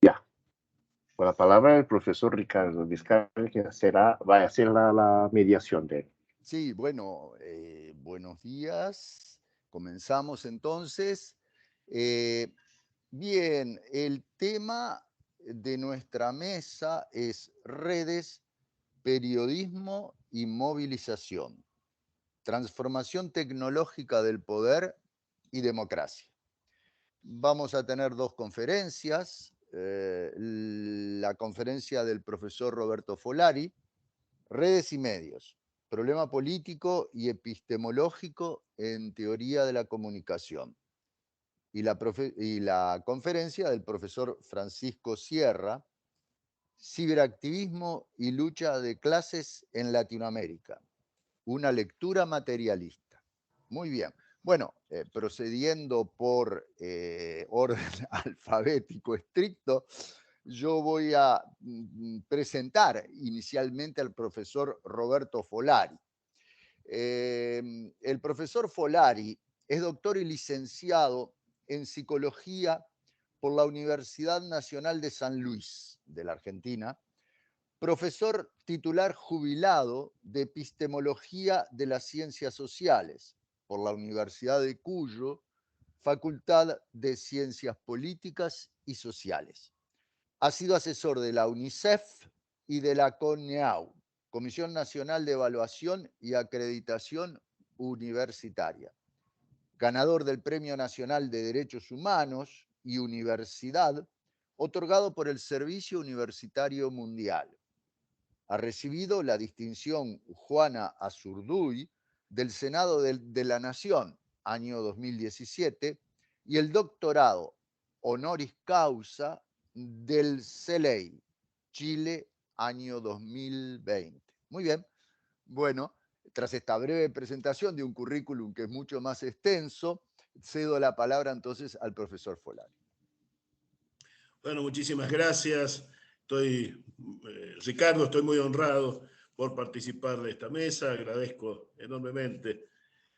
Ya, con la palabra el profesor Ricardo Vizcarra, que va a hacer la mediación de él. Sí, bueno, buenos días. Comenzamos entonces. Eh, Bien, el tema de nuestra mesa es redes, periodismo y movilización, transformación tecnológica del poder y democracia. Vamos a tener dos conferencias, la conferencia del profesor Roberto Folari, redes y medios, problema político y epistemológico en teoría de la comunicación. Y la conferencia del profesor Francisco Sierra, ciberactivismo y lucha de clases en Latinoamérica, una lectura materialista. Muy bien. Bueno, procediendo por orden alfabético estricto, yo voy a presentar inicialmente al profesor Roberto Folari. El profesor Folari es doctor y licenciado en psicología por la Universidad Nacional de San Luis, de la Argentina, profesor titular jubilado de epistemología de las ciencias sociales por la Universidad de Cuyo, Facultad de Ciencias Políticas y Sociales. Ha sido asesor de la UNICEF y de la CONEAU, Comisión Nacional de Evaluación y Acreditación Universitaria. Ganador del Premio Nacional de Derechos Humanos y Universidad, otorgado por el Servicio Universitario Mundial. Ha recibido la distinción Juana Azurduy del Senado de la Nación, año 2017, y el doctorado honoris causa del CELEI, Chile, año 2020. Muy bien. Bueno, tras esta breve presentación de un currículum que es mucho más extenso, cedo la palabra entonces al profesor Folari. Bueno, muchísimas gracias. Ricardo, estoy muy honrado por participar de esta mesa. Agradezco enormemente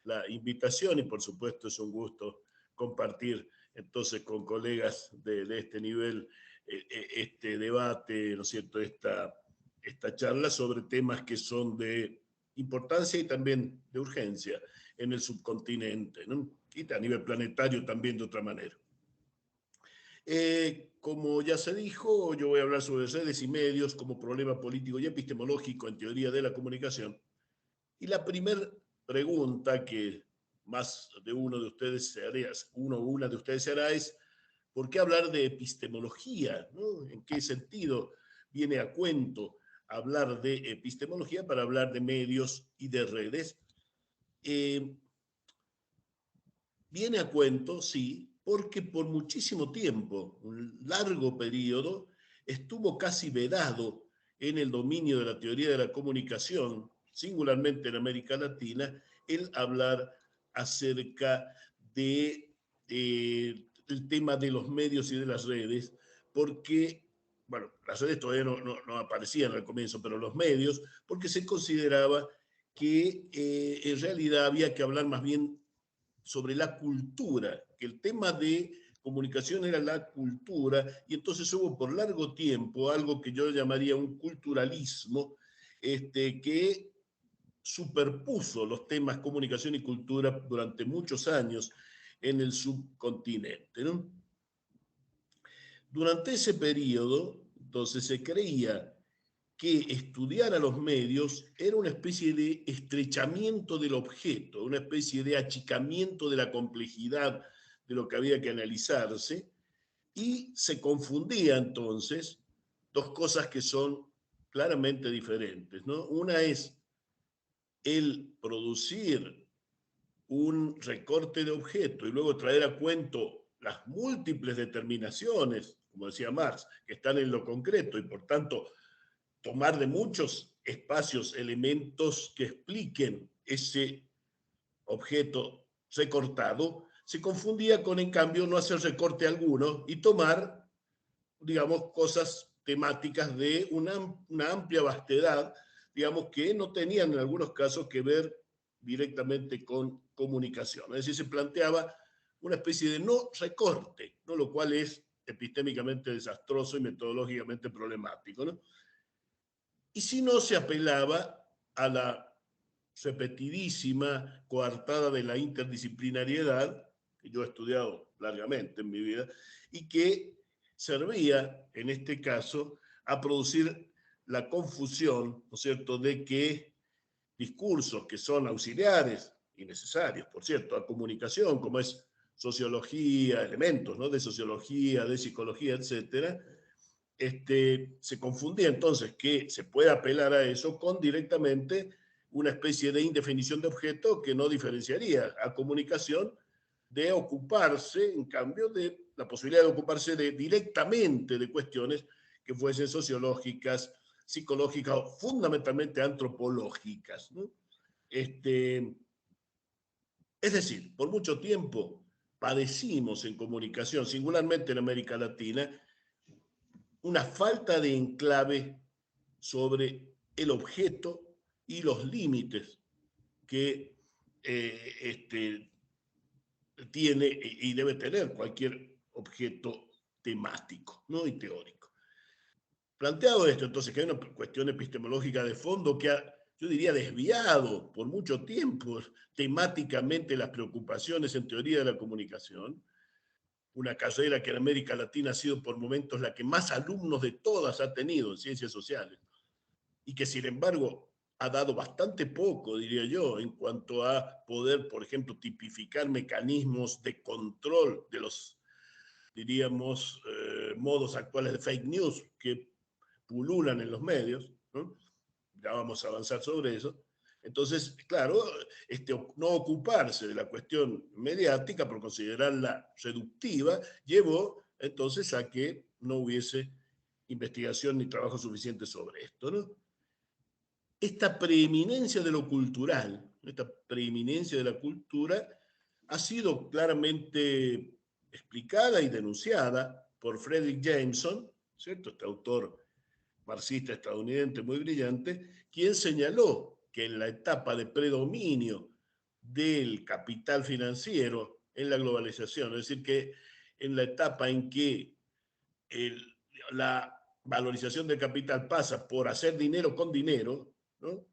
la invitación y por supuesto es un gusto compartir entonces con colegas de este nivel este debate, ¿no es cierto?, esta charla sobre temas que son de importancia y también de urgencia en el subcontinente, ¿no? Y a nivel planetario también de otra manera. Como ya se dijo, yo voy a hablar sobre redes y medios como problema político y epistemológico en teoría de la comunicación. Y la primera pregunta que más de uno de ustedes se hará, uno o una de ustedes se hará es, ¿por qué hablar de epistemología? ¿No? ¿En qué sentido viene a cuento hablar de epistemología para hablar de medios y de redes? Viene a cuento, sí, porque por muchísimo tiempo, un largo periodo, estuvo casi vedado en el dominio de la teoría de la comunicación, singularmente en América Latina, el hablar acerca de, el tema de los medios y de las redes, porque, bueno, las redes todavía no aparecían al comienzo, pero los medios, porque se consideraba que en realidad había que hablar más bien sobre la cultura, que el tema de comunicación era la cultura, y entonces hubo por largo tiempo algo que yo llamaría un culturalismo, que superpuso los temas comunicación y cultura durante muchos años en el subcontinente, ¿no? Durante ese periodo, entonces se creía que estudiar a los medios era una especie de estrechamiento del objeto, una especie de achicamiento de la complejidad de lo que había que analizarse, y se confundía entonces dos cosas que son claramente diferentes, ¿no? Una es el producir un recorte de objeto y luego traer a cuento las múltiples determinaciones, como decía Marx, que están en lo concreto y por tanto tomar de muchos espacios elementos que expliquen ese objeto recortado, se confundía con, en cambio, no hacer recorte alguno y tomar, digamos, cosas temáticas de una amplia vastedad digamos, que no tenían en algunos casos que ver directamente con comunicación. Es decir, se planteaba una especie de no recorte, ¿no? Lo cual es epistémicamente desastroso y metodológicamente problemático, ¿no? Y si no, se apelaba a la repetidísima coartada de la interdisciplinariedad, que yo he estudiado largamente en mi vida, y que servía, en este caso, a producir la confusión, ¿no es cierto?, de que discursos que son auxiliares y necesarios, por cierto, a comunicación, como es sociología, elementos, ¿no?, de sociología, de psicología, etcétera, se confundía entonces que se puede apelar a eso con directamente una especie de indefinición de objeto que no diferenciaría a comunicación de ocuparse, en cambio, de la posibilidad de ocuparse directamente de cuestiones que fuesen sociológicas, psicológicas o fundamentalmente antropológicas, ¿no? Es decir, por mucho tiempo padecimos en comunicación, singularmente en América Latina, una falta de enclave sobre el objeto y los límites que tiene y debe tener cualquier objeto temático, ¿no?, y teórico. Planteado esto, entonces, que hay una cuestión epistemológica de fondo que ha, yo diría, desviado por mucho tiempo temáticamente las preocupaciones en teoría de la comunicación, una carrera que en América Latina ha sido por momentos la que más alumnos de todas ha tenido en ciencias sociales, y que sin embargo ha dado bastante poco, diría yo, en cuanto a poder, por ejemplo, tipificar mecanismos de control de los, diríamos, modos actuales de fake news que pululan en los medios, ¿no? Ya vamos a avanzar sobre eso. Entonces, claro, no ocuparse de la cuestión mediática por considerarla reductiva llevó entonces a que no hubiese investigación ni trabajo suficiente sobre esto, ¿no? Esta preeminencia de lo cultural, esta preeminencia de la cultura ha sido claramente explicada y denunciada por Fredric Jameson, ¿cierto?, este autor marxista estadounidense muy brillante, quien señaló que en la etapa de predominio del capital financiero en la globalización, es decir, que en la etapa en que la valorización del capital pasa por hacer dinero con dinero, ¿no?,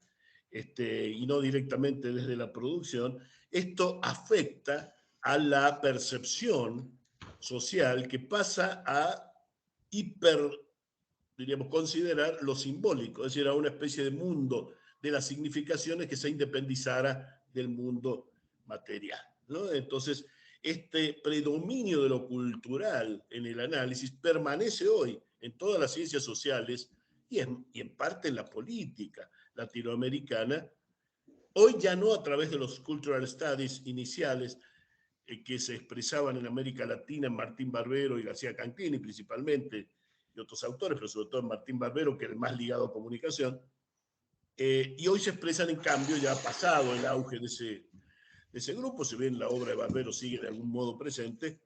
y no directamente desde la producción, esto afecta a la percepción social que pasa a diríamos, considerar lo simbólico, es decir, a una especie de mundo de las significaciones que se independizara del mundo material, ¿no? Entonces, este predominio de lo cultural en el análisis permanece hoy en todas las ciencias sociales y en parte en la política latinoamericana, hoy ya no a través de los cultural studies iniciales que se expresaban en América Latina, en Martín Barbero y García Canclini principalmente, y otros autores, pero sobre todo en Martín Barbero, que era el más ligado a comunicación, y hoy se expresan en cambio, ya ha pasado el auge de ese grupo, si bien la obra de Barbero sigue de algún modo presente,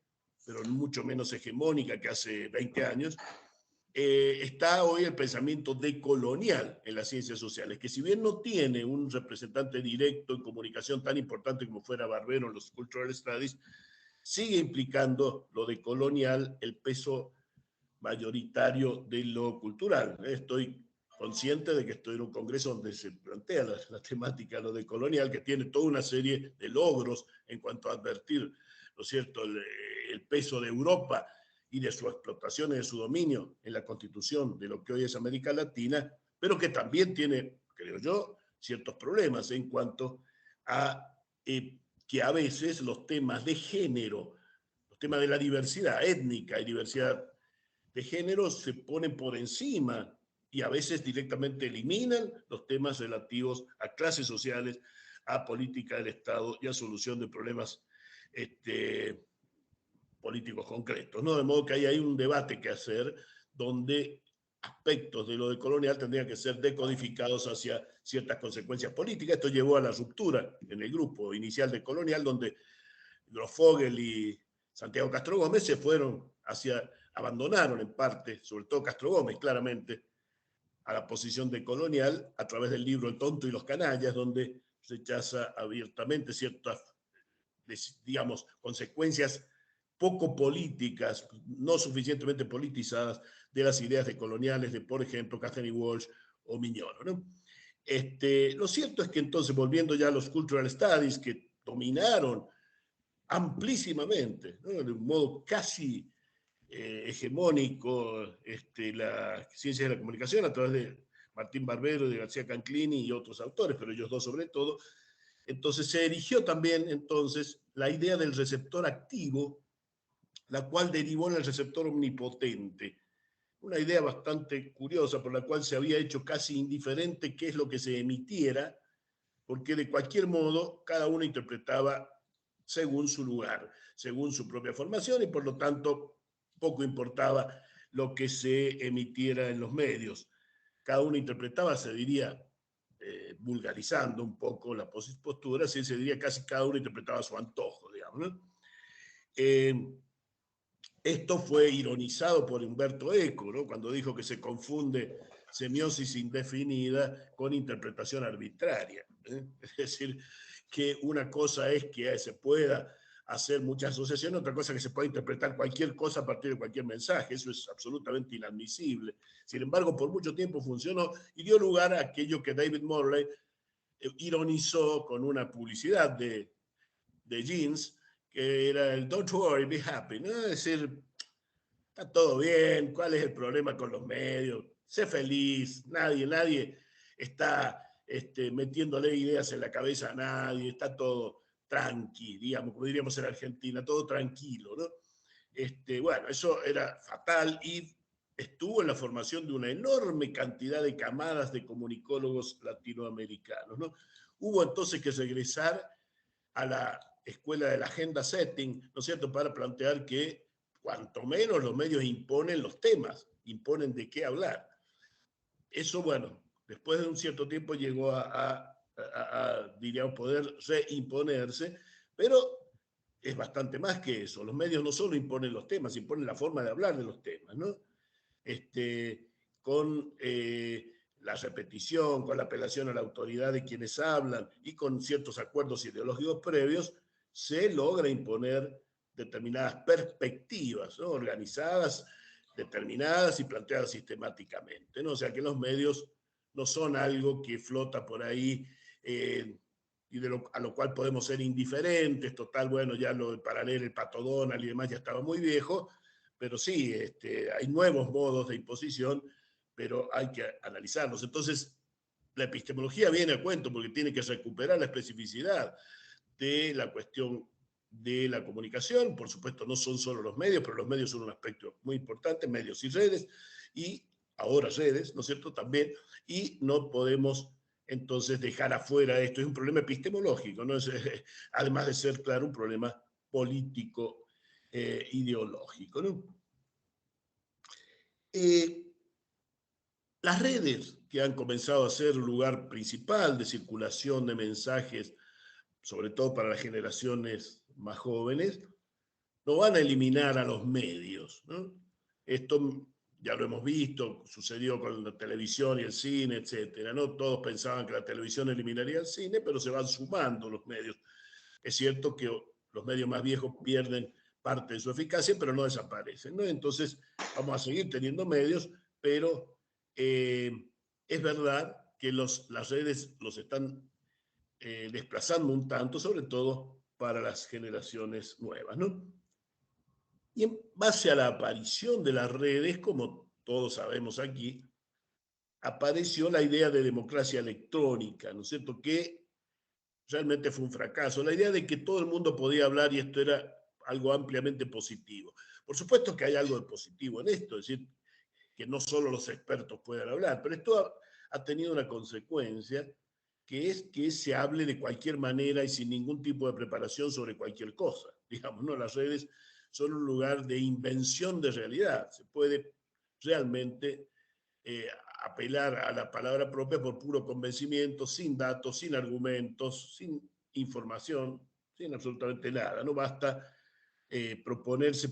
pero mucho menos hegemónica que hace 20 años, está hoy el pensamiento decolonial en las ciencias sociales, que si bien no tiene un representante directo en comunicación tan importante como fuera Barbero en los Cultural Studies, sigue implicando lo decolonial, el peso mayoritario de lo cultural. Estoy consciente de que estoy en un congreso donde se plantea la temática de lo decolonial, que tiene toda una serie de logros en cuanto a advertir, ¿no es cierto?, el peso de Europa y de su explotación y de su dominio en la constitución de lo que hoy es América Latina, pero que también tiene, creo yo, ciertos problemas en cuanto a que a veces los temas de género, los temas de la diversidad étnica y diversidad de género se ponen por encima y a veces directamente eliminan los temas relativos a clases sociales, a política del Estado y a solución de problemas políticos concretos, ¿no? De modo que ahí hay un debate que hacer donde aspectos de lo decolonial tendrían que ser decodificados hacia ciertas consecuencias políticas. Esto llevó a la ruptura en el grupo inicial de colonial, donde Grofogel y Santiago Castro Gómez abandonaron en parte, sobre todo Castro Gómez, claramente, a la posición de colonial a través del libro El tonto y los canallas, donde rechaza abiertamente ciertas, digamos, consecuencias poco políticas, no suficientemente politizadas, de las ideas de coloniales de, por ejemplo, Catherine Walsh o Mignolo, ¿no? Lo cierto es que entonces, volviendo ya a los cultural studies que dominaron amplísimamente, ¿no? De un modo casi hegemónico, la ciencia de la comunicación a través de Martín Barbero, de García Canclini y otros autores, pero ellos dos sobre todo. Entonces se erigió también entonces la idea del receptor activo, la cual derivó en el receptor omnipotente. Una idea bastante curiosa por la cual se había hecho casi indiferente qué es lo que se emitiera, porque de cualquier modo cada uno interpretaba según su lugar, según su propia formación, y por lo tanto poco importaba lo que se emitiera en los medios. Cada uno interpretaba, se diría, vulgarizando un poco la postura, se diría casi cada uno interpretaba a su antojo, digamos, ¿no? Esto fue ironizado por Humberto Eco, ¿no? Cuando dijo que se confunde semiosis indefinida con interpretación arbitraria, ¿eh? Es decir, que una cosa es que se pueda hacer muchas asociaciones, otra cosa es que se pueda interpretar cualquier cosa a partir de cualquier mensaje. Eso es absolutamente inadmisible. Sin embargo, por mucho tiempo funcionó y dio lugar a aquello que David Morley ironizó con una publicidad de jeans, que era el "Don't worry, be happy", ¿no? Es decir, está todo bien, ¿cuál es el problema con los medios? Sé feliz, nadie está metiéndole ideas en la cabeza a nadie, está todo tranqui, digamos, como diríamos en Argentina, todo tranquilo, ¿no? Bueno, eso era fatal y estuvo en la formación de una enorme cantidad de camadas de comunicólogos latinoamericanos, ¿no? Hubo entonces que regresar a la escuela de la agenda setting, ¿no es cierto?, para plantear que cuanto menos los medios imponen los temas, imponen de qué hablar. Eso, bueno, después de un cierto tiempo llegó diríamos, poder reimponerse, pero es bastante más que eso. Los medios no solo imponen los temas, imponen la forma de hablar de los temas, ¿no? Con la repetición, con la apelación a la autoridad de quienes hablan y con ciertos acuerdos ideológicos previos, se logra imponer determinadas perspectivas, ¿no? Organizadas, determinadas y planteadas sistemáticamente, ¿no? O sea que los medios no son algo que flota por ahí y a lo cual podemos ser indiferentes. Total, bueno, ya para leer el Pato Donald y demás ya estaba muy viejo, pero sí, hay nuevos modos de imposición, pero hay que analizarlos. Entonces, la epistemología viene a cuento porque tiene que recuperar la especificidad de la cuestión de la comunicación. Por supuesto, no son solo los medios, pero los medios son un aspecto muy importante, medios y redes, y ahora redes, ¿no es cierto?, también, y no podemos entonces dejar afuera esto. Es un problema epistemológico, ¿no? Además de ser, claro, un problema político, ideológico, ¿no? Las redes que han comenzado a ser un lugar principal de circulación de mensajes, sobre todo para las generaciones más jóvenes, no van a eliminar a los medios, ¿no? Esto ya lo hemos visto, sucedió con la televisión y el cine, etcétera, ¿no? Todos pensaban que la televisión eliminaría el cine, pero se van sumando los medios. Es cierto que los medios más viejos pierden parte de su eficacia, pero no desaparecen, ¿no? Entonces, vamos a seguir teniendo medios, pero es verdad que las redes los están desplazando un tanto, sobre todo para las generaciones nuevas, ¿no? Y en base a la aparición de las redes, como todos sabemos aquí, apareció la idea de democracia electrónica, ¿no es cierto?, que realmente fue un fracaso. La idea de que todo el mundo podía hablar y esto era algo ampliamente positivo. Por supuesto que hay algo de positivo en esto, es decir, que no solo los expertos puedan hablar, pero esto ha tenido una consecuencia, que es que se hable de cualquier manera y sin ningún tipo de preparación sobre cualquier cosa. Digamos, ¿no? Las redes son un lugar de invención de realidad. Se puede realmente apelar a la palabra propia por puro convencimiento, sin datos, sin argumentos, sin información, sin absolutamente nada. No basta proponerse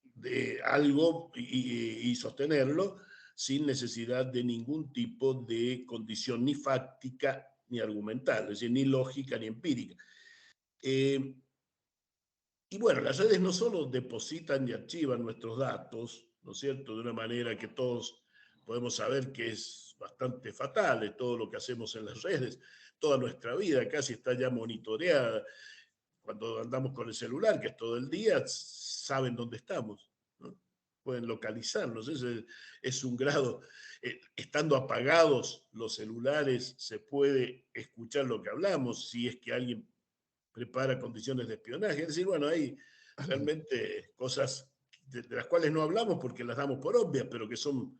de algo y sostenerlo, sin necesidad de ningún tipo de condición ni fáctica ni argumental, es decir, ni lógica ni empírica. Y bueno, las redes no solo depositan y archivan nuestros datos, ¿no es cierto?, de una manera que todos podemos saber que es bastante fatal, todo lo que hacemos en las redes, toda nuestra vida casi está ya monitoreada. Cuando andamos con el celular, que es todo el día, saben dónde estamos, ¿no? Pueden localizarnos, es un grado. Estando apagados los celulares, se puede escuchar lo que hablamos, si es que alguien prepara condiciones de espionaje. Es decir, bueno, hay realmente cosas de las cuales no hablamos porque las damos por obvias, pero que son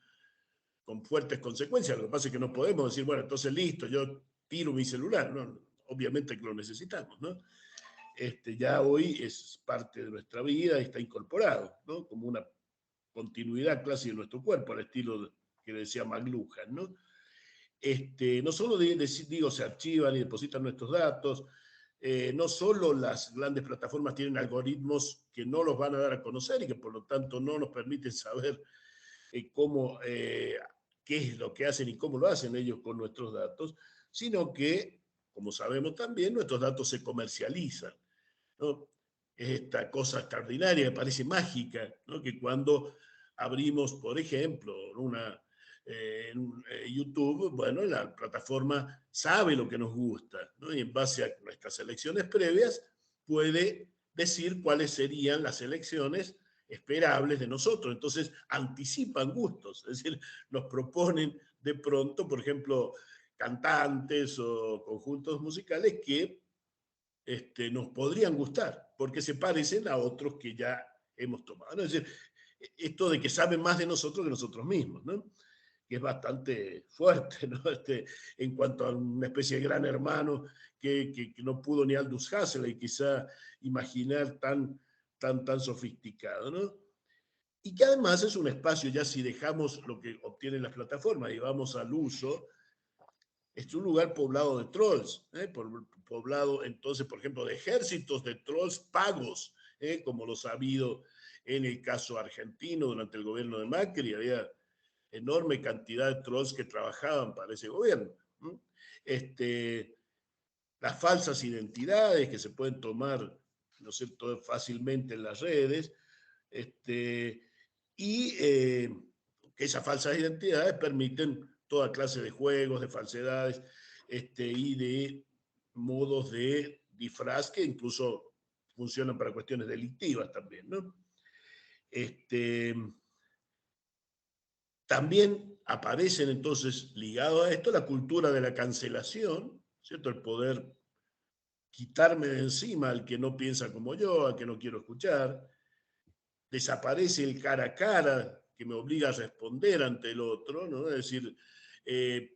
con fuertes consecuencias. Lo que pasa es que no podemos decir, bueno, entonces listo, yo tiro mi celular. No, obviamente que lo necesitamos, ¿no? Ya hoy es parte de nuestra vida y está incorporado, ¿no?, como una continuidad casi de nuestro cuerpo, al estilo que decía McLuhan, ¿no? No solo digo, se archivan y depositan nuestros datos, no solo las grandes plataformas tienen algoritmos que no los van a dar a conocer y que por lo tanto no nos permiten saber qué es lo que hacen y cómo lo hacen ellos con nuestros datos, sino que, como sabemos también, nuestros datos se comercializan, ¿no? Es esta cosa extraordinaria, me parece mágica, ¿no?, que cuando abrimos, por ejemplo, YouTube, bueno, la plataforma sabe lo que nos gusta, ¿no?, y en base a nuestras elecciones previas puede decir cuáles serían las elecciones esperables de nosotros. Entonces anticipan gustos, es decir, nos proponen de pronto, por ejemplo, cantantes o conjuntos musicales que nos podrían gustar, porque se parecen a otros que ya hemos tomado, ¿no? Es decir, esto de que saben más de nosotros que nosotros mismos, ¿no?, que es bastante fuerte, ¿no? En cuanto a una especie de gran hermano que no pudo ni Aldous Huxley quizá imaginar tan sofisticado, ¿no? Y que además es un espacio, ya si dejamos lo que obtienen las plataformas y vamos al uso, es un lugar poblado de trolls, poblado entonces, por ejemplo, de ejércitos de trolls pagos, como los ha habido en el caso argentino durante el gobierno de Macri. Había enorme cantidad de trolls que trabajaban para ese gobierno, ¿no? Las falsas identidades que se pueden tomar, ¿no es cierto?, fácilmente en las redes, y que esas falsas identidades permiten toda clase de juegos, de falsedades, y de modos de disfraz que incluso funcionan para cuestiones delictivas también, ¿no? También aparecen entonces, ligado a esto, la cultura de la cancelación, ¿cierto? El poder quitarme de encima al que no piensa como yo, al que no quiero escuchar. Desaparece el cara a cara que me obliga a responder ante el otro, ¿no? Es decir,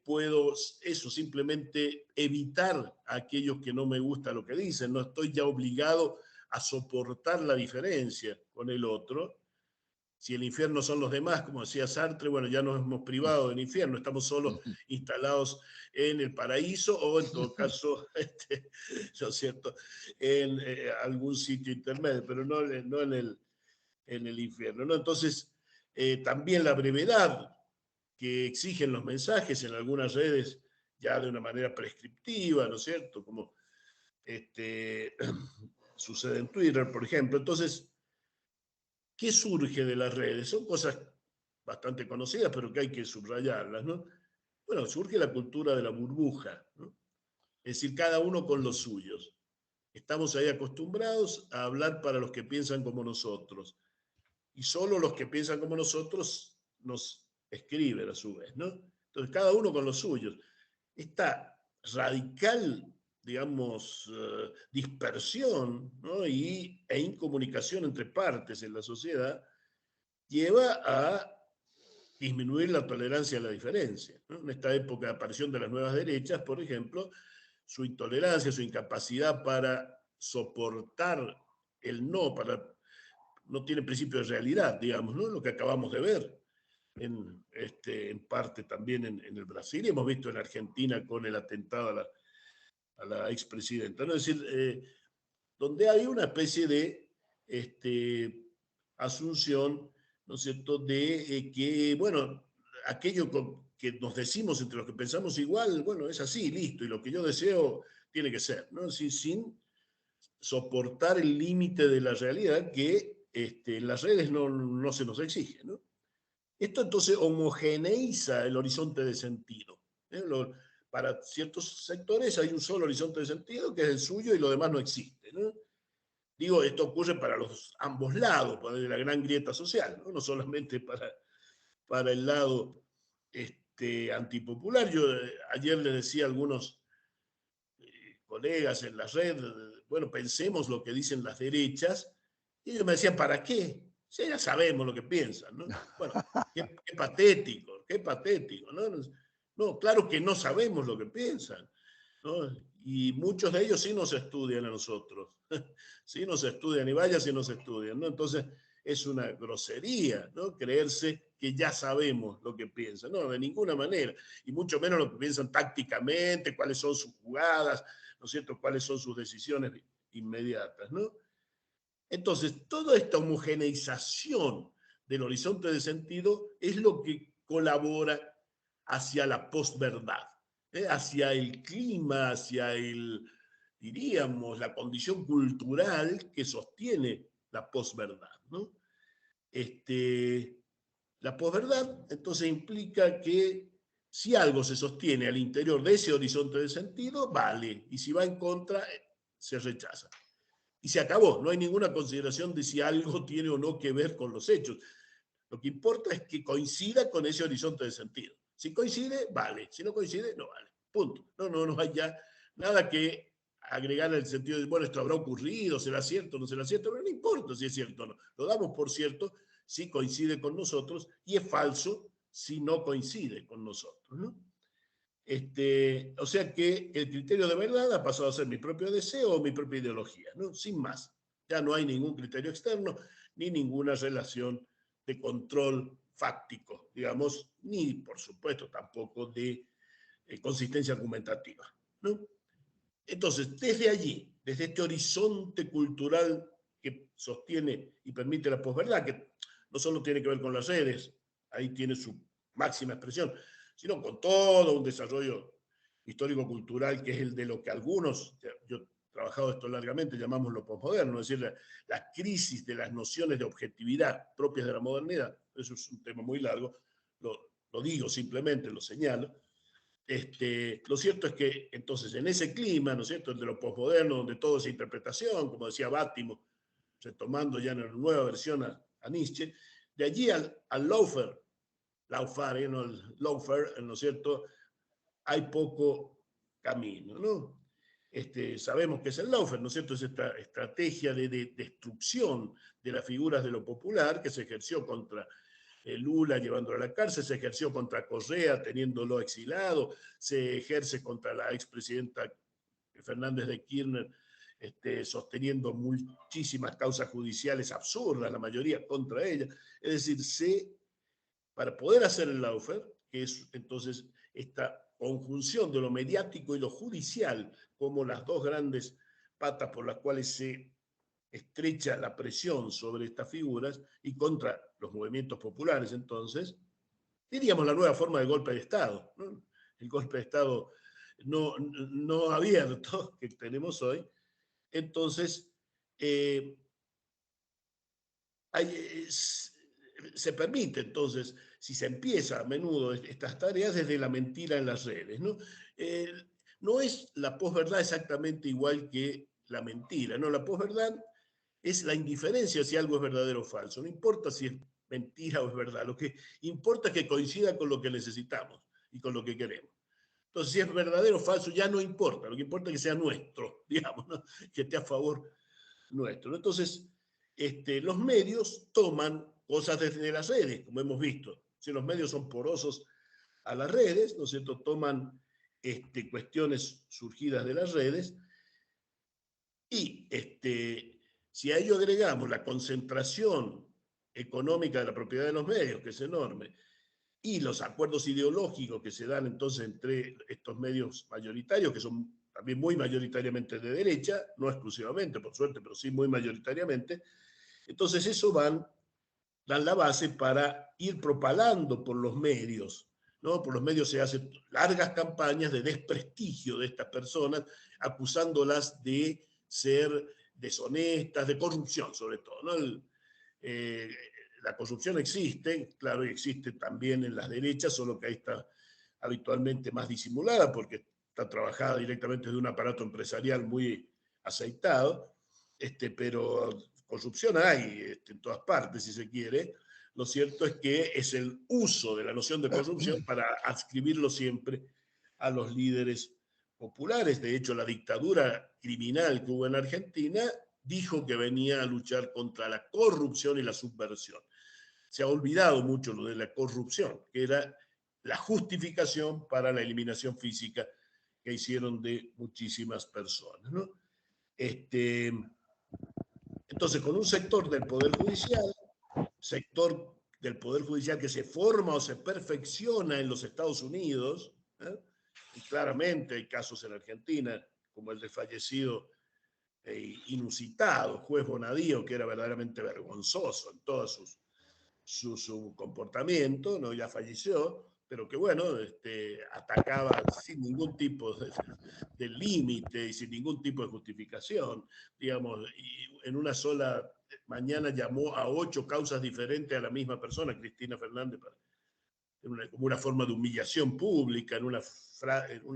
puedo eso, simplemente evitar a aquellos que no me gusta lo que dicen, no estoy ya obligado a soportar la diferencia con el otro. Si el infierno son los demás, como decía Sartre, bueno, ya nos hemos privado del infierno, estamos solo instalados en el paraíso o en todo caso, ¿no es cierto?, en algún sitio intermedio, pero no en el infierno, ¿no? Entonces, también la brevedad que exigen los mensajes en algunas redes ya de una manera prescriptiva, ¿no es cierto?, como sucede en Twitter, por ejemplo. Entonces, ¿qué surge de las redes? Son cosas bastante conocidas, pero que hay que subrayarlas, ¿no? Bueno, surge la cultura de la burbuja, ¿no? Es decir, cada uno con los suyos. Estamos ahí acostumbrados a hablar para los que piensan como nosotros. Y solo los que piensan como nosotros nos escriben a su vez, ¿no? Entonces, cada uno con los suyos. Esta radical, digamos, dispersión, ¿no?, e incomunicación entre partes en la sociedad lleva a disminuir la tolerancia a la diferencia, ¿no? En esta época de aparición de las nuevas derechas, por ejemplo, su intolerancia, su incapacidad para soportar el no tiene principio de realidad, digamos, ¿no? Lo que acabamos de ver en parte también en el Brasil, y hemos visto en Argentina con el atentado a la expresidenta, ¿no? Es decir, donde hay una especie de asunción, ¿no es cierto?, de que, bueno, aquello que nos decimos entre los que pensamos igual, bueno, es así, listo, y lo que yo deseo tiene que ser, ¿no? Sin soportar el límite de la realidad que en las redes no se nos exige, ¿no? Esto entonces homogeneiza el horizonte de sentido. Para ciertos sectores hay un solo horizonte de sentido que es el suyo y lo demás no existe, ¿no? Digo, esto ocurre para ambos lados, para la gran grieta social, no solamente para el lado antipopular. Yo ayer le decía a algunos colegas en la red, bueno, pensemos lo que dicen las derechas, y ellos me decían, ¿para qué? Sí, ya sabemos lo que piensan, ¿no? Bueno, qué patético, ¿no? No, claro que no sabemos lo que piensan, ¿no? Y muchos de ellos sí nos estudian a nosotros, sí nos estudian, y vaya si nos estudian, ¿no? Entonces es una grosería, ¿no? Creerse que ya sabemos lo que piensan, no, de ninguna manera, y mucho menos lo que piensan tácticamente, cuáles son sus jugadas, ¿no es cierto?, cuáles son sus decisiones inmediatas, ¿no? Entonces, toda esta homogeneización del horizonte de sentido es lo que colabora hacia la posverdad, hacia el clima, hacia diríamos, la condición cultural que sostiene la posverdad, ¿no? La posverdad, entonces, implica que si algo se sostiene al interior de ese horizonte de sentido, vale, y si va en contra, se rechaza. Y se acabó, no hay ninguna consideración de si algo tiene o no que ver con los hechos. Lo que importa es que coincida con ese horizonte de sentido. Si coincide, vale. Si no coincide, no vale. Punto. No hay ya nada que agregar en el sentido de, bueno, esto habrá ocurrido, será cierto, no será cierto, pero no importa si es cierto o no. Lo damos por cierto si coincide con nosotros y es falso si no coincide con nosotros, ¿no? O sea que el criterio de verdad ha pasado a ser mi propio deseo o mi propia ideología, ¿no? Sin más. Ya no hay ningún criterio externo ni ninguna relación de control fáctico, digamos, ni por supuesto tampoco de consistencia argumentativa, ¿no? Entonces, desde allí, desde este horizonte cultural que sostiene y permite la posverdad, que no solo tiene que ver con las redes, ahí tiene su máxima expresión, sino con todo un desarrollo histórico-cultural que es el de lo que algunos, yo he trabajado esto largamente, llamamos lo posmoderno, es decir, la crisis de las nociones de objetividad propias de la modernidad. Eso es un tema muy largo, lo digo simplemente, lo señalo. Lo cierto es que entonces en ese clima, ¿no es cierto?, el de lo posmoderno, donde todo es interpretación, como decía Bátimo, retomando ya en una nueva versión a Nietzsche, de allí al lawfare, ¿no? El lawfare, ¿no es cierto?, hay poco camino, ¿no? Sabemos que es el lawfare, ¿no es cierto?, es esta estrategia de destrucción de las figuras de lo popular que se ejerció contra Lula llevándolo a la cárcel, se ejerció contra Correa teniéndolo exilado, se ejerce contra la expresidenta Fernández de Kirchner, sosteniendo muchísimas causas judiciales absurdas, la mayoría contra ella. Es decir, para poder hacer el lawfare, que es entonces esta conjunción de lo mediático y lo judicial como las dos grandes patas por las cuales se estrecha la presión sobre estas figuras y contra los movimientos populares, entonces, diríamos la nueva forma de golpe de Estado, ¿no? El golpe de Estado no abierto que tenemos hoy. Entonces, se permite, entonces, si se empieza a menudo estas tareas desde la mentira en las redes, ¿no? No es la posverdad exactamente igual que la mentira, ¿no? La posverdad es la indiferencia si algo es verdadero o falso. No importa si es mentira o es verdad. Lo que importa es que coincida con lo que necesitamos y con lo que queremos. Entonces, si es verdadero o falso, ya no importa. Lo que importa es que sea nuestro, digamos, ¿no? Que esté a favor nuestro. Entonces, los medios toman cosas desde las redes, como hemos visto. Si los medios son porosos a las redes, ¿no es cierto?, toman cuestiones surgidas de las redes y si a ello agregamos la concentración económica de la propiedad de los medios, que es enorme, y los acuerdos ideológicos que se dan entonces entre estos medios mayoritarios, que son también muy mayoritariamente de derecha, no exclusivamente, por suerte, pero sí muy mayoritariamente, entonces eso van dan la base para ir propalando por los medios, ¿no? Por los medios se hacen largas campañas de desprestigio de estas personas, acusándolas de ser deshonestas, de corrupción sobre todo, ¿no? La corrupción existe, claro, y existe también en las derechas, solo que ahí está habitualmente más disimulada porque está trabajada directamente de un aparato empresarial muy aceitado, pero corrupción hay en todas partes, si se quiere. Lo cierto es que es el uso de la noción de corrupción para adscribirlo siempre a los líderes populares. De hecho, la dictadura criminal que hubo en Argentina dijo que venía a luchar contra la corrupción y la subversión. Se ha olvidado mucho lo de la corrupción, que era la justificación para la eliminación física que hicieron de muchísimas personas, ¿no? Entonces, con un sector del Poder Judicial que se forma o se perfecciona en los Estados Unidos, ¿eh? Y claramente hay casos en Argentina, como el del fallecido inusitado juez Bonadío, que era verdaderamente vergonzoso en todo su comportamiento, ¿no? Ya falleció, pero que bueno, atacaba sin ningún tipo de límite y sin ningún tipo de justificación, digamos, y en una sola mañana llamó a 8 causas diferentes a la misma persona, Cristina Fernández, como una forma de humillación pública, en una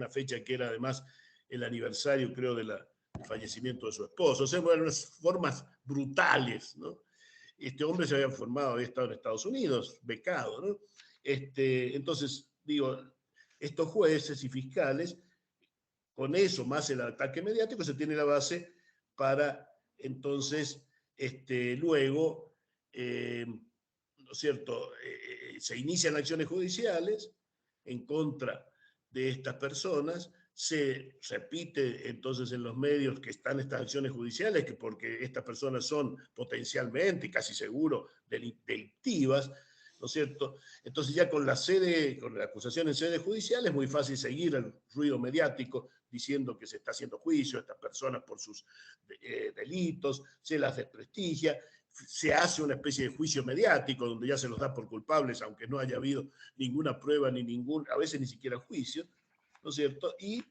fecha que era además el aniversario, creo, del fallecimiento de su esposo. O sea, bueno, unas formas brutales, ¿no? Este hombre se había formado, había estado en Estados Unidos, becado, ¿no? Entonces, digo, estos jueces y fiscales, con eso más el ataque mediático, se tiene la base para entonces, luego, ¿no es cierto?, se inician acciones judiciales en contra de estas personas, se repite entonces en los medios que están estas acciones judiciales, que porque estas personas son potencialmente y casi seguro delictivas, ¿no es cierto? Entonces ya con la acusación en sede judicial es muy fácil seguir el ruido mediático diciendo que se está haciendo juicio a estas personas por sus delitos, se las desprestigia, se hace una especie de juicio mediático donde ya se los da por culpables, aunque no haya habido ninguna prueba a veces ni siquiera juicio, ¿no es cierto? Y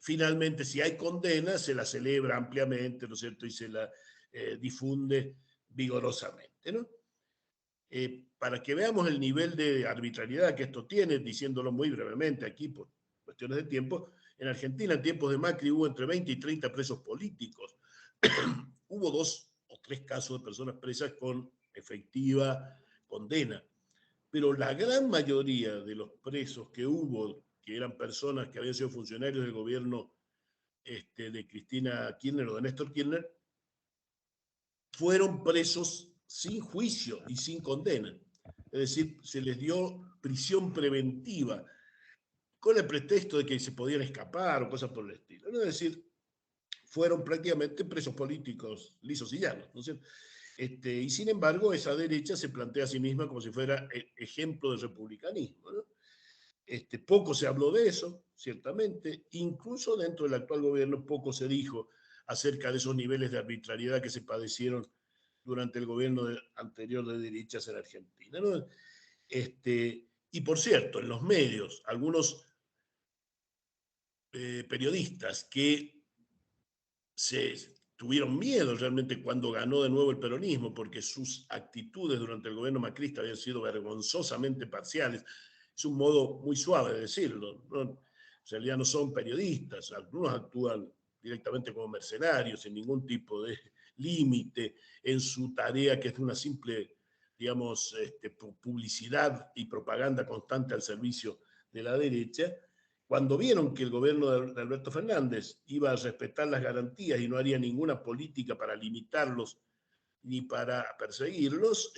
finalmente, si hay condena, se la celebra ampliamente, ¿no es cierto? Y se la difunde vigorosamente, ¿no? Para que veamos el nivel de arbitrariedad que esto tiene, diciéndolo muy brevemente aquí por cuestiones de tiempo, en Argentina en tiempos de Macri hubo entre 20 y 30 presos políticos. Hubo 2 o 3 casos de personas presas con efectiva condena, pero la gran mayoría de los presos que hubo, que eran personas que habían sido funcionarios del gobierno de Cristina Kirchner o de Néstor Kirchner, fueron presos sin juicio y sin condena. Es decir, se les dio prisión preventiva con el pretexto de que se podían escapar o cosas por el estilo, ¿no? Es decir, fueron prácticamente presos políticos lisos y llanos, ¿no es cierto? Y sin embargo, esa derecha se plantea a sí misma como si fuera ejemplo de republicanismo, ¿no? Poco se habló de eso, ciertamente, incluso dentro del actual gobierno poco se dijo acerca de esos niveles de arbitrariedad que se padecieron durante el gobierno anterior de derechas en Argentina, ¿no? Y por cierto, en los medios, algunos periodistas que tuvieron miedo realmente cuando ganó de nuevo el peronismo, porque sus actitudes durante el gobierno macrista habían sido vergonzosamente parciales. Es un modo muy suave de decirlo, ¿no? En realidad no son periodistas, algunos actúan directamente como mercenarios, sin ningún tipo de límite en su tarea, que es una simple, digamos, publicidad y propaganda constante al servicio de la derecha. Cuando vieron que el gobierno de Alberto Fernández iba a respetar las garantías y no haría ninguna política para limitarlos ni para perseguirlos,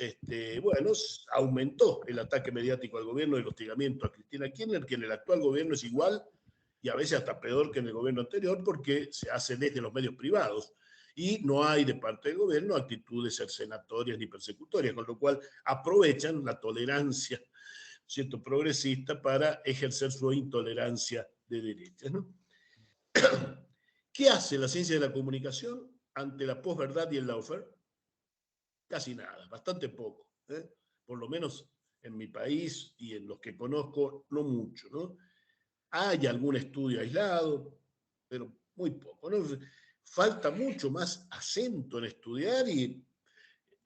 bueno, aumentó el ataque mediático al gobierno y el hostigamiento a Cristina Kirchner, que en el actual gobierno es igual y a veces hasta peor que en el gobierno anterior, porque se hace desde los medios privados y no hay de parte del gobierno actitudes cercenatorias ni persecutorias, con lo cual aprovechan la tolerancia, ¿cierto?, progresista para ejercer su intolerancia de derechas, ¿no? ¿Qué hace la ciencia de la comunicación ante la posverdad y el lawfare? casi nada, bastante poco, ¿eh? Por lo menos en mi país y en los que conozco, no mucho, ¿no? Hay algún estudio aislado, pero muy poco, ¿no? Falta mucho más acento en estudiar y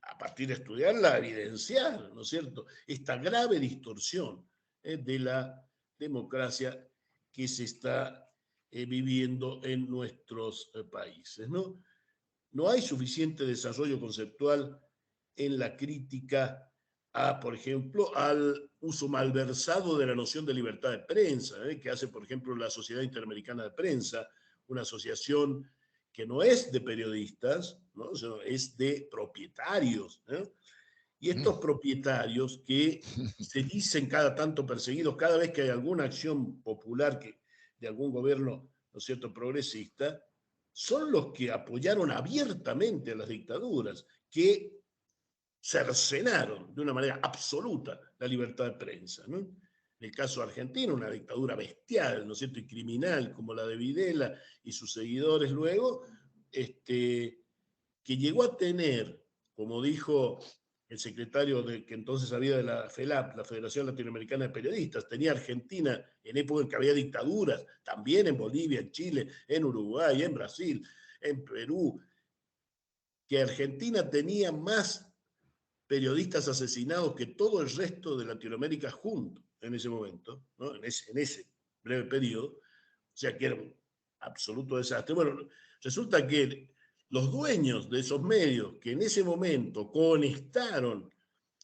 a partir de estudiarla evidenciar, ¿no es cierto?, esta grave distorsión de la democracia que se está viviendo en nuestros países, ¿no? No hay suficiente desarrollo conceptual en la crítica a, por ejemplo, al uso malversado de la noción de libertad de prensa, que hace, por ejemplo, la Sociedad Interamericana de Prensa, una asociación que no es de periodistas, ¿no? O sea, es de propietarios, ¿no? Y estos propietarios que se dicen cada tanto perseguidos cada vez que hay alguna acción popular de algún gobierno, ¿no es cierto?, progresista, son los que apoyaron abiertamente a las dictaduras, que cercenaron de una manera absoluta la libertad de prensa, ¿no? En el caso argentino, una dictadura bestial, ¿no es cierto?, y criminal, como la de Videla y sus seguidores luego, que llegó a tener, como dijo el secretario que entonces había de la FELAP, la Federación Latinoamericana de Periodistas, tenía Argentina en época en que había dictaduras, también en Bolivia, en Chile, en Uruguay, en Brasil, en Perú, que Argentina tenía más periodistas asesinados que todo el resto de Latinoamérica junto en ese momento, ¿no? En ese breve periodo, o sea que era un absoluto desastre. Bueno, resulta que los dueños de esos medios que en ese momento conectaron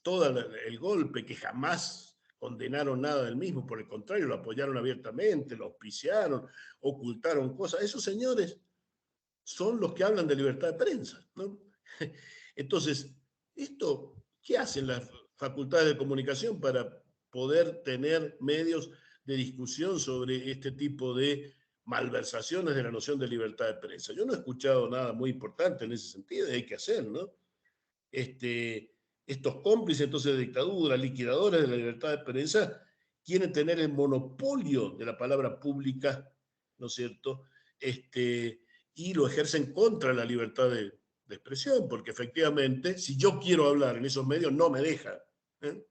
todo el golpe, que jamás condenaron nada del mismo, por el contrario, lo apoyaron abiertamente, lo auspiciaron, ocultaron cosas, esos señores son los que hablan de libertad de prensa, ¿no? Entonces, ¿qué hacen las facultades de comunicación para poder tener medios de discusión sobre este tipo de malversaciones de la noción de libertad de prensa? Yo no he escuchado nada muy importante en ese sentido, y hay que hacer, ¿no? Estos cómplices entonces de dictadura, liquidadores de la libertad de prensa, quieren tener el monopolio de la palabra pública, ¿no es cierto?, y lo ejercen contra la libertad de expresión, porque efectivamente, si yo quiero hablar en esos medios, no me dejan, ¿eh?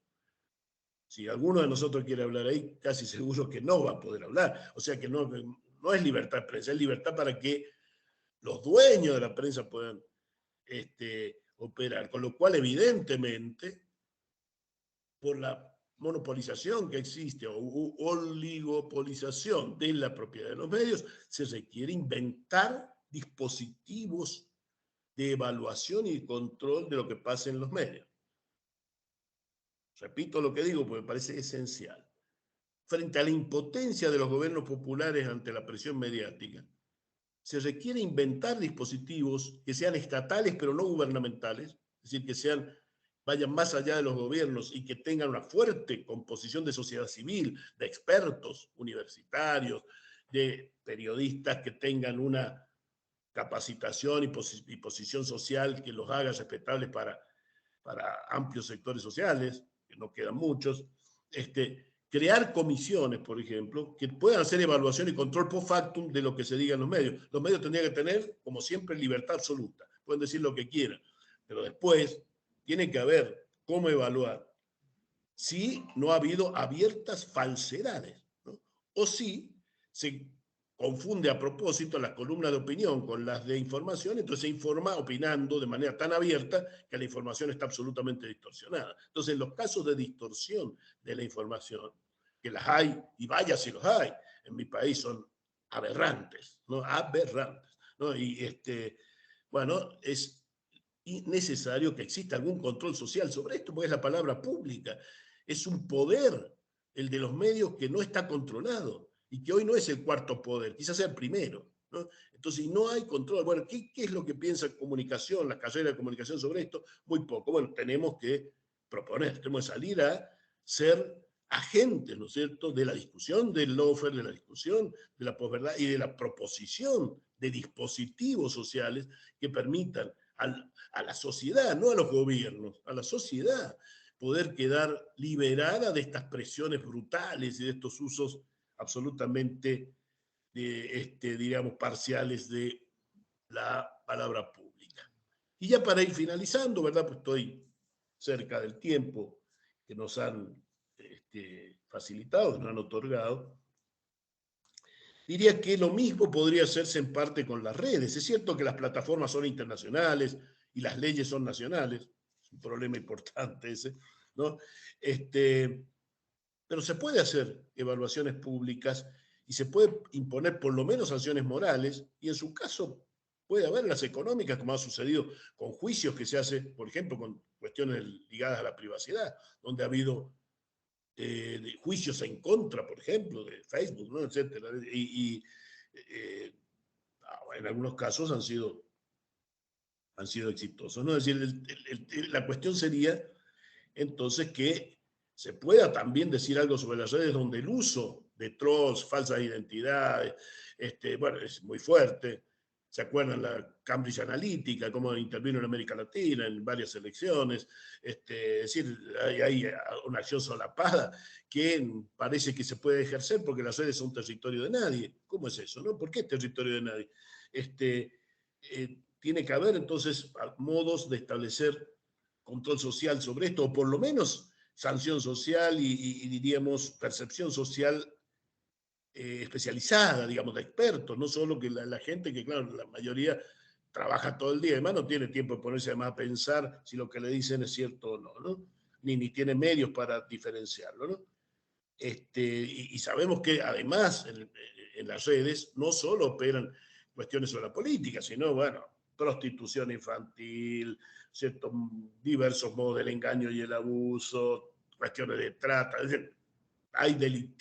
Si alguno de nosotros quiere hablar ahí, casi seguro que no va a poder hablar. O sea que no es libertad de prensa, es libertad para que los dueños de la prensa puedan operar. Con lo cual, evidentemente, por la monopolización que existe o oligopolización de la propiedad de los medios, se requiere inventar dispositivos de evaluación y control de lo que pasa en los medios. Repito lo que digo porque me parece esencial. Frente a la impotencia de los gobiernos populares ante la presión mediática, se requiere inventar dispositivos que sean estatales pero no gubernamentales, es decir, que vayan más allá de los gobiernos y que tengan una fuerte composición de sociedad civil, de expertos universitarios, de periodistas que tengan una capacitación y posición social que los haga respetables para amplios sectores sociales, que no quedan muchos. Crear comisiones, por ejemplo, que puedan hacer evaluación y control post factum de lo que se diga en los medios. Los medios tendrían que tener, como siempre, libertad absoluta. Pueden decir lo que quieran, pero después tiene que haber cómo evaluar si no ha habido abiertas falsedades, ¿no? O si se confunde a propósito las columnas de opinión con las de información, entonces se informa opinando de manera tan abierta que la información está absolutamente distorsionada. Entonces, en los casos de distorsión de la información, que las hay, y vaya si los hay, en mi país son aberrantes, ¿no? Aberrantes, ¿no? Y bueno, es necesario que exista algún control social sobre esto, porque es la palabra pública. Es un poder, el de los medios, que no está controlado y que hoy no es el cuarto poder, quizás sea el primero, ¿no? Entonces, no hay control. Bueno, ¿qué es lo que piensa comunicación, las carreras de comunicación sobre esto? Muy poco. Bueno, tenemos que proponer, tenemos que salir a ser agentes, ¿no es cierto?, de la discusión del lawfare, de la discusión de la posverdad y de la proposición de dispositivos sociales que permitan a la sociedad, no a los gobiernos, a la sociedad, poder quedar liberada de estas presiones brutales y de estos usos absolutamente, digamos, parciales de la palabra pública. Y ya para ir finalizando, ¿verdad? Pues estoy cerca del tiempo que nos han facilitado, que nos han otorgado. Diría que lo mismo podría hacerse en parte con las redes. Es cierto que las plataformas son internacionales y las leyes son nacionales, es un problema importante ese, ¿no? Pero se puede hacer evaluaciones públicas y se puede imponer por lo menos sanciones morales, y en su caso puede haber las económicas, como ha sucedido con juicios que se hace, por ejemplo, con cuestiones ligadas a la privacidad, donde ha habido juicios en contra, por ejemplo, de Facebook, ¿no? Etcétera. Eh, en algunos casos han sido exitosos, ¿no? Es decir, la cuestión sería entonces que se pueda también decir algo sobre las redes donde el uso de trolls, falsas identidades, bueno, es muy fuerte. ¿Se acuerdan la Cambridge Analytica, cómo intervino en América Latina en varias elecciones? Es decir, hay una acción solapada que parece que se puede ejercer porque las redes son territorio de nadie. ¿Cómo es eso? ¿No? ¿Por qué territorio de nadie? Tiene que haber entonces modos de establecer control social sobre esto, o por lo menos sanción social y diríamos percepción social especializada, digamos, de expertos, no solo que la gente que, claro, la mayoría trabaja todo el día, además no tiene tiempo de ponerse además a pensar si lo que le dicen es cierto o no, ¿no? Ni tiene medios para diferenciarlo, ¿no? Y sabemos que además en las redes no solo operan cuestiones sobre la política, sino, bueno, prostitución infantil, ¿cierto? Diversos modos del engaño y el abuso, cuestiones de trata, es decir, hay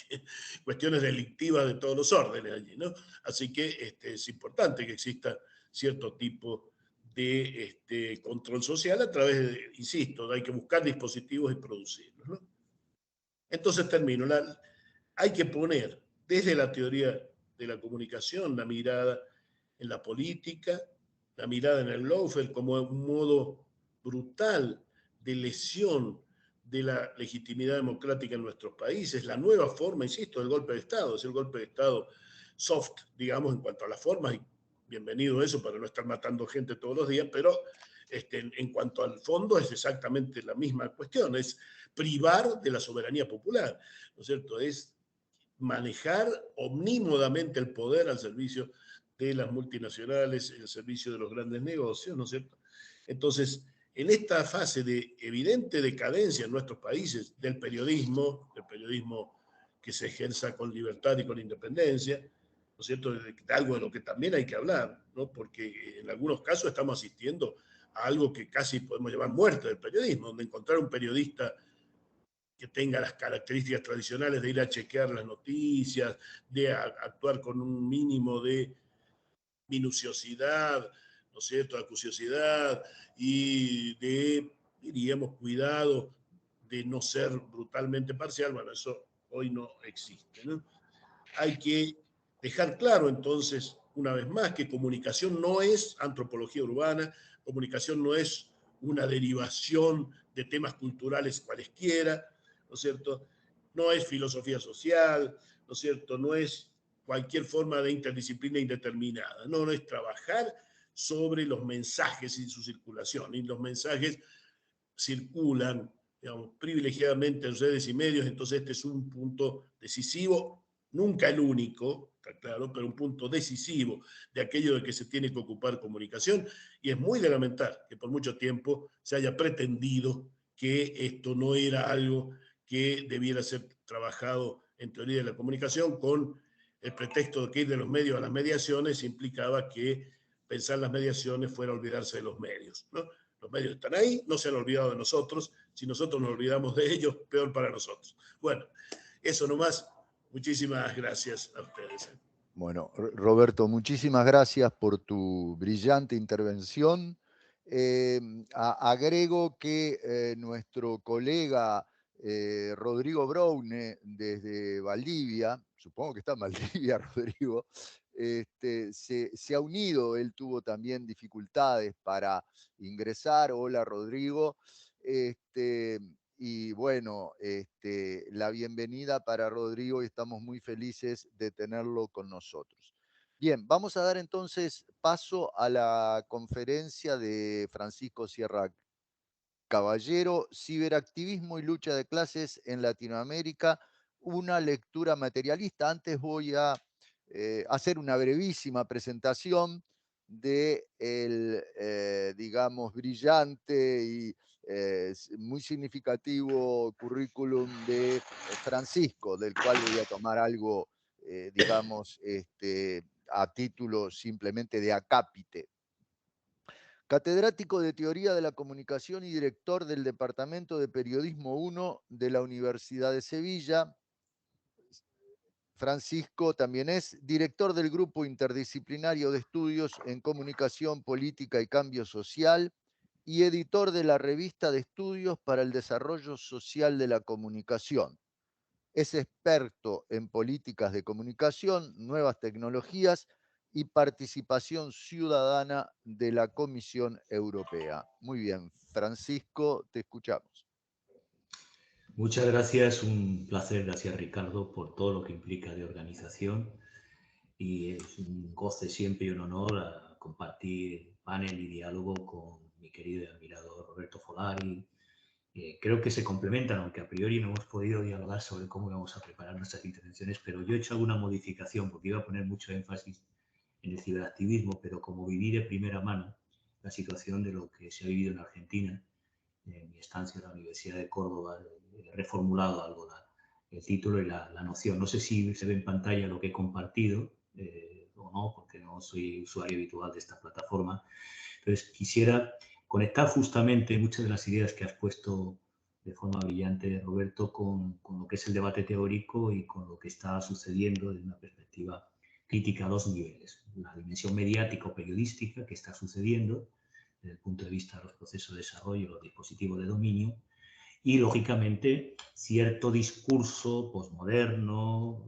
cuestiones delictivas de todos los órdenes allí, ¿no? Así que es importante que exista cierto tipo de control social a través de, insisto, hay que buscar dispositivos y producirlos, ¿no? Entonces termino. Hay que poner desde la teoría de la comunicación la mirada en la política, la mirada en el lawfare como un modo brutal de lesión de la legitimidad democrática en nuestros países, la nueva forma, insisto, del golpe de Estado, es el golpe de Estado soft, digamos, en cuanto a las formas, y bienvenido eso para no estar matando gente todos los días, pero en cuanto al fondo es exactamente la misma cuestión, es privar de la soberanía popular, ¿no es cierto? Es manejar omnímodamente el poder al servicio de las multinacionales, al servicio de los grandes negocios, ¿no es cierto? Entonces, en esta fase de evidente decadencia en nuestros países del periodismo que se ejerza con libertad y con independencia, ¿no es cierto? De algo de lo que también hay que hablar, ¿no? Porque en algunos casos estamos asistiendo a algo que casi podemos llamar muerte del periodismo, donde encontrar un periodista que tenga las características tradicionales de ir a chequear las noticias, de actuar con un mínimo de minuciosidad, ¿no es cierto?, acuciosidad y de, diríamos, cuidado de no ser brutalmente parcial. Bueno, eso hoy no existe, ¿no? Hay que dejar claro entonces, una vez más, que comunicación no es antropología urbana, comunicación no es una derivación de temas culturales cualesquiera, ¿no es cierto? No es filosofía social, ¿no es cierto? No es cualquier forma de interdisciplina indeterminada, no es trabajar sobre los mensajes y su circulación, y los mensajes circulan, digamos, privilegiadamente en redes y medios, entonces este es un punto decisivo, nunca el único, está claro, pero un punto decisivo de aquello de que se tiene que ocupar comunicación, y es muy de lamentar que por mucho tiempo se haya pretendido que esto no era algo que debiera ser trabajado en teoría de la comunicación con el pretexto de que ir de los medios a las mediaciones implicaba que pensar las mediaciones fuera olvidarse de los medios, ¿no? Los medios están ahí, no se han olvidado de nosotros. Si nosotros nos olvidamos de ellos, peor para nosotros. Bueno, eso nomás. Muchísimas gracias a ustedes. Bueno, Roberto, muchísimas gracias por tu brillante intervención. Agrego que nuestro colega Rodrigo Broune, desde Valdivia, supongo que está en Valdivia, Rodrigo, se ha unido. Él tuvo también dificultades para ingresar. Hola, Rodrigo. Y bueno, la bienvenida para Rodrigo, y estamos muy felices de tenerlo con nosotros. Bien, vamos a dar entonces paso a la conferencia de Francisco Sierra Caballero, Ciberactivismo y lucha de clases en Latinoamérica, una lectura materialista. Antes voy a hacer una brevísima presentación de el, digamos, brillante y muy significativo currículum de Francisco, del cual voy a tomar algo, digamos, a título simplemente de acápite. Catedrático de Teoría de la Comunicación y director del Departamento de Periodismo 1 de la Universidad de Sevilla. Francisco también es director del Grupo Interdisciplinario de Estudios en Comunicación, Política y Cambio Social y editor de la Revista de Estudios para el Desarrollo Social de la Comunicación. Es experto en políticas de comunicación, nuevas tecnologías y participación ciudadana de la Comisión Europea. Muy bien, Francisco, te escuchamos. Muchas gracias, un placer, gracias Ricardo por todo lo que implica de organización y es un goce siempre y un honor a compartir panel y diálogo con mi querido y admirado Roberto Folari. Creo que se complementan, aunque a priori no hemos podido dialogar sobre cómo vamos a preparar nuestras intervenciones, pero yo he hecho alguna modificación porque iba a poner mucho énfasis en el ciberactivismo, pero como viví de primera mano la situación de lo que se ha vivido en Argentina, en mi estancia en la Universidad de Córdoba, he reformulado algo el título y la noción. No sé si se ve en pantalla lo que he compartido o no, porque no soy usuario habitual de esta plataforma. Entonces, quisiera conectar justamente muchas de las ideas que has puesto de forma brillante, Roberto, con lo que es el debate teórico y con lo que está sucediendo desde una perspectiva crítica a dos niveles. La dimensión mediático-periodística que está sucediendo desde el punto de vista de los procesos de desarrollo, los dispositivos de dominio, y, lógicamente, cierto discurso posmoderno,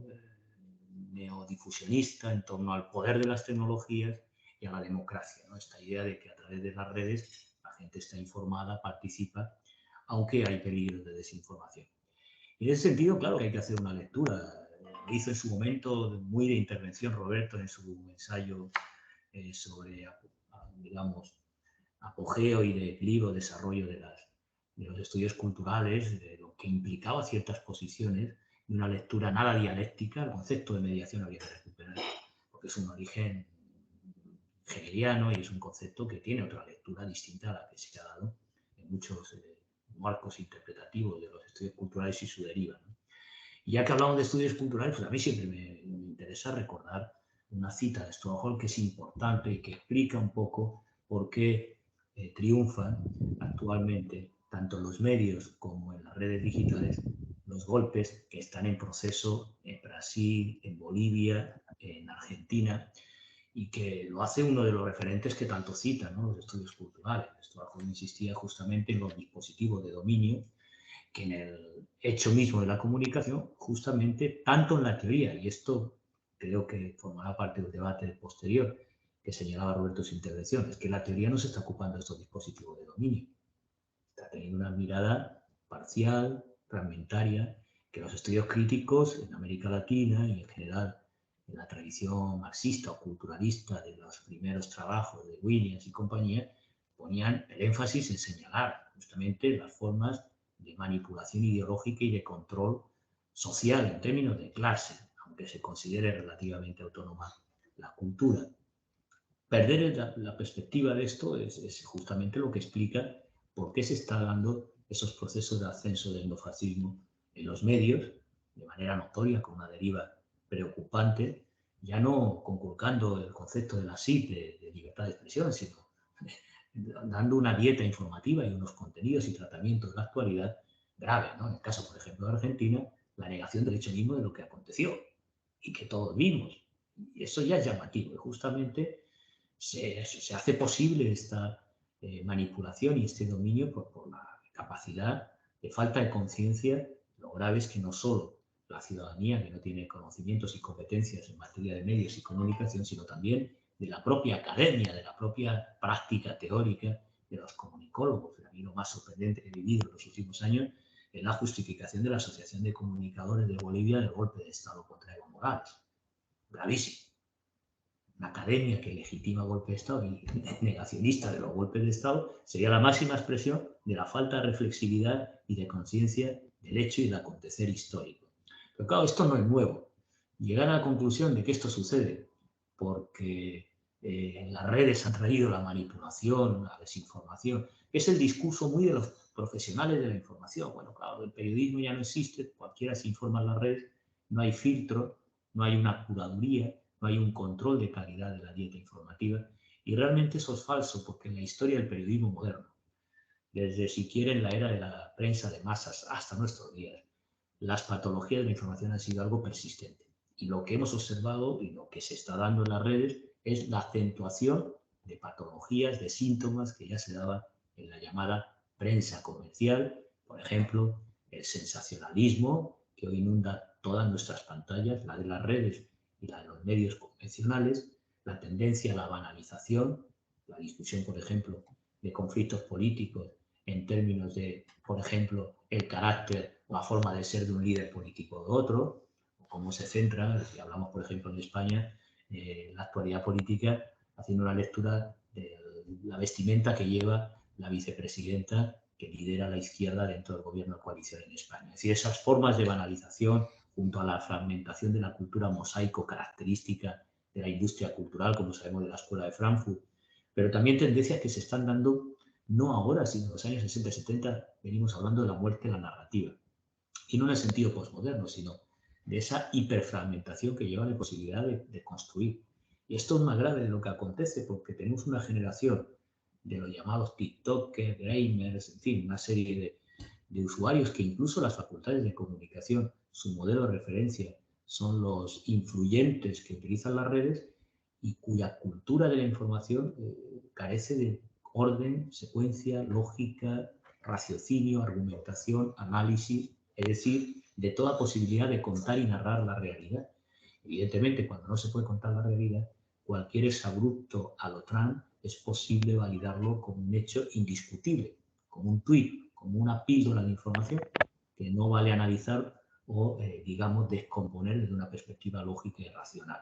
neodifusionista en torno al poder de las tecnologías y a la democracia, ¿no? Esta idea de que a través de las redes la gente está informada, participa, aunque hay peligros de desinformación. Y en ese sentido, claro que hay que hacer una lectura. Hizo en su momento muy de intervención Roberto en su ensayo sobre, digamos, apogeo y declive, desarrollo de los estudios culturales, de lo que implicaba ciertas posiciones, de una lectura nada dialéctica. El concepto de mediación habría que recuperar, porque es un origen hegeliano y es un concepto que tiene otra lectura distinta a la que se ha dado en muchos marcos interpretativos de los estudios culturales y su deriva, ¿no? Y ya que hablamos de estudios culturales, pues a mí siempre me interesa recordar una cita de Stockholm que es importante y que explica un poco por qué triunfan actualmente, tanto en los medios como en las redes digitales, los golpes que están en proceso en Brasil, en Bolivia, en Argentina, y que lo hace uno de los referentes que tanto citan, ¿no? Los estudios culturales. Stockholm insistía justamente en los dispositivos de dominio, que en el hecho mismo de la comunicación, justamente tanto en la teoría, y esto creo que formará parte del debate posterior que señalaba Roberto en su intervención, es que la teoría no se está ocupando de estos dispositivos de dominio. Está teniendo una mirada parcial, fragmentaria, que los estudios críticos en América Latina y en general en la tradición marxista o culturalista de los primeros trabajos de Williams y compañía, ponían el énfasis en señalar justamente las formas de manipulación ideológica y de control social en términos de clase, aunque se considere relativamente autónoma la cultura. Perder la perspectiva de esto es justamente lo que explica por qué se está dando esos procesos de ascenso del neofascismo en los medios, de manera notoria, con una deriva preocupante, ya no conculcando el concepto de la SIP, de libertad de expresión, sino dando una dieta informativa y unos contenidos y tratamientos de la actualidad grave, ¿no? En el caso, por ejemplo, de Argentina, la negación del hecho mismo de lo que aconteció y que todos vimos. Y eso ya es llamativo. Y justamente se hace posible esta manipulación y este dominio por la capacidad de falta de conciencia. Lo grave es que no solo la ciudadanía, que no tiene conocimientos y competencias en materia de medios y comunicación, sino también de la propia academia, de la propia práctica teórica de los comunicólogos. A mí lo más sorprendente que he vivido en los últimos años es la justificación de la Asociación de Comunicadores de Bolivia del golpe de Estado contra Evo Morales. Gravísimo. una academia que legitima golpe de Estado y negacionista de los golpes de Estado, sería la máxima expresión de la falta de reflexividad y de conciencia del hecho y del acontecer histórico. Pero claro, esto no es nuevo. Llegar a la conclusión de que esto sucede porque las redes han traído la manipulación, la desinformación, es el discurso muy de los profesionales de la información. Bueno, claro, el periodismo ya no existe, cualquiera se informa en las redes, no hay filtro, no hay una curaduría, no hay un control de calidad de la dieta informativa. Y realmente eso es falso, porque en la historia del periodismo moderno, desde siquiera en la era de la prensa de masas hasta nuestros días, las patologías de la información han sido algo persistente. Y lo que hemos observado y lo que se está dando en las redes es la acentuación de patologías, de síntomas que ya se daban en la llamada prensa comercial, por ejemplo, el sensacionalismo que hoy inunda todas nuestras pantallas, la de las redes y la de los medios convencionales, la tendencia a la banalización, la discusión, por ejemplo, de conflictos políticos en términos de, por ejemplo, el carácter o la forma de ser de un líder político o de otro, o cómo se centra, si hablamos, por ejemplo, en España, la actualidad política, haciendo una lectura de la vestimenta que lleva la vicepresidenta que lidera la izquierda dentro del gobierno de coalición en España. Es decir, esas formas de banalización junto a la fragmentación de la cultura mosaico característica de la industria cultural, como sabemos de la Escuela de Frankfurt, pero también tendencias que se están dando no ahora, sino en los años 60 y 70, venimos hablando de la muerte de la narrativa. Y no en el sentido posmoderno, sino de esa hiperfragmentación que lleva la posibilidad de construir. Y esto es más grave de lo que acontece porque tenemos una generación de los llamados TikTokers, gamers, en fin, una serie de usuarios que incluso las facultades de comunicación, su modelo de referencia son los influyentes que utilizan las redes y cuya cultura de la información carece de orden, secuencia, lógica, raciocinio, argumentación, análisis, es decir, de toda posibilidad de contar y narrar la realidad. Evidentemente, cuando no se puede contar la realidad, cualquier exabrupto a lo Trump es posible validarlo como un hecho indiscutible, como un tuit, como una píldora de información que no vale analizar o, digamos, descomponer desde una perspectiva lógica y racional.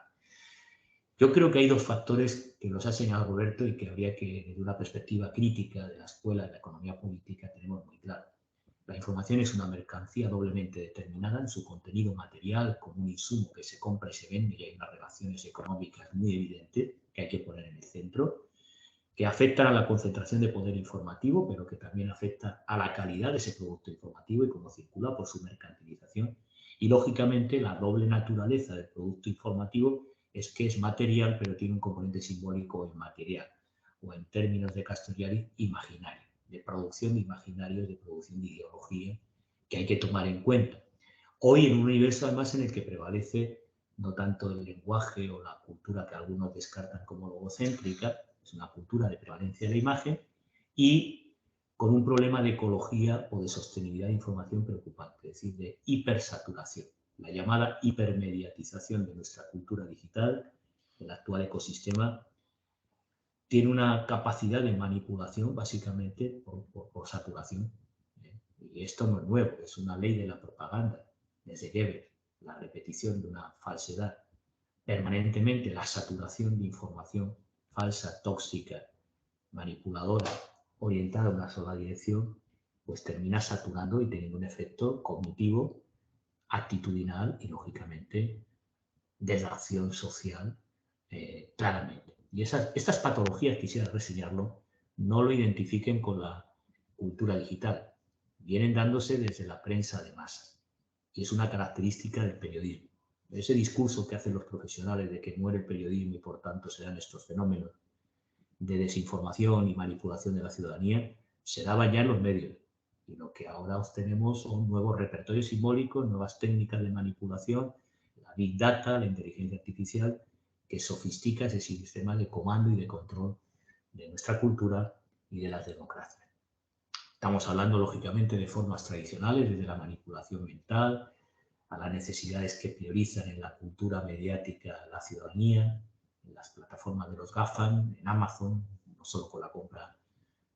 Yo creo que hay dos factores que los ha señalado Roberto y que habría que, desde una perspectiva crítica de la escuela de la economía política, tenemos muy claro. La información es una mercancía doblemente determinada en su contenido material como un insumo que se compra y se vende y hay unas relaciones económicas muy evidentes que hay que poner en el centro, que afectan a la concentración de poder informativo, pero que también afecta a la calidad de ese producto informativo y cómo circula por su mercantilización. Y, lógicamente, la doble naturaleza del producto informativo es que es material, pero tiene un componente simbólico inmaterial, o en términos de Castellari, imaginario, de producción de imaginarios, de producción de ideología, que hay que tomar en cuenta. Hoy, en un universo, además, en el que prevalece no tanto el lenguaje o la cultura que algunos descartan como logocéntrica, es una cultura de prevalencia de la imagen y con un problema de ecología o de sostenibilidad de información preocupante, es decir, de hipersaturación. La llamada hipermediatización de nuestra cultura digital, el actual ecosistema, tiene una capacidad de manipulación básicamente por saturación. Y esto no es nuevo, es una ley de la propaganda, desde Goebbels, la repetición de una falsedad permanentemente, la saturación de información falsa, tóxica, manipuladora, orientada a una sola dirección, pues termina saturando y teniendo un efecto cognitivo, actitudinal y, lógicamente, de la acción social claramente. Y estas patologías, quisiera reseñarlo, no lo identifiquen con la cultura digital. Vienen dándose desde la prensa de masas. Y es una característica del periodismo. Ese discurso que hacen los profesionales de que muere el periodismo y por tanto se dan estos fenómenos de desinformación y manipulación de la ciudadanía, se daba ya en los medios. Y lo que ahora obtenemos son nuevos repertorios simbólicos, nuevas técnicas de manipulación, la Big Data, la inteligencia artificial, que sofistica ese sistema de comando y de control de nuestra cultura y de las democracias. Estamos hablando, lógicamente, de formas tradicionales, desde la manipulación mental, a las necesidades que priorizan en la cultura mediática la ciudadanía, en las plataformas de los GAFAM, en Amazon, no solo con la compra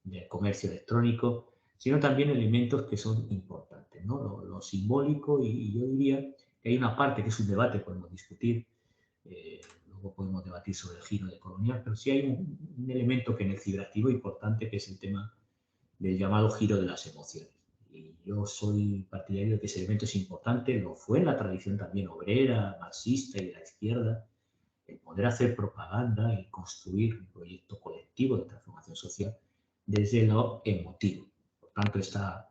del comercio electrónico, sino también elementos que son importantes, ¿no? Lo simbólico y yo diría que hay una parte que es un debate, podemos discutir, luego podemos debatir sobre el giro de colonial, pero sí hay un elemento que en el ciberactivo es importante, que es el tema del llamado giro de las emociones. Y yo soy partidario de que ese elemento es importante, lo fue en la tradición también obrera, marxista y de la izquierda, el poder hacer propaganda y construir un proyecto colectivo de transformación social desde lo emotivo. Por tanto, esta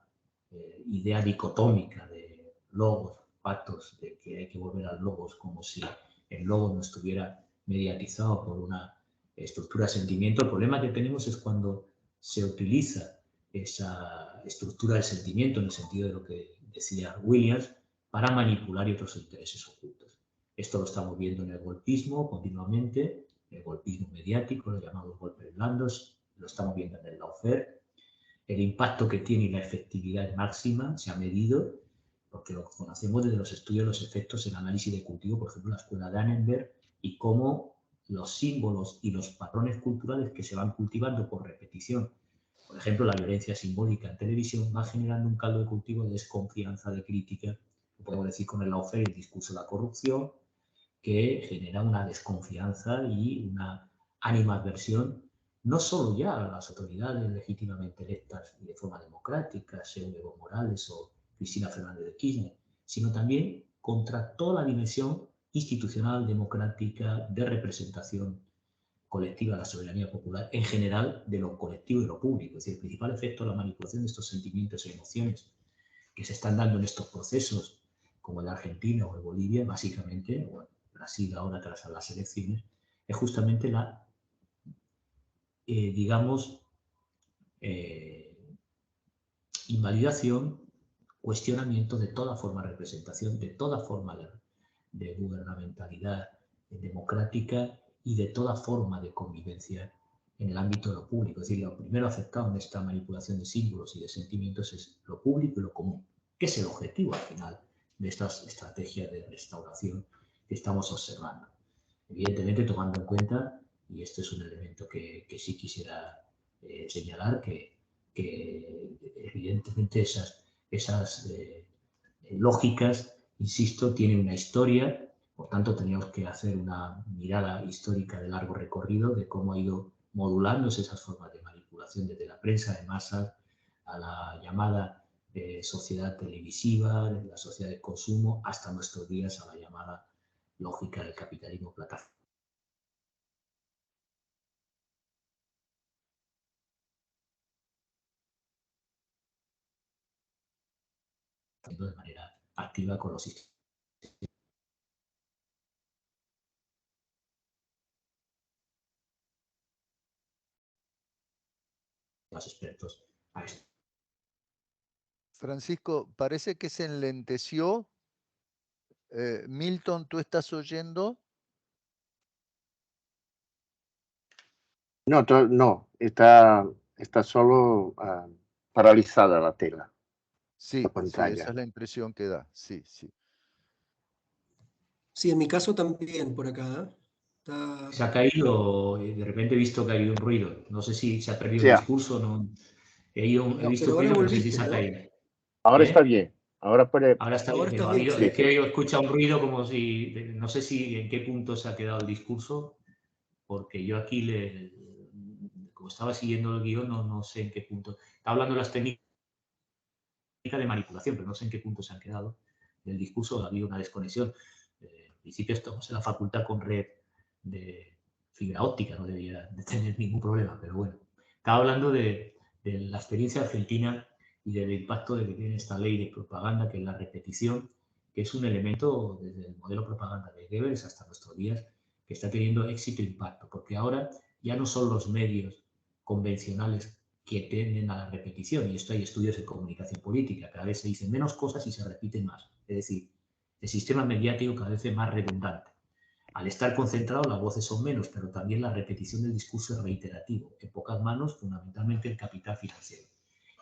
idea dicotómica de logos, patos, de que hay que volver a logos como si el logo no estuviera mediatizado por una estructura de sentimiento. El problema que tenemos es cuando se utiliza esa estructura del sentimiento, en el sentido de lo que decía Williams, para manipular otros intereses ocultos. Esto lo estamos viendo en el golpismo continuamente, el golpismo mediático, los llamados golpes blandos, lo estamos viendo en el lawfare. El impacto que tiene y la efectividad máxima se ha medido, porque lo conocemos desde los estudios de los efectos en análisis de cultivo, por ejemplo, en la escuela de Annenberg, y cómo los símbolos y los patrones culturales que se van cultivando por repetición, por ejemplo, la violencia simbólica en televisión, va generando un caldo de cultivo de desconfianza, de crítica, lo podemos decir con el lawfare, el discurso de la corrupción, que genera una desconfianza y una animadversión, no solo ya a las autoridades legítimamente electas y de forma democrática, sea Evo Morales o Cristina Fernández de Kirchner, sino también contra toda la dimensión institucional, democrática, de representación colectiva de la soberanía popular, en general de lo colectivo y lo público. Es decir, el principal efecto de la manipulación de estos sentimientos y emociones que se están dando en estos procesos, como en Argentina o en Bolivia, básicamente, bueno, Brasil ahora tras las elecciones, es justamente la, digamos, invalidación, cuestionamiento de toda forma de representación, de toda forma de gubernamentalidad democrática y de toda forma de convivencia en el ámbito de lo público. Es decir, lo primero afectado en esta manipulación de símbolos y de sentimientos es lo público y lo común, que es el objetivo al final de estas estrategias de restauración que estamos observando. Evidentemente, tomando en cuenta, y este es un elemento que sí quisiera señalar, que evidentemente esas lógicas, insisto, tienen una historia, por tanto teníamos que hacer una mirada histórica de largo recorrido de cómo ha ido modulándose esas formas de manipulación desde la prensa de masas a la llamada sociedad televisiva, de la sociedad de consumo, hasta nuestros días a la llamada lógica del capitalismo plataforma. De manera activa con los sistemas expertos a esto. Francisco, parece que se enlenteció. Milton, ¿tú estás oyendo? No, no, está solo paralizada la tela, Sí, la sí, pantalla. esa es la impresión que da. Sí, sí. Sí, en mi caso también por acá. Está... Se ha caído, de repente he visto que ha habido un ruido. No sé si se ha perdido Sí, el discurso, no. He visto pero ahora ruido, pero no sé si volviste, se ha ¿no? caído. ahora está bien. Ahora puede. Ahora está bien, Ahora pero estás ha bien, habido, sí. es que he escuchado un ruido como si, no sé si en qué punto se ha quedado el discurso, porque yo aquí, como estaba siguiendo el guión, no sé en qué punto. Está hablando de las técnicas de manipulación, pero no sé en qué punto se han quedado del discurso. Ha habido una desconexión. En principio estamos en la facultad con red de fibra óptica, no debería de tener ningún problema, pero bueno. Estaba hablando de la experiencia argentina y del impacto de que tiene esta ley de propaganda, que es la repetición, que es un elemento desde el modelo propaganda de Goebbels hasta nuestros días, que está teniendo éxito e impacto, porque ahora ya no son los medios convencionales que tienden a la repetición, y esto hay estudios de comunicación política, cada vez se dicen menos cosas y se repiten más, es decir, el sistema mediático cada vez es más redundante. Al estar concentrado, las voces son menos, pero también la repetición del discurso es reiterativo, en pocas manos, fundamentalmente el capital financiero.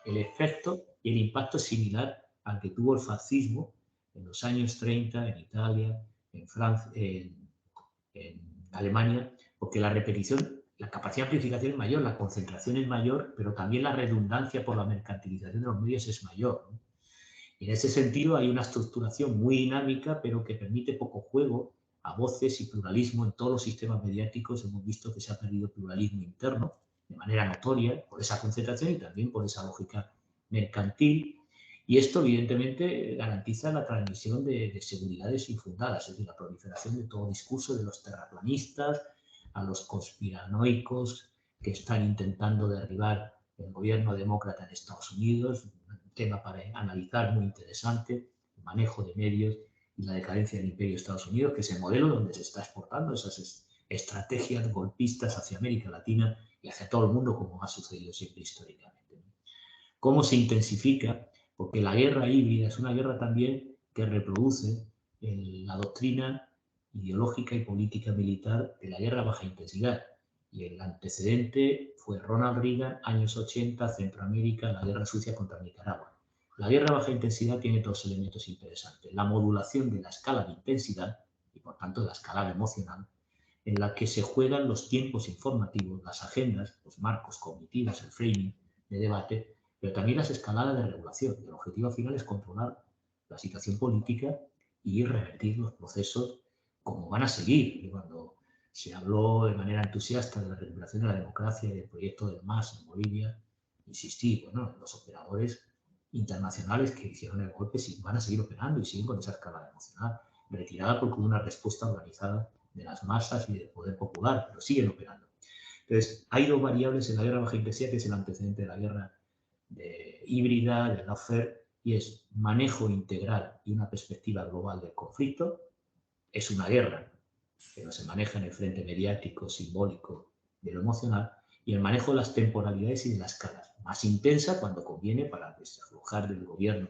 El efecto y el impacto es similar al que tuvo el fascismo en los años 30 en Italia, en Francia, en Alemania, porque la repetición, la capacidad de amplificación es mayor, la concentración es mayor, pero también la redundancia por la mercantilización de los medios es mayor, ¿no? Y en ese sentido hay una estructuración muy dinámica, pero que permite poco juego a voces y pluralismo en todos los sistemas mediáticos. Hemos visto que se ha perdido pluralismo interno de manera notoria por esa concentración y también por esa lógica mercantil. Y esto, evidentemente, garantiza la transmisión de seguridades infundadas, es decir, la proliferación de todo discurso de los terraplanistas a los conspiranoicos que están intentando derribar el gobierno demócrata en Estados Unidos, un tema para analizar muy interesante, el manejo de medios y la decadencia del imperio de Estados Unidos, que es el modelo donde se está exportando esas estrategias golpistas hacia América Latina y hacia todo el mundo, como ha sucedido siempre históricamente. ¿Cómo se intensifica? Porque la guerra híbrida es una guerra también que reproduce la doctrina ideológica y política militar de la guerra a baja intensidad. Y el antecedente fue Ronald Reagan, años 80, Centroamérica, la guerra sucia contra Nicaragua. La guerra a baja intensidad tiene dos elementos interesantes. La modulación de la escala de intensidad y, por tanto, de la escala emocional, en la que se juegan los tiempos informativos, las agendas, los marcos cognitivos, el framing de debate, pero también las escaladas de regulación. El objetivo final es controlar la situación política y revertir los procesos como van a seguir. Y cuando se habló de manera entusiasta de la recuperación de la democracia y del proyecto del MAS en Bolivia, insistí, bueno, los operadores internacionales que hicieron el golpe van a seguir operando y siguen con esa escalada emocional, retirada porque hubo una respuesta organizada de las masas y del poder popular, pero siguen operando. Entonces, hay dos variables en la guerra baja intensidad, que es el antecedente de la guerra híbrida, de lawfare, y es manejo integral y una perspectiva global del conflicto. Es una guerra que no se maneja en el frente mediático, simbólico, de lo emocional, y el manejo de las temporalidades y de las escalas. Más intensa cuando conviene para desalojar del gobierno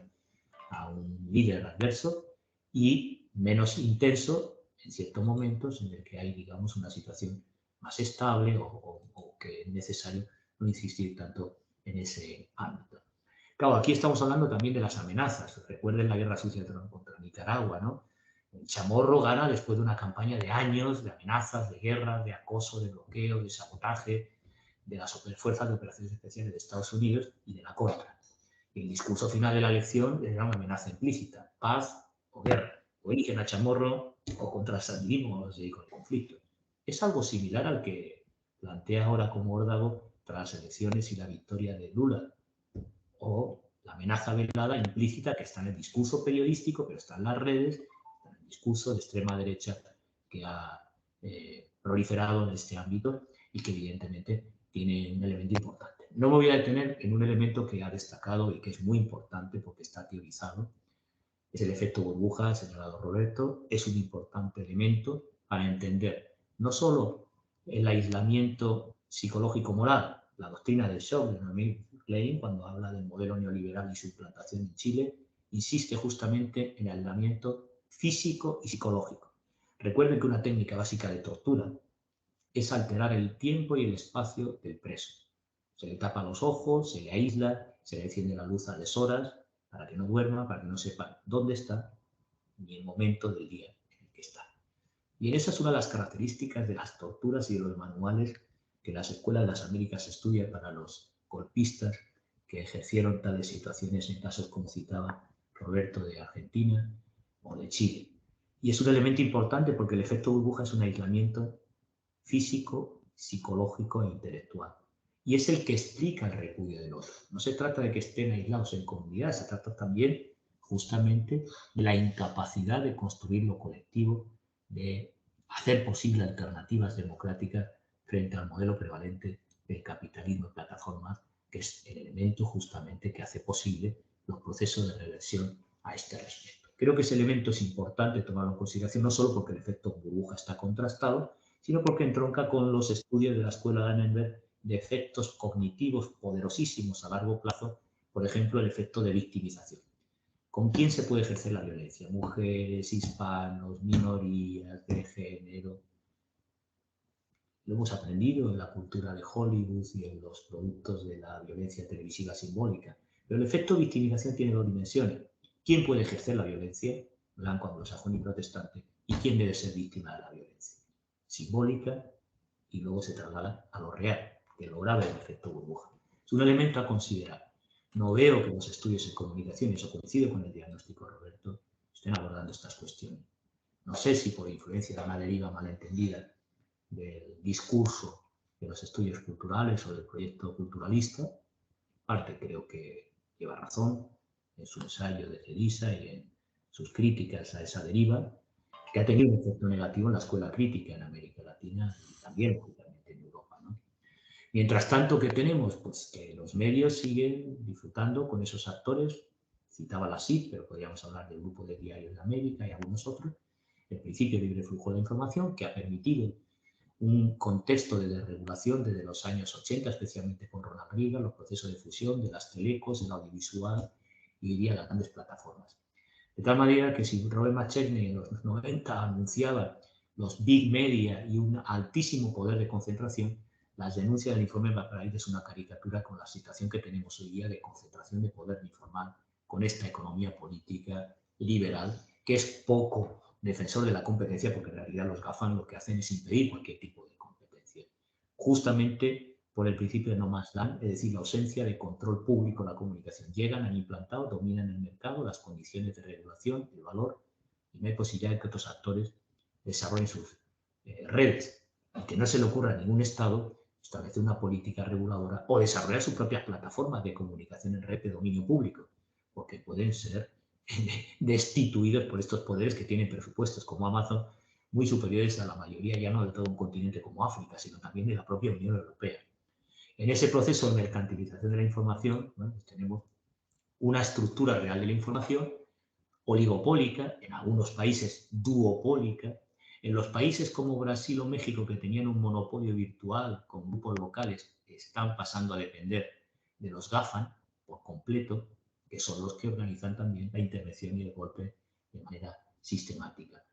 a un líder adverso, y menos intenso en ciertos momentos en el que hay, digamos, una situación más estable o que es necesario no insistir tanto en ese ámbito. Claro, aquí estamos hablando también de las amenazas. Recuerden la guerra sucia contra Nicaragua, ¿no? El Chamorro gana después de una campaña de años de amenazas, de guerra, de acoso, de bloqueo, de sabotaje de las fuerzas de operaciones especiales de Estados Unidos y de la contra. El discurso final de la elección era una amenaza implícita: paz o guerra. O eligen a Chamorro o contra el sandinismo, o con el conflicto. Es algo similar al que plantea ahora como órdago tras las elecciones y la victoria de Lula. O la amenaza velada implícita que está en el discurso periodístico, pero está en las redes, está en el discurso de extrema derecha que ha proliferado en este ámbito y que evidentemente tiene un elemento importante. No me voy a detener en un elemento que ha destacado y que es muy importante porque está teorizado. Es el efecto burbuja, señalado Roberto. Es un importante elemento para entender no solo el aislamiento psicológico-moral, la doctrina del shock de Noemí Klein, cuando habla del modelo neoliberal y su implantación en Chile, insiste justamente en el aislamiento físico y psicológico. Recuerden que una técnica básica de tortura es alterar el tiempo y el espacio del preso. Se le tapa los ojos, se le aísla, se le enciende la luz a deshoras para que no duerma, para que no sepa dónde está ni el momento del día en el que está. Y esa es una de las características de las torturas y de los manuales que las escuelas de las Américas estudian para los golpistas que ejercieron tales situaciones en casos como citaba Roberto de Argentina o de Chile. Y es un elemento importante porque el efecto burbuja es un aislamiento físico, psicológico e intelectual. Y es el que explica el repudio del otro. No se trata de que estén aislados en comunidad, se trata también justamente de la incapacidad de construir lo colectivo, de hacer posible alternativas democráticas frente al modelo prevalente del capitalismo de plataformas, que es el elemento justamente que hace posible los procesos de reversión a este respecto. Creo que ese elemento es importante tomarlo en consideración, no solo porque el efecto burbuja está contrastado, sino porque entronca con los estudios de la Escuela de Annenberg de efectos cognitivos poderosísimos a largo plazo, por ejemplo, el efecto de victimización. ¿Con quién se puede ejercer la violencia? Mujeres, hispanos, minorías, de género. Lo hemos aprendido en la cultura de Hollywood y en los productos de la violencia televisiva simbólica. Pero el efecto de victimización tiene dos dimensiones. ¿Quién puede ejercer la violencia? Blanco, anglosajón y protestante. ¿Y quién debe ser víctima de la violencia? Simbólica, y luego se traslada a lo real, que lo grave del efecto burbuja. Es un elemento a considerar. No veo que los estudios en comunicación, y eso coincide con el diagnóstico de Roberto, estén abordando estas cuestiones. no sé si por influencia de una deriva malentendida del discurso de los estudios culturales o del proyecto culturalista, parte creo que lleva razón en su ensayo de Cerisa y en sus críticas a esa deriva, que ha tenido un efecto negativo en la escuela crítica en América Latina y también, lógicamente, en Europa, ¿no? Mientras tanto, ¿qué tenemos? Pues que los medios siguen disfrutando con esos actores. Citaba la SIC, pero podríamos hablar del Grupo de Diarios de América y algunos otros. El principio de libre flujo de información, que ha permitido un contexto de desregulación desde los años 80, especialmente con Ronald Reagan, los procesos de fusión de las telecos, del audiovisual y hoy día las grandes plataformas. De tal manera que si Robert McChesney en los 90 anunciaba los big media y un altísimo poder de concentración, las denuncias del informe McBride es una caricatura con la situación que tenemos hoy día de concentración de poder informal con esta economía política liberal, que es poco defensor de la competencia, porque en realidad los GAFAM lo que hacen es impedir cualquier tipo de competencia. Justamente por el principio de no más land, es decir, la ausencia de control público de la comunicación. Llegan, han implantado, dominan el mercado, las condiciones de regulación, el valor, y no hay posibilidad de que otros actores desarrollen sus redes. Y que no se le ocurra a ningún Estado establecer una política reguladora o desarrollar sus propias plataformas de comunicación en red de dominio público, porque pueden ser destituidos por estos poderes que tienen presupuestos como Amazon muy superiores a la mayoría, ya no de todo un continente como África, sino también de la propia Unión Europea. En ese proceso de mercantilización de la información, bueno, pues tenemos una estructura real de la información oligopólica, en algunos países duopólica. En los países como Brasil o México, que tenían un monopolio virtual con grupos locales, están pasando a depender de los GAFAM por completo, que son los que organizan también la intervención y el golpe de manera sistemática.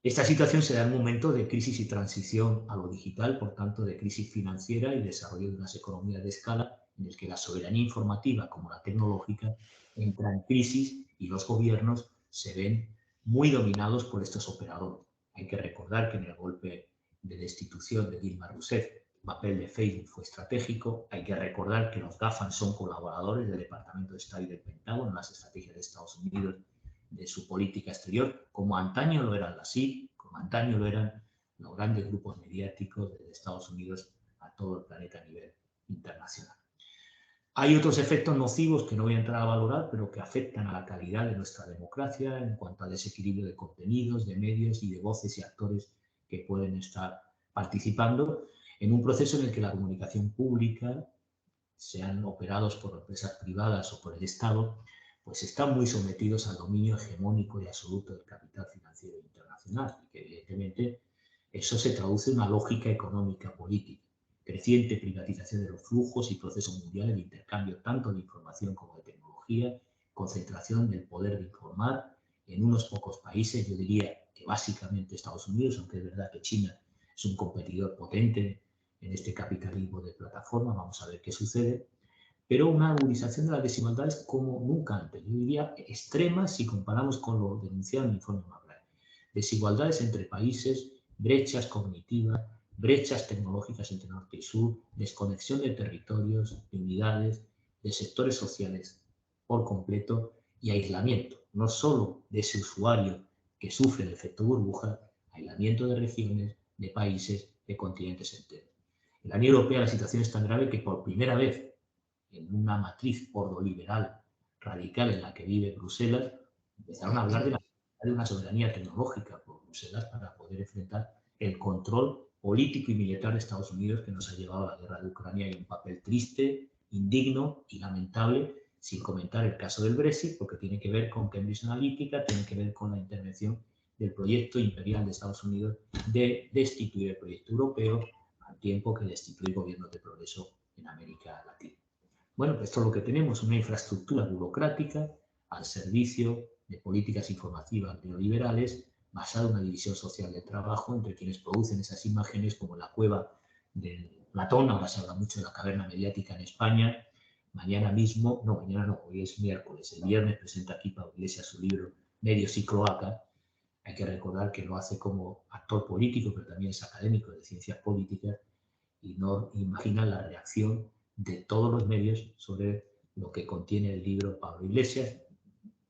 Esta situación se da en un momento de crisis y transición a lo digital, por tanto de crisis financiera y desarrollo de unas economías de escala en el que la soberanía informativa como la tecnológica entra en crisis y los gobiernos se ven muy dominados por estos operadores. Hay que recordar que en el golpe de destitución de Dilma Rousseff el papel de Facebook fue estratégico. Hay que recordar que los GAFAM son colaboradores del Departamento de Estado y del Pentágono en las estrategias de Estados Unidos de su política exterior, como antaño lo eran las SIC, como antaño lo eran los grandes grupos mediáticos de Estados Unidos a todo el planeta a nivel internacional. Hay otros efectos nocivos que no voy a entrar a valorar, pero que afectan a la calidad de nuestra democracia en cuanto al desequilibrio de contenidos, de medios y de voces y actores que pueden estar participando en un proceso en el que la comunicación pública, sean operados por empresas privadas o por el Estado, pues están muy sometidos al dominio hegemónico y absoluto del capital financiero internacional y que evidentemente eso se traduce en una lógica económica política, creciente privatización de los flujos y procesos mundiales de intercambio tanto de información como de tecnología, concentración del poder de informar en unos pocos países, yo diría que básicamente Estados Unidos, aunque es verdad que China es un competidor potente en este capitalismo de plataforma, vamos a ver qué sucede, pero una agudización de las desigualdades como nunca antes, yo diría extremas si comparamos con lo denunciado en el informe McBride. Desigualdades entre países, brechas cognitivas, brechas tecnológicas entre norte y sur, desconexión de territorios, de unidades, de sectores sociales por completo y aislamiento, no solo de ese usuario que sufre el efecto burbuja, aislamiento de regiones, de países, de continentes enteros. En la Unión Europea la situación es tan grave que por primera vez en una matriz ordoliberal radical en la que vive Bruselas, empezaron a hablar de una soberanía tecnológica por Bruselas para poder enfrentar el control político y militar de Estados Unidos que nos ha llevado a la guerra de Ucrania y un papel triste, indigno y lamentable, sin comentar el caso del Brexit, porque tiene que ver con Cambridge Analytica, tiene que ver con la intervención del proyecto imperial de Estados Unidos de destituir el proyecto europeo al tiempo que destituir gobiernos de progreso en América Latina. Bueno, pues esto es lo que tenemos, una infraestructura burocrática al servicio de políticas informativas neoliberales basada en una división social del trabajo entre quienes producen esas imágenes como la cueva de Platón, ahora se habla mucho de la caverna mediática en España, mañana mismo, no, mañana no, hoy es miércoles, el viernes presenta aquí Pablo Iglesias su libro Medios y Cloaca. Hay que recordar que lo hace como actor político, pero también es académico de ciencias políticas y no imagina la reacción de todos los medios sobre lo que contiene el libro Pablo Iglesias.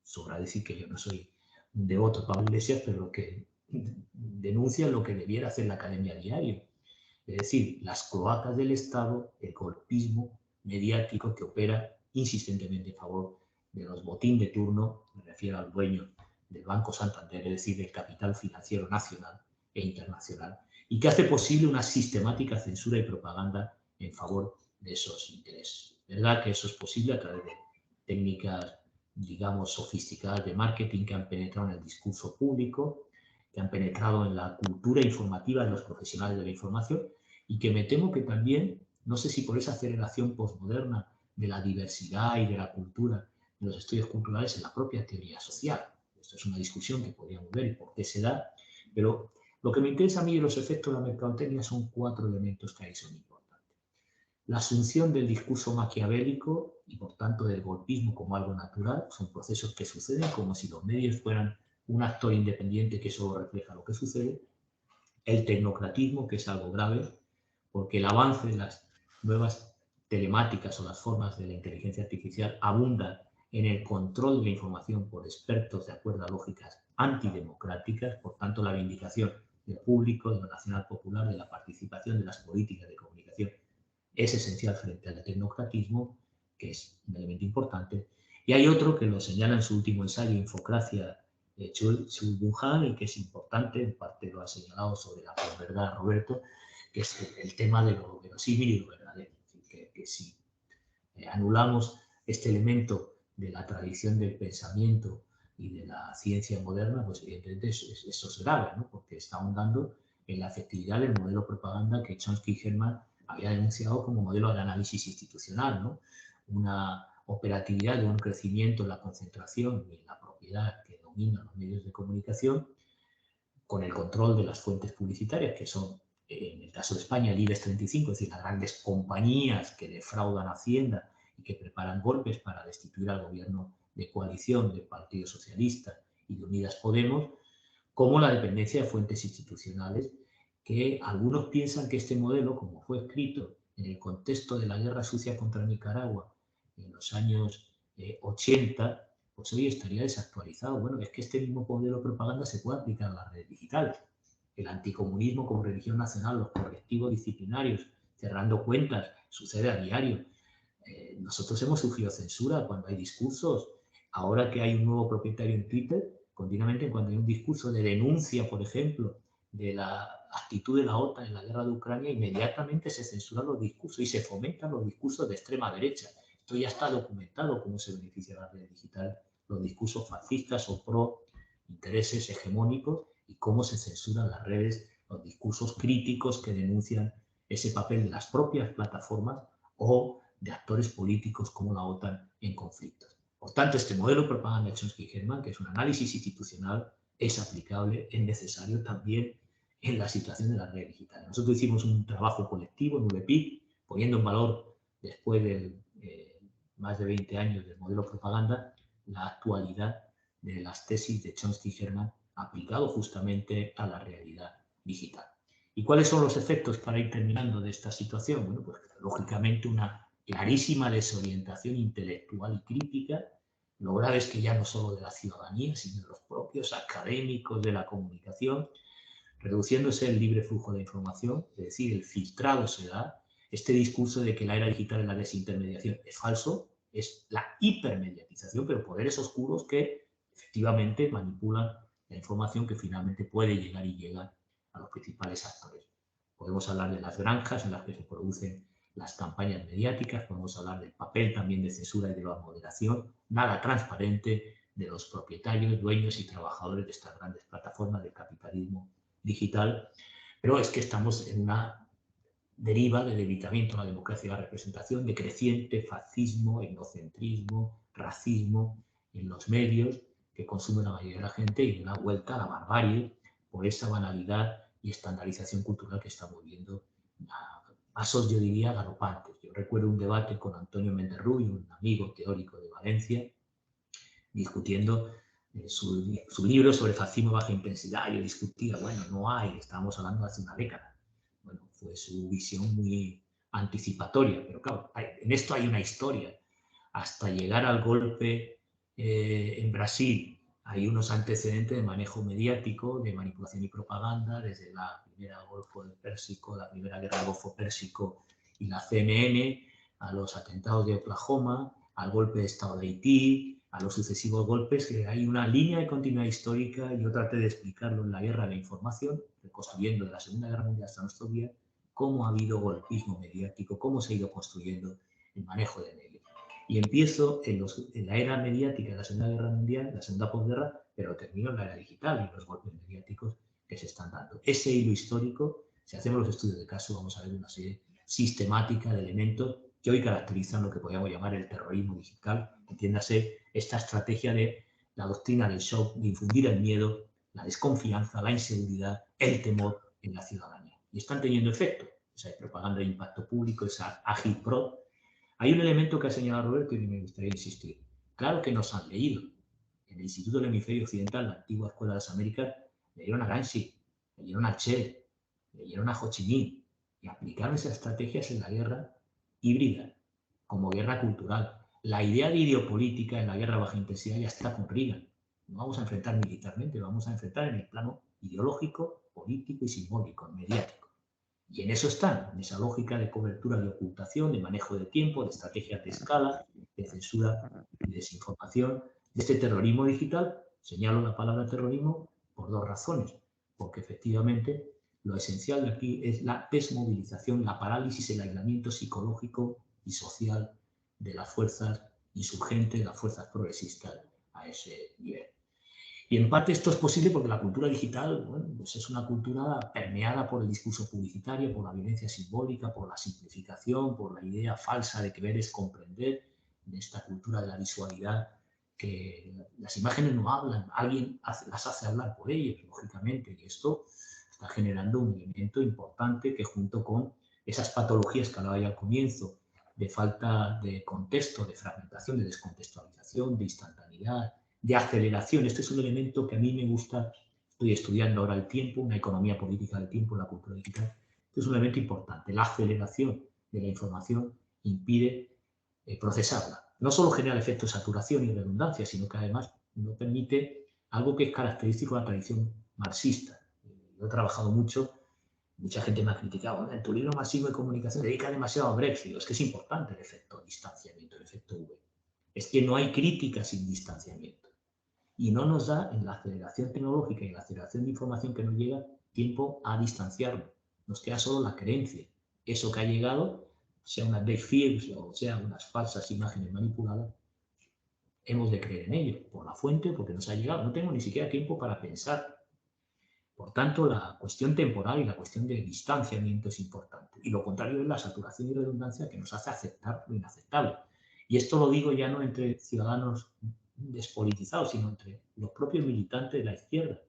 Sobra decir que yo no soy un devoto de Pablo Iglesias, pero que denuncia lo que debiera hacer la academia a diario. Es decir, las cloacas del Estado, el golpismo mediático que opera insistentemente en favor de los botín de turno, me refiero al dueño del Banco Santander, es decir, del capital financiero nacional e internacional, y que hace posible una sistemática censura y propaganda en favor de esos intereses. ¿Verdad que eso es posible a través de técnicas, digamos, sofisticadas de marketing que han penetrado en el discurso público, que han penetrado en la cultura informativa de los profesionales de la información y que me temo que también, no sé si por esa aceleración postmoderna de la diversidad y de la cultura, de los estudios culturales en la propia teoría social. Esto es una discusión que podríamos ver y por qué se da, pero lo que me interesa a mí de los efectos de la mercadotecnia son 4 elementos que ahí son importantes. La asunción del discurso maquiavélico y, por tanto, del golpismo como algo natural, son procesos que suceden como si los medios fueran un actor independiente que solo refleja lo que sucede. El tecnocratismo, que es algo grave, porque el avance de las nuevas telemáticas o las formas de la inteligencia artificial abunda en el control de la información por expertos de acuerdo a lógicas antidemocráticas, por tanto la vindicación del público, de lo nacional popular, de la participación de las políticas de comunicación es esencial frente al tecnocratismo, que es un elemento importante. Y hay otro que lo señala en su último ensayo, Infocracia, Chul-Bunhan, y que es importante, en parte lo ha señalado sobre la posverdad Roberto, que es el tema de lo verosímil y lo verdadero. Que si anulamos este elemento de la tradición del pensamiento y de la ciencia moderna, pues evidentemente eso es grave, ¿no? Porque está ahondando en la efectividad del modelo propaganda que Chomsky y Herman había denunciado como modelo de análisis institucional, ¿no? Una operatividad de un crecimiento en la concentración y en la propiedad que domina los medios de comunicación, con el control de las fuentes publicitarias, que son, en el caso de España, el IBEX 35, es decir, las grandes compañías que defraudan Hacienda y que preparan golpes para destituir al gobierno de coalición del Partido Socialista y de Unidas Podemos, como la dependencia de fuentes institucionales, que algunos piensan que este modelo, como fue escrito en el contexto de la guerra sucia contra Nicaragua en los años 80, pues hoy estaría desactualizado. Bueno, es que este mismo modelo de propaganda se puede aplicar a las redes digitales. El anticomunismo como religión nacional, los correctivos disciplinarios, cerrando cuentas, sucede a diario. Nosotros hemos sufrido censura cuando hay discursos. Ahora que hay un nuevo propietario en Twitter, continuamente cuando hay un discurso de denuncia, por ejemplo, de la actitud de la OTAN en la guerra de Ucrania, inmediatamente se censuran los discursos y se fomentan los discursos de extrema derecha. Esto ya está documentado cómo se beneficia la red digital, los discursos fascistas o pro intereses hegemónicos y cómo se censuran las redes, los discursos críticos que denuncian ese papel de las propias plataformas o de actores políticos como la OTAN en conflictos. Por tanto, este modelo de propaganda de Chomsky y Herman, que es un análisis institucional, es aplicable, es necesario también en la situación de las redes digitales. Nosotros hicimos un trabajo colectivo en VPIC, poniendo en valor, después de más de 20 años del modelo de propaganda, la actualidad de las tesis de Chomsky y Herman aplicado justamente a la realidad digital. ¿Y cuáles son los efectos para ir terminando de esta situación? Bueno, pues lógicamente una clarísima desorientación intelectual y crítica. Lo grave es que ya no solo de la ciudadanía, sino de los propios académicos de la comunicación, reduciéndose el libre flujo de información, es decir, el filtrado se da. Este discurso de que la era digital es la desintermediación es falso, es la hipermediatización, pero poderes oscuros que efectivamente manipulan la información que finalmente puede llegar y llega a los principales actores. Podemos hablar de las granjas en las que se producen las campañas mediáticas, podemos hablar del papel también de censura y de la moderación, nada transparente de los propietarios, dueños y trabajadores de estas grandes plataformas del capitalismo digital, pero es que estamos en una deriva de debilitamiento de la democracia y la representación, de creciente fascismo, etnocentrismo, racismo en los medios que consume la mayoría de la gente y de una vuelta a la barbarie por esa banalidad y estandarización cultural que estamos viendo a pasos, yo diría, galopantes. Yo recuerdo un debate con Antonio Méndez Rubio, un amigo teórico de Valencia, discutiendo su libro sobre fascismo baja intensidad. Yo discutía, bueno, no hay, estábamos hablando hace una década. Bueno, fue su visión muy anticipatoria, pero claro, en esto hay una historia. Hasta llegar al golpe en Brasil hay unos antecedentes de manejo mediático, de manipulación y propaganda, desde la primera Golfo del Pérsico, la primera guerra del Golfo Pérsico y la CNN, a los atentados de Oklahoma, al golpe de Estado de Haití, a los sucesivos golpes, que hay una línea de continuidad histórica. Yo traté de explicarlo en la Guerra de la Información, reconstruyendo de la Segunda Guerra Mundial hasta nuestros días, cómo ha habido golpismo mediático, cómo se ha ido construyendo el manejo de medios. Y empiezo en la era mediática de la Segunda Guerra Mundial, la segunda posguerra, pero termino en la era digital y los golpes mediáticos que se están dando. Ese hilo histórico, si hacemos los estudios de caso, vamos a ver una serie sistemática de elementos que hoy caracterizan lo que podríamos llamar el terrorismo digital, entiéndase esta estrategia de la doctrina del shock, de infundir el miedo, la desconfianza, la inseguridad, el temor en la ciudadanía. Y están teniendo efecto. Esa propaganda de impacto público, esa agitprop. Hay un elemento que ha señalado Roberto y me gustaría insistir. Claro que nos han leído. En el Instituto del Hemisferio Occidental, la antigua Escuela de las Américas, leyeron a Gramsci, leyeron a Che, leyeron a Ho Chi Minh y aplicaron esas estrategias en la guerra híbrida, como guerra cultural. La idea de ideopolítica en la guerra baja intensidad ya está con Reagan. No vamos a enfrentar militarmente, vamos a enfrentar en el plano ideológico, político y simbólico, mediático. Y en eso están, en esa lógica de cobertura y ocultación, de manejo de tiempo, de estrategias de escala, de censura y desinformación, de este terrorismo digital. Señalo la palabra terrorismo por dos razones. Porque efectivamente lo esencial de aquí es la desmovilización, la parálisis, el aislamiento psicológico y social de las fuerzas insurgentes, de las fuerzas progresistas a ese nivel. Y en parte esto es posible porque la cultura digital, bueno, pues es una cultura permeada por el discurso publicitario, por la violencia simbólica, por la simplificación, por la idea falsa de que ver es comprender, en esta cultura de la visualidad, que las imágenes no hablan, alguien las hace hablar por ellos, lógicamente, y esto está generando un elemento importante que, junto con esas patologías que hablaba ya al comienzo, de falta de contexto, de fragmentación, de descontextualización, de instantaneidad, de aceleración. Este es un elemento que a mí me gusta. Estoy estudiando ahora el tiempo, una economía política del tiempo, la cultura digital. Este es un elemento importante. La aceleración de la información impide procesarla. No solo genera efecto de saturación y redundancia, sino que además no permite algo que es característico de la tradición marxista. Yo he trabajado mucho, mucha gente me ha criticado, en tu libro Marxismo de Comunicación dedica demasiado a Brexit. Es que es importante el efecto distanciamiento, el efecto V. Es que no hay crítica sin distanciamiento. Y no nos da, en la aceleración tecnológica y en la aceleración de información que nos llega, tiempo a distanciarlo. Nos queda solo la creencia. Eso que ha llegado, sea unas fake fears o sea unas falsas imágenes manipuladas, hemos de creer en ello, por la fuente, porque nos ha llegado. No tengo ni siquiera tiempo para pensar. Por tanto, la cuestión temporal y la cuestión de distanciamiento es importante. Y lo contrario es la saturación y redundancia, que nos hace aceptar lo inaceptable. Y esto lo digo ya no entre ciudadanos despolitizados, sino entre los propios militantes de la izquierda,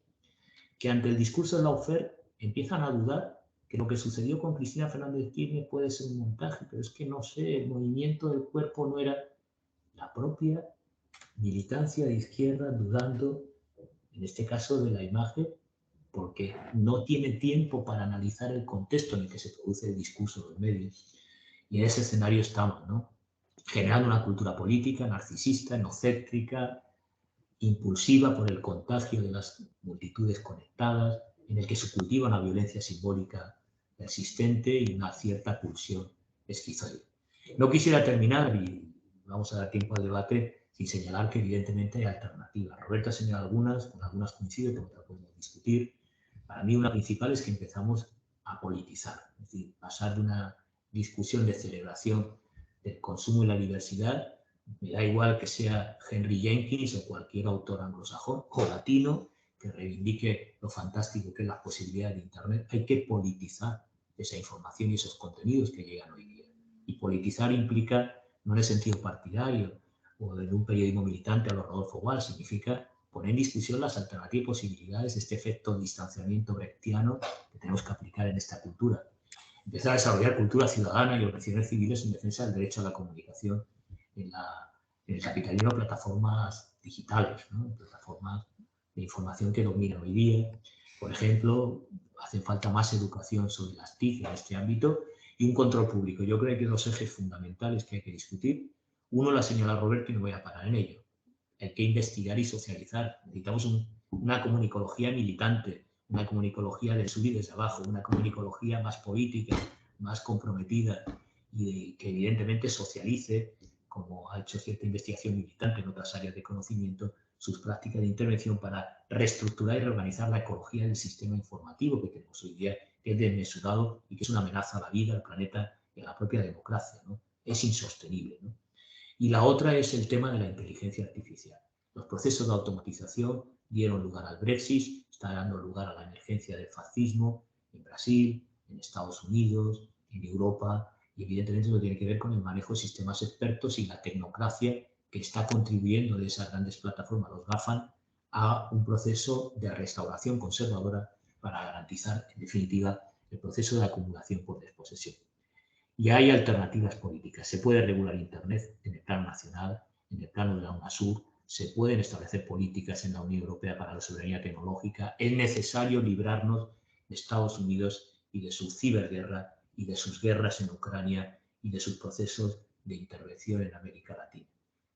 que ante el discurso de lawfare empiezan a dudar que lo que sucedió con Cristina Fernández de Kirchner puede ser un montaje, pero es que no sé, el movimiento del cuerpo no era. La propia militancia de izquierda dudando, en este caso, de la imagen, porque no tiene tiempo para analizar el contexto en el que se produce el discurso de los medios. Y en ese escenario estamos, ¿no? Generando una cultura política narcisista, egocéntrica, impulsiva por el contagio de las multitudes conectadas, en el que se cultiva una violencia simbólica persistente y una cierta pulsión esquizoide. No quisiera terminar, y vamos a dar tiempo al debate, sin señalar que evidentemente hay alternativas. Roberto ha señalado algunas, con algunas coincide, con otras podemos discutir. Para mí una principal es que empezamos a politizar, es decir, pasar de una discusión de celebración del consumo y la diversidad, me da igual que sea Henry Jenkins o cualquier autor anglosajón o latino que reivindique lo fantástico que es la posibilidad de Internet. Hay que politizar esa información y esos contenidos que llegan hoy día. Y politizar implica, no en el sentido partidario o de un periodismo militante a lo Rodolfo Walsh, significa poner en discusión las alternativas y posibilidades de este efecto de distanciamiento brechtiano que tenemos que aplicar en esta cultura. Empezar a desarrollar cultura ciudadana y organizaciones civiles en defensa del derecho a la comunicación en el capitalismo, plataformas digitales, ¿no? Plataformas de información que dominan hoy día. Por ejemplo, hace falta más educación sobre las TIC en este ámbito y un control público. Yo creo que hay dos ejes fundamentales que hay que discutir. Uno la señala Roberto y no voy a parar en ello. hay que investigar y socializar. Necesitamos una comunicología militante, una comunicología de subir desde abajo, una comunicología más política, más comprometida y que evidentemente socialice, como ha hecho cierta investigación militante en otras áreas de conocimiento, sus prácticas de intervención para reestructurar y reorganizar la ecología del sistema informativo que tenemos hoy día, que es desmesurado y que es una amenaza a la vida, al planeta y a la propia democracia, ¿no? Es insostenible, ¿no? Y la otra es el tema de la inteligencia artificial. Los procesos de automatización dieron lugar al Brexit, está dando lugar a la emergencia del fascismo en Brasil, en Estados Unidos, en Europa, y evidentemente eso tiene que ver con el manejo de sistemas expertos y la tecnocracia que está contribuyendo de esas grandes plataformas, los GAFAM, a un proceso de restauración conservadora para garantizar, en definitiva, el proceso de acumulación por desposesión. Y hay alternativas políticas. Se puede regular Internet en el plano nacional, en el plano de la UNASUR, se pueden establecer políticas en la Unión Europea para la soberanía tecnológica. Es necesario librarnos de Estados Unidos y de su ciberguerra y de sus guerras en Ucrania y de sus procesos de intervención en América Latina.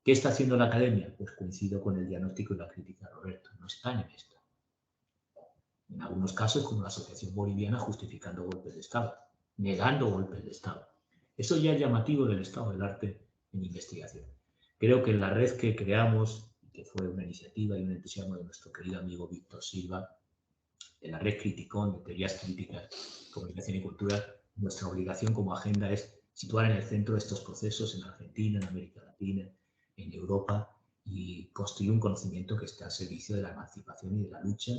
¿Qué está haciendo la academia? Pues coincido con el diagnóstico y la crítica de Roberto. No están en esto. En algunos casos, como la Asociación Boliviana, justificando golpes de Estado, negando golpes de Estado. Eso ya es llamativo del estado del arte en investigación. Creo que en la red que creamos, que fue una iniciativa y un entusiasmo de nuestro querido amigo Víctor Silva, en la red Criticón de teorías críticas, comunicación y cultura, nuestra obligación como agenda es situar en el centro estos procesos en Argentina, en América Latina, en Europa, y construir un conocimiento que esté al servicio de la emancipación y de la lucha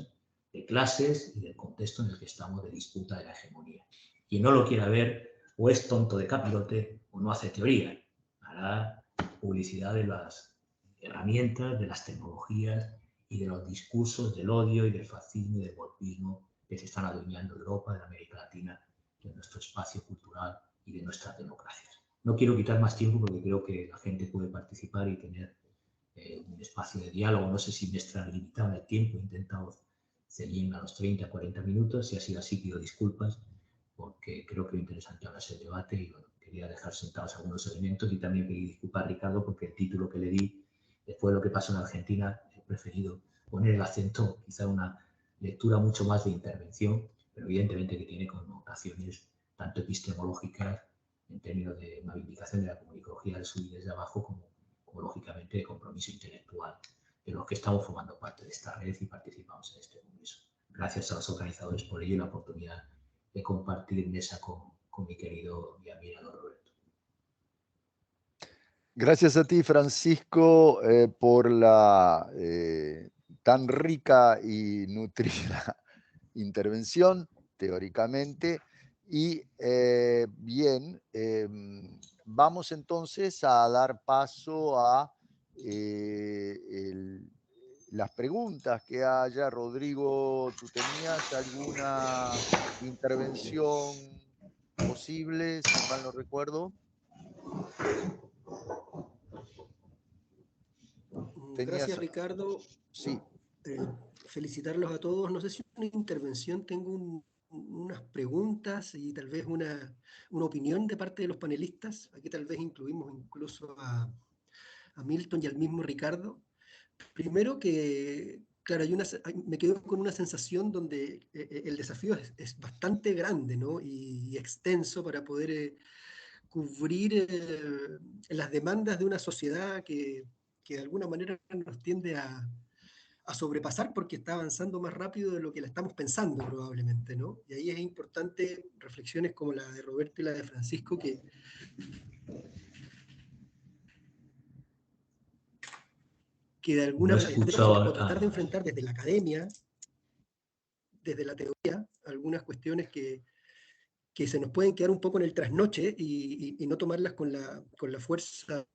de clases y del contexto en el que estamos de disputa de la hegemonía. Quien no lo quiera ver o es tonto de capirote o no hace teoría. Hará publicidad de las herramientas, de las tecnologías y de los discursos del odio y del fascismo y del golpismo que se están adueñando de Europa, de América Latina, de nuestro espacio cultural y de nuestras democracias. No quiero quitar más tiempo porque creo que la gente puede participar y tener un espacio de diálogo. No sé si me está limitado el tiempo, he intentado ceñirme a los 30, 40 minutos. Si ha sido así, pido disculpas, porque creo que lo interesante ahora es el debate y bueno, quería dejar sentados algunos elementos y también pedir disculpas a Ricardo porque el título que le di, después de lo que pasó en Argentina, he preferido poner el acento quizá en una lectura mucho más de intervención, pero evidentemente que tiene connotaciones tanto epistemológicas en términos de una vindicación de la comunicología del subir desde abajo como lógicamente de compromiso intelectual de los que estamos formando parte de esta red y participamos en este congreso. Gracias a los organizadores por ello y la oportunidad de compartir mesa con mi querido y admirado Roberto. Gracias a ti, Francisco, por la tan rica y nutrida intervención, teóricamente. Y bien, vamos entonces a dar paso a las preguntas que haya. Rodrigo, ¿tú tenías alguna intervención posible, si mal no recuerdo? Gracias, Ricardo. Sí. Felicitarlos a todos. No sé si una intervención, tengo unas preguntas y tal vez una opinión de parte de los panelistas. Aquí tal vez incluimos incluso a Milton y al mismo Ricardo. Primero que, claro, me quedo con una sensación donde el desafío es bastante grande, ¿no? y extenso para poder cubrir las demandas de una sociedad que de alguna manera nos tiende a sobrepasar porque está avanzando más rápido de lo que la estamos pensando probablemente, ¿no? Y ahí es importante reflexiones como la de Roberto y la de Francisco que de alguna manera tratar de enfrentar desde la academia, desde la teoría, algunas cuestiones que se nos pueden quedar un poco en el trasnoche y no tomarlas con la fuerza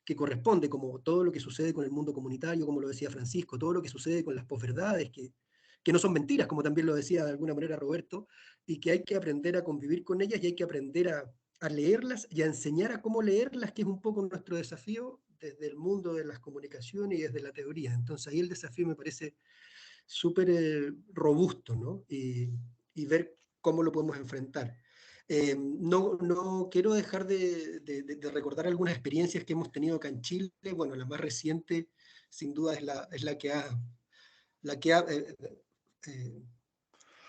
que corresponde, como todo lo que sucede con el mundo comunitario, como lo decía Francisco, todo lo que sucede con las posverdades, que no son mentiras, como también lo decía de alguna manera Roberto, y que hay que aprender a convivir con ellas y hay que aprender a leerlas y a enseñar a cómo leerlas, que es un poco nuestro desafío desde el mundo de las comunicaciones y desde la teoría. Entonces ahí el desafío me parece súper robusto, ¿no? Y ver cómo lo podemos enfrentar. No quiero dejar de recordar algunas experiencias que hemos tenido acá en Chile. Bueno, la más reciente, sin duda, es la que ha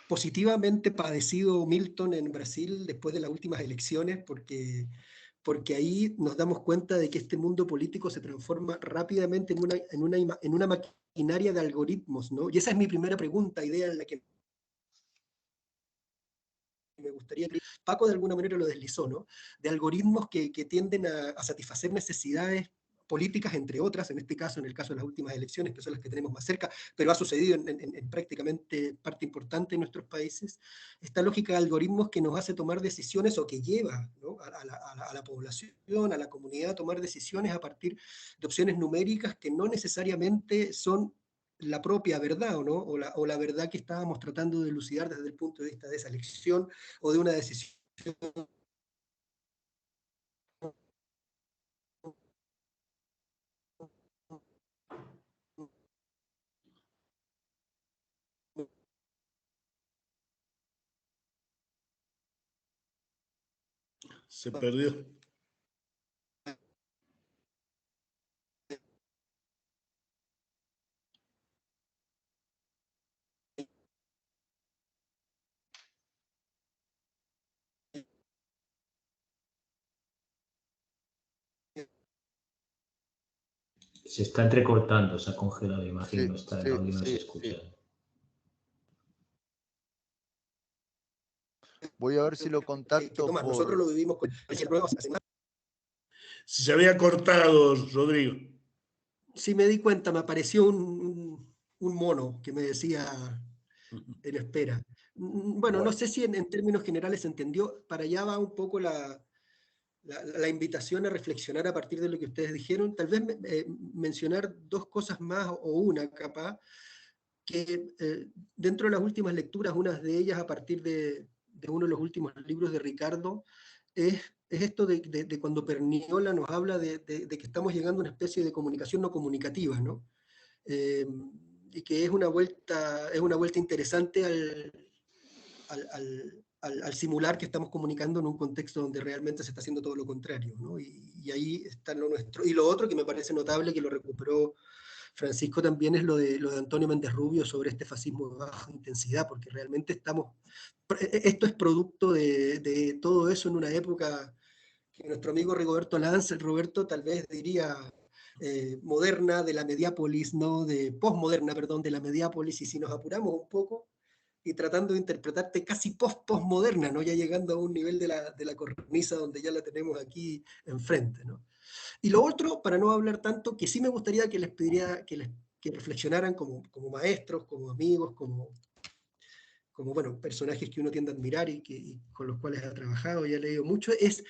positivamente padecido Milton en Brasil después de las últimas elecciones, porque ahí nos damos cuenta de que este mundo político se transforma rápidamente en una maquinaria de algoritmos, ¿no? Y esa es mi primera pregunta, idea en la que me gustaría que Paco de alguna manera lo deslizó, ¿no? De algoritmos que tienden a satisfacer necesidades políticas, entre otras, en este caso, en el caso de las últimas elecciones, que son las que tenemos más cerca, pero ha sucedido en prácticamente parte importante de nuestros países, esta lógica de algoritmos que nos hace tomar decisiones o que lleva, ¿no?, a la población, a la comunidad a tomar decisiones a partir de opciones numéricas que no necesariamente son la propia verdad, ¿no? O la verdad que estábamos tratando de elucidar desde el punto de vista de esa elección o de una decisión. Se perdió. Se está entrecortando, se ha congelado la imagen, Sí, no está, el sí, audio no se sí, escucha. sí. Voy a ver si lo contacto Tomás, nosotros lo por... vivimos con el nuevo Se había cortado, Rodrigo. Sí, me di cuenta, me apareció un mono que me decía en espera. Bueno, no sé si en términos generales se entendió. Para allá va un poco la invitación a reflexionar a partir de lo que ustedes dijeron. Tal vez mencionar dos cosas más o una capaz, que dentro de las últimas lecturas, una de ellas a partir de uno de los últimos libros de Ricardo, es esto de cuando Perniola nos habla de que estamos llegando a una especie de comunicación no comunicativa, ¿no? Y que es una vuelta interesante al simular que estamos comunicando en un contexto donde realmente se está haciendo todo lo contrario, ¿no? Y ahí está lo nuestro. Y lo otro que me parece notable, que lo recuperó Francisco también, es lo de Antonio Méndez Rubio sobre este fascismo de baja intensidad, porque realmente esto es producto de todo eso en una época que nuestro amigo Rigoberto Lanz, Roberto, tal vez diría moderna, de la mediápolis, ¿no? Postmoderna, perdón, de la mediápolis, y si nos apuramos un poco, y tratando de interpretarte casi postmoderna, ¿no? Ya llegando a un nivel de la cornisa donde ya la tenemos aquí enfrente, ¿no? Y lo otro, para no hablar tanto, que sí me gustaría que les pediría que reflexionaran como maestros, como amigos, como bueno, personajes que uno tiende a admirar y con los cuales ha trabajado y ha leído mucho, es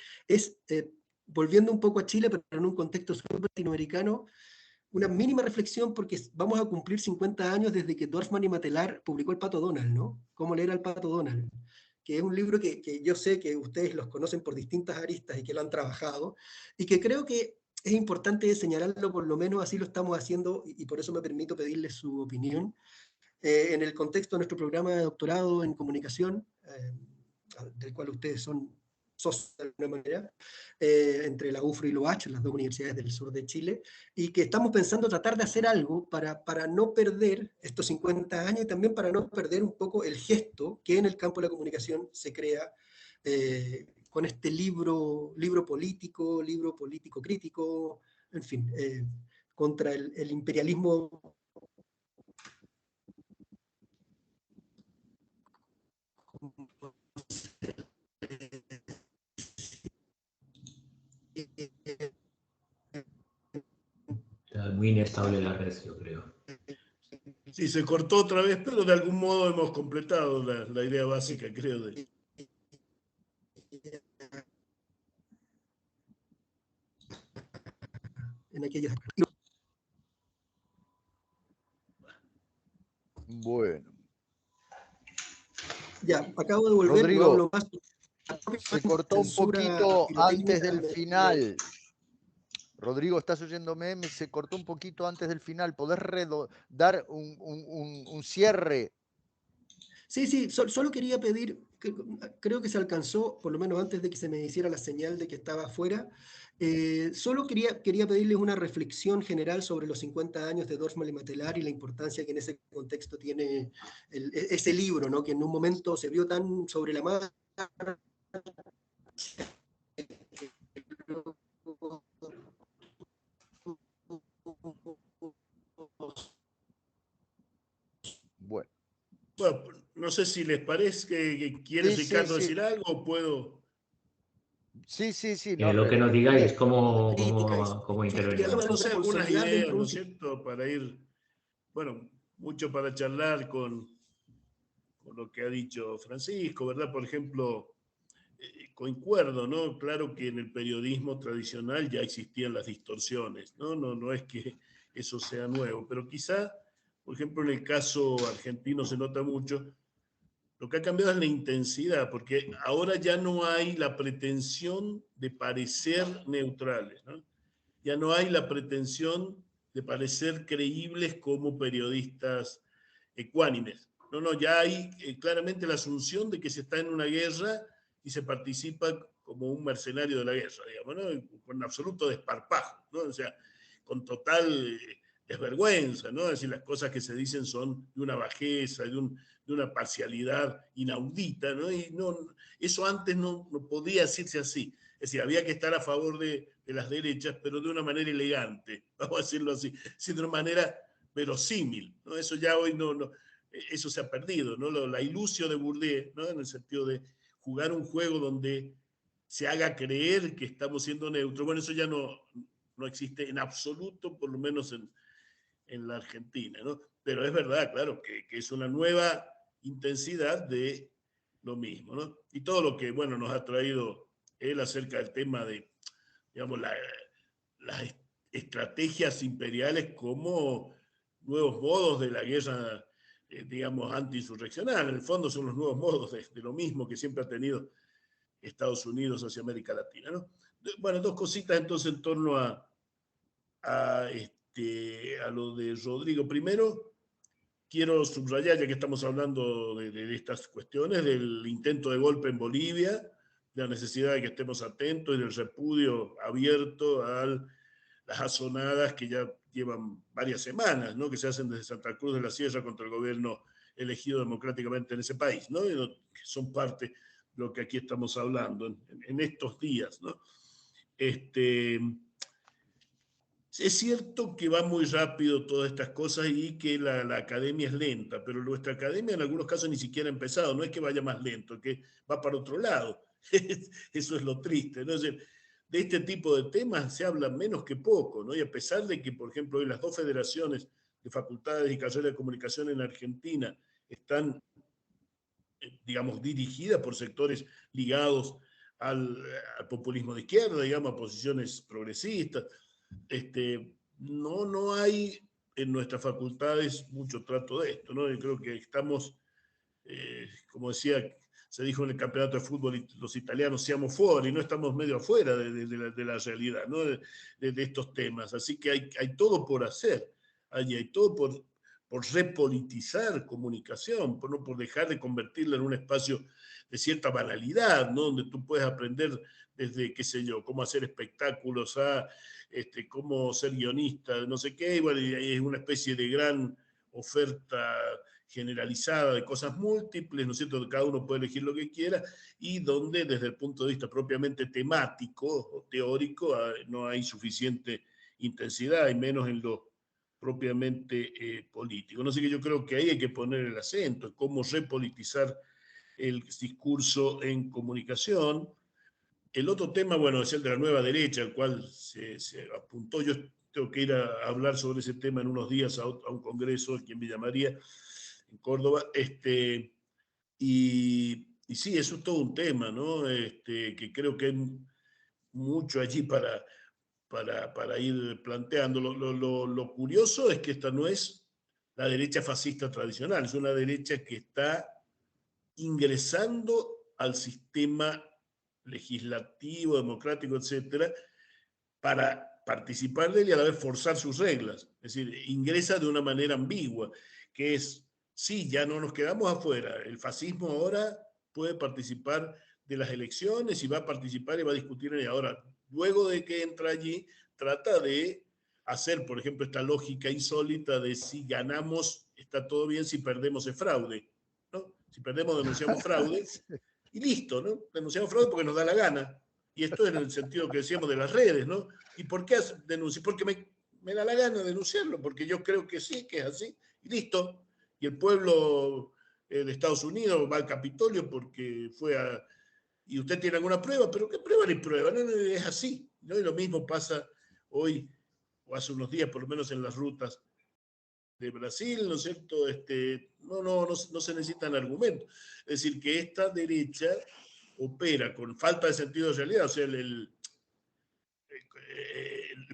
volviendo un poco a Chile, pero en un contexto súper latinoamericano, una mínima reflexión, porque vamos a cumplir 50 años desde que Dorfman y Matelar publicó El Pato Donald, ¿no? Cómo leer al Pato Donald, que es un libro que yo sé que ustedes los conocen por distintas aristas y que lo han trabajado, y que creo que es importante señalarlo, por lo menos así lo estamos haciendo, y por eso me permito pedirles su opinión, en el contexto de nuestro programa de doctorado en comunicación, del cual ustedes son socios de alguna manera, entre la UFRO y la UACH, las dos universidades del sur de Chile, y que estamos pensando tratar de hacer algo para no perder estos 50 años y también para no perder un poco el gesto que en el campo de la comunicación se crea con este libro político crítico, en fin, contra el imperialismo. Está muy inestable la red, yo creo. Sí, se cortó otra vez, pero de algún modo hemos completado la idea básica, creo. En aquellos... Bueno. Ya, acabo de volver, Rodrigo, no hablo más. Se cortó un poquito antes del final. Rodrigo, ¿estás oyéndome? Se cortó un poquito antes del final. ¿Podés dar un cierre? Sí, solo quería pedir, creo que se alcanzó, por lo menos antes de que se me hiciera la señal de que estaba afuera, solo quería pedirles una reflexión general sobre los 50 años de Dorfman y Matelar y la importancia que en ese contexto tiene ese libro, ¿no? Que en un momento se vio tan sobre la marcha. Bueno. Bueno, no sé si les parece que quiere Ricardo decir algo o puedo. Sí, no, lo que nos digáis, cómo No intervenimos. sé, algunas ideas, ¿no es cierto? Para ir, bueno, mucho para charlar con lo que ha dicho Francisco, ¿verdad? Por ejemplo, concuerdo, ¿no? Claro que en el periodismo tradicional ya existían las distorsiones, ¿no? No es que eso sea nuevo, pero quizá, por ejemplo, en el caso argentino se nota mucho. Lo que ha cambiado es la intensidad, porque ahora ya no hay la pretensión de parecer neutrales, ¿no? Ya no hay la pretensión de parecer creíbles como periodistas ecuánimes. No, ya hay claramente la asunción de que se está en una guerra y se participa como un mercenario de la guerra, digamos, ¿no? Con absoluto desparpajo, ¿no? O sea, con total desvergüenza, ¿no? Es decir, las cosas que se dicen son de una bajeza, de una parcialidad inaudita, ¿no? Y eso antes no podía decirse así. Es decir, había que estar a favor de las derechas, pero de una manera elegante, vamos a decirlo así, de una manera verosímil, ¿no? Eso ya hoy eso se ha perdido, ¿no? La ilusio de Bourdieu, ¿no? En el sentido de jugar un juego donde se haga creer que estamos siendo neutros. Bueno, eso ya no existe en absoluto, por lo menos en la Argentina, ¿no? Pero es verdad, claro, que es una nueva intensidad de lo mismo, ¿no? Y todo lo que, bueno, nos ha traído él acerca del tema de, digamos, las estrategias imperiales como nuevos modos de la guerra, digamos, anti-insurreccional. En el fondo son los nuevos modos de lo mismo que siempre ha tenido Estados Unidos hacia América Latina, ¿no? Bueno, dos cositas entonces en torno a lo de Rodrigo. Primero, quiero subrayar, ya que estamos hablando de estas cuestiones, del intento de golpe en Bolivia, de la necesidad de que estemos atentos y del repudio abierto a las azonadas que ya llevan varias semanas, ¿no? Que se hacen desde Santa Cruz de la Sierra contra el gobierno elegido democráticamente en ese país, ¿no? Que son parte de lo que aquí estamos hablando en estos días, ¿no? Es cierto que va muy rápido todas estas cosas y que la academia es lenta, pero nuestra academia en algunos casos ni siquiera ha empezado. No es que vaya más lento, es que va para otro lado. Eso es lo triste, ¿no? Es decir, de este tipo de temas se habla menos que poco, ¿no? Y a pesar de que, por ejemplo, hoy las dos federaciones de facultades y carreras de comunicación en Argentina están, digamos, dirigidas por sectores ligados al populismo de izquierda, digamos, a posiciones progresistas, no hay en nuestras facultades mucho trato de esto, ¿no? Yo creo que estamos, como decía, se dijo en el campeonato de fútbol, los italianos siamo fuori, no estamos medio afuera de la realidad, ¿no? De estos temas. Así que hay todo por hacer, hay todo por repolitizar comunicación, por dejar de convertirla en un espacio de cierta banalidad, ¿no? Donde tú puedes aprender desde, qué sé yo, cómo hacer espectáculos a cómo ser guionista, no sé qué, y bueno, y es una especie de gran oferta generalizada de cosas múltiples, ¿no es cierto? Cada uno puede elegir lo que quiera, y donde desde el punto de vista propiamente temático o teórico no hay suficiente intensidad, y menos en lo propiamente político. No sé, que yo creo que ahí hay que poner el acento, en cómo repolitizar el discurso en comunicación. El otro tema, bueno, es el de la nueva derecha, al cual se apuntó. Yo tengo que ir a hablar sobre ese tema en unos días a un congreso aquí en Villa María, en Córdoba. Y sí, eso es todo un tema, ¿no? Que creo que hay mucho allí para ir planteando. Lo curioso es que esta no es la derecha fascista tradicional, es una derecha que está ingresando al sistema legislativo, democrático, etcétera, para participar de él y a la vez forzar sus reglas. Es decir, ingresa de una manera ambigua, que es sí, ya no nos quedamos afuera. El fascismo ahora puede participar de las elecciones y va a participar y va a discutir en ella. Ahora, luego de que entra allí, trata de hacer, por ejemplo, esta lógica insólita de si ganamos está todo bien, si perdemos es fraude, ¿no? Si perdemos denunciamos fraude y listo, ¿no? Denunciamos fraude porque nos da la gana. Y esto es en el sentido que decíamos de las redes, ¿no? ¿Y por qué denunciar? Porque me da la gana denunciarlo, porque yo creo que sí, que es así, y listo. Y el pueblo de Estados Unidos va al Capitolio porque fue a... Y usted tiene alguna prueba, pero ¿qué prueba ni prueba? No, no, es así, ¿no? Y lo mismo pasa hoy, o hace unos días, por lo menos en las rutas de Brasil, ¿no es cierto? No se necesitan argumentos. Es decir, que esta derecha opera con falta de sentido de realidad, o sea, el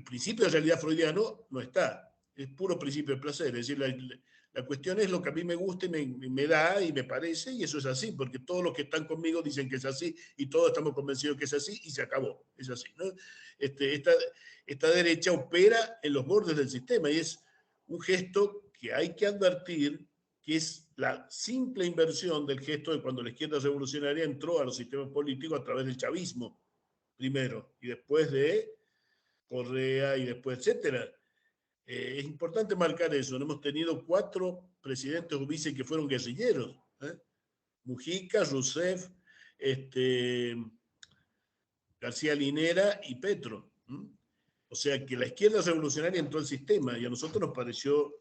principio de realidad freudiano no está, es puro principio de placer, es decir, la cuestión es lo que a mí me gusta y me da y me parece, y eso es así, porque todos los que están conmigo dicen que es así y todos estamos convencidos que es así y se acabó, es así, ¿no? Esta derecha opera en los bordes del sistema y es un gesto que hay que advertir que es la simple inversión del gesto de cuando la izquierda revolucionaria entró a los sistemas políticos a través del chavismo, primero, y después de Correa y después, etcétera. Es importante marcar eso. Hemos tenido 4 presidentes o vice que fueron guerrilleros. Mujica, Rousseff, García Linera y Petro. O sea que la izquierda revolucionaria entró al sistema y a nosotros nos pareció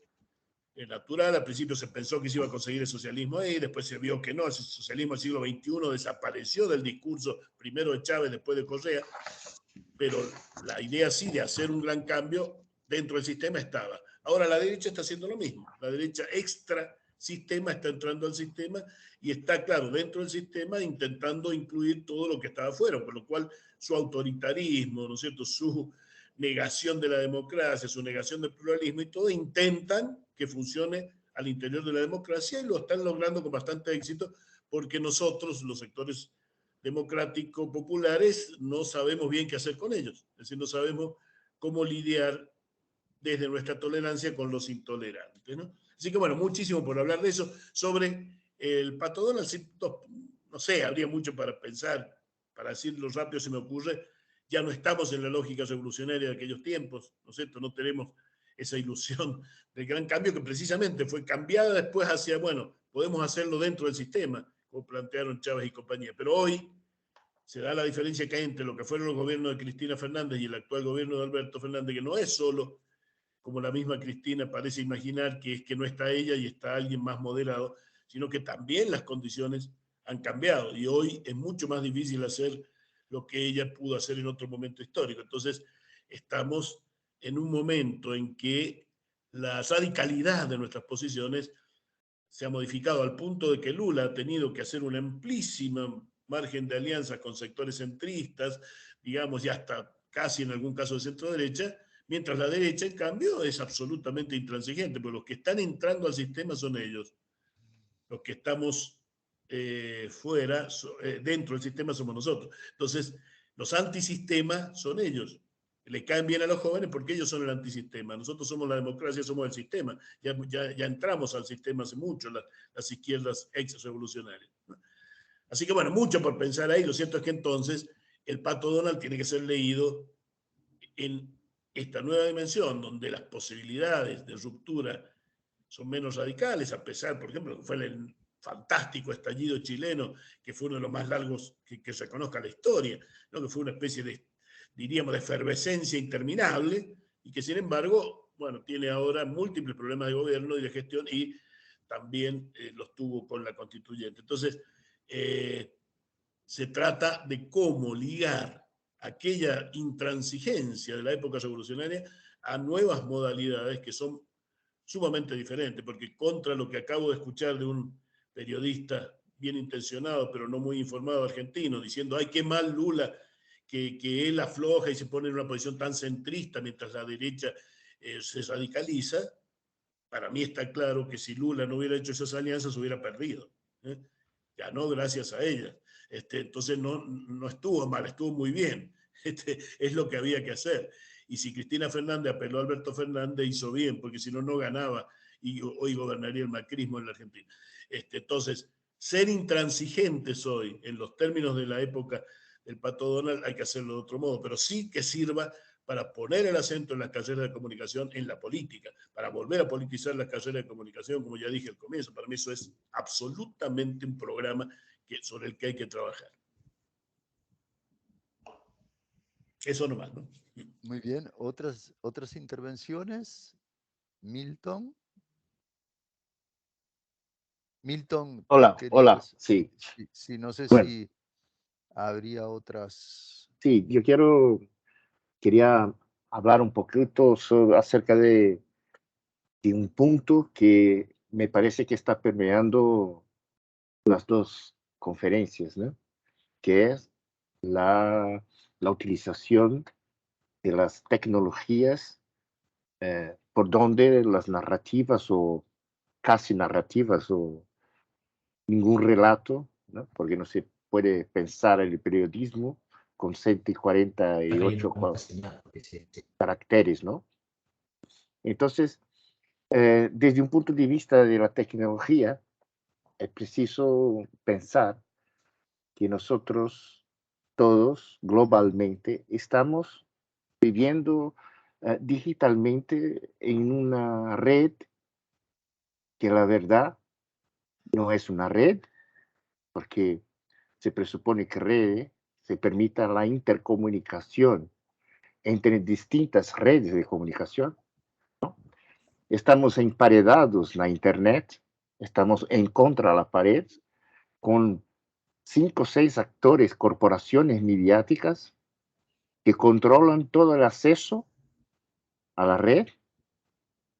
natural. Al principio se pensó que se iba a conseguir el socialismo ahí, después se vio que no, el socialismo del siglo XXI desapareció del discurso primero de Chávez, después de Correa, pero la idea sí de hacer un gran cambio dentro del sistema estaba. Ahora la derecha está haciendo lo mismo, la derecha extra sistema está entrando al sistema y está, claro, dentro del sistema intentando incluir todo lo que estaba afuera, por lo cual su autoritarismo, ¿no es cierto?, su negación de la democracia, su negación del pluralismo y todo, intentan que funcione al interior de la democracia y lo están logrando con bastante éxito porque nosotros, los sectores democráticos populares, no sabemos bien qué hacer con ellos, es decir, no sabemos cómo lidiar desde nuestra tolerancia con los intolerantes, ¿no? Así que bueno, muchísimo por hablar de eso. Sobre el Pato Donald, no sé, habría mucho para pensar, para decirlo rápido se me ocurre, ya no estamos en la lógica revolucionaria de aquellos tiempos, ¿no es cierto? No tenemos esa ilusión del gran cambio que precisamente fue cambiada después hacia, bueno, podemos hacerlo dentro del sistema, como plantearon Chávez y compañía. Pero hoy se da la diferencia que hay entre lo que fueron los gobiernos de Cristina Fernández y el actual gobierno de Alberto Fernández, que no es solo, como la misma Cristina parece imaginar, que es que no está ella y está alguien más moderado, sino que también las condiciones han cambiado y hoy es mucho más difícil hacer lo que ella pudo hacer en otro momento histórico. Entonces, estamos en un momento en que la radicalidad de nuestras posiciones se ha modificado al punto de que Lula ha tenido que hacer una amplísima margen de alianzas con sectores centristas, digamos, ya hasta casi en algún caso de centro-derecha, mientras la derecha, en cambio, es absolutamente intransigente, porque los que están entrando al sistema son ellos. Los que estamos fuera, dentro del sistema somos nosotros. Entonces, los antisistemas son ellos. Le caen bien a los jóvenes porque ellos son el antisistema. Nosotros somos la democracia, somos el sistema. Ya entramos al sistema hace mucho, las izquierdas ex-revolucionarias. Así que bueno, mucho por pensar ahí. Lo cierto es que entonces el Pato Donald tiene que ser leído en esta nueva dimensión, donde las posibilidades de ruptura son menos radicales, a pesar, por ejemplo, fue el fantástico estallido chileno, que fue uno de los más largos que se conozca la historia, ¿no? Que fue una especie de, diríamos, de efervescencia interminable, y que sin embargo, bueno, tiene ahora múltiples problemas de gobierno y de gestión, y también los tuvo con la constituyente. Entonces, se trata de cómo ligar aquella intransigencia de la época revolucionaria a nuevas modalidades que son sumamente diferentes, porque contra lo que acabo de escuchar de un periodista bien intencionado, pero no muy informado argentino, diciendo, ay, qué mal Lula, que él afloja y se pone en una posición tan centrista mientras la derecha se radicaliza. Para mí está claro que si Lula no hubiera hecho esas alianzas, hubiera perdido. Ganó gracias a ella. Entonces no estuvo mal, estuvo muy bien. Es lo que había que hacer. Y si Cristina Fernández apeló a Alberto Fernández, hizo bien, porque si no, no ganaba. y hoy gobernaría el macrismo en la Argentina. Entonces, ser intransigentes hoy, en los términos de la época del Pato Donald, hay que hacerlo de otro modo, pero sí que sirva para poner el acento en las carreras de comunicación en la política, para volver a politizar las carreras de comunicación, como ya dije al comienzo. Para mí eso es absolutamente un programa sobre el que hay que trabajar. Eso nomás, ¿no? Muy bien. ¿Otras intervenciones? Milton. Milton, Hola, sí. Sí, no sé Bueno, si habría otras. sí, quería hablar un poquito acerca de un punto que me parece que está permeando las dos conferencias, ¿no? Que es la utilización de las tecnologías por donde las narrativas o casi narrativas o ningún relato, ¿no? Porque no se puede pensar el periodismo con 148 caracteres, ¿no? Entonces, desde un punto de vista de la tecnología, es preciso pensar que nosotros todos globalmente estamos viviendo digitalmente en una red que la verdad no es una red, porque se presupone que red se permita la intercomunicación entre distintas redes de comunicación. Estamos emparedados en la Internet, estamos en contra de la pared, con 5 o 6 actores, corporaciones mediáticas que controlan todo el acceso a la red,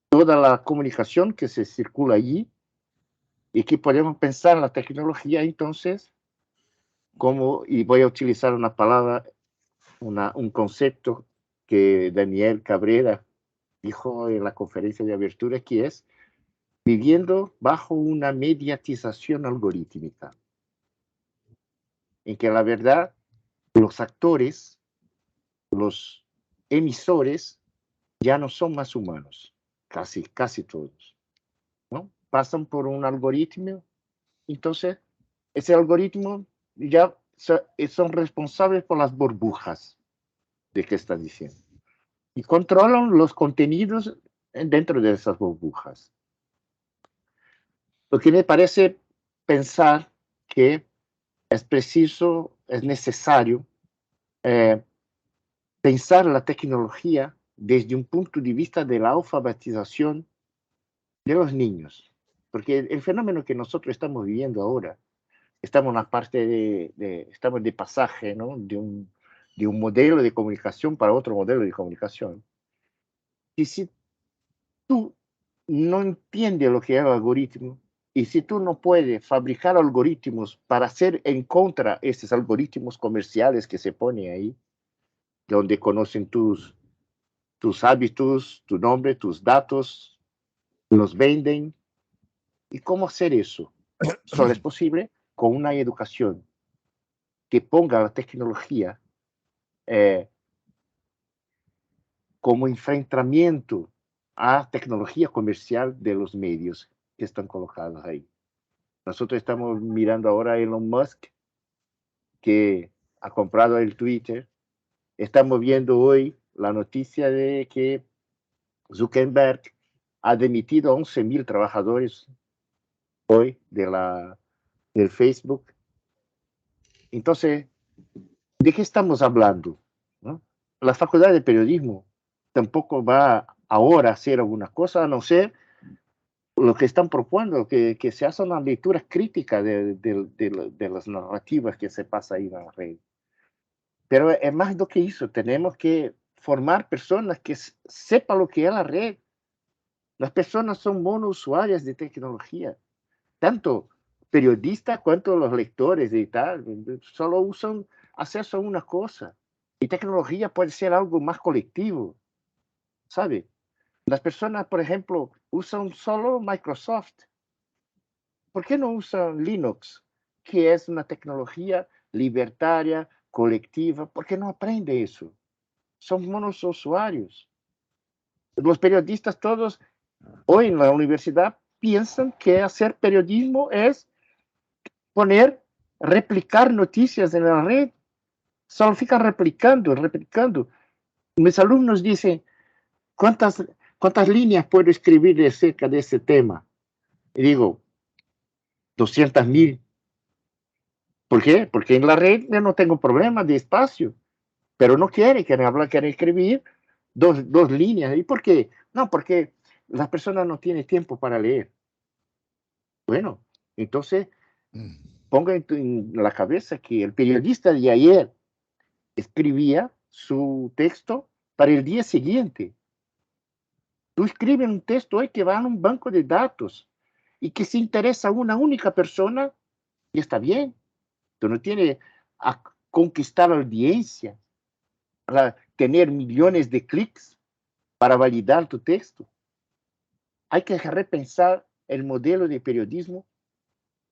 toda la comunicación que se circula allí, y que podemos pensar la tecnología entonces como, y voy a utilizar una palabra, un concepto que Daniel Cabrera dijo en la conferencia de apertura, que es viviendo bajo una mediatización algorítmica, en que la verdad los actores, los emisores, ya no son más humanos, casi todos, ¿no? Pasan por un algoritmo, entonces ese algoritmo ya son responsables por las burbujas de que están diciendo y controlan los contenidos dentro de esas burbujas. Lo que me parece pensar que es preciso, es necesario pensar la tecnología desde un punto de vista de la alfabetización de los niños, porque el fenómeno que nosotros estamos viviendo ahora, estamos en una parte estamos de pasaje, ¿no? de un modelo de comunicación para otro modelo de comunicación. Y si tú no entiendes lo que es el algoritmo, y si tú no puedes fabricar algoritmos para hacer en contra de esos algoritmos comerciales que se ponen ahí, donde conocen tus hábitos, tu nombre, tus datos, los venden. ¿Y cómo hacer eso? Solo es posible con una educación que ponga la tecnología como enfrentamiento a tecnología comercial de los medios que están colocados ahí. Nosotros estamos mirando ahora a Elon Musk, que ha comprado el Twitter. Estamos viendo hoy la noticia de que Zuckerberg ha demitido a 11,000 trabajadores hoy del Facebook. Entonces, ¿de qué estamos hablando? ¿No? La Facultad de Periodismo tampoco va ahora a hacer alguna cosa, a no ser lo que están proponiendo, que se haga una lectura crítica de las narrativas que se pasa ahí en la red. Pero es más do que eso, tenemos que formar personas que sepan lo que es la red. Las personas son monousuarias de tecnología, tanto periodistas cuanto los lectores y tal, solo usan acceso a una cosa. Y tecnología puede ser algo más colectivo, ¿sabe? Las personas, por ejemplo, usan solo Microsoft. ¿Por qué no usan Linux, que es una tecnología libertaria, colectiva? ¿Por qué no aprende eso? Son monousuarios. Los periodistas todos hoy en la universidad piensan que hacer periodismo es replicar noticias en la red. Solo fican replicando. Mis alumnos dicen, ¿cuántas líneas puedo escribir acerca de ese tema? Y digo, 200.000. ¿Por qué? Porque en la red yo no tengo problema de espacio, pero no quieren hablar, quieren escribir dos líneas. ¿Y por qué? No, porque las personas no tienen tiempo para leer. Bueno, entonces ponga en la cabeza que el periodista de ayer escribía su texto para el día siguiente. Tú escribes un texto hoy que va a un banco de datos y que se interesa a una única persona y está bien. Tú no tienes a conquistar la audiencia, para tener millones de clics para validar tu texto. Hay que repensar el modelo de periodismo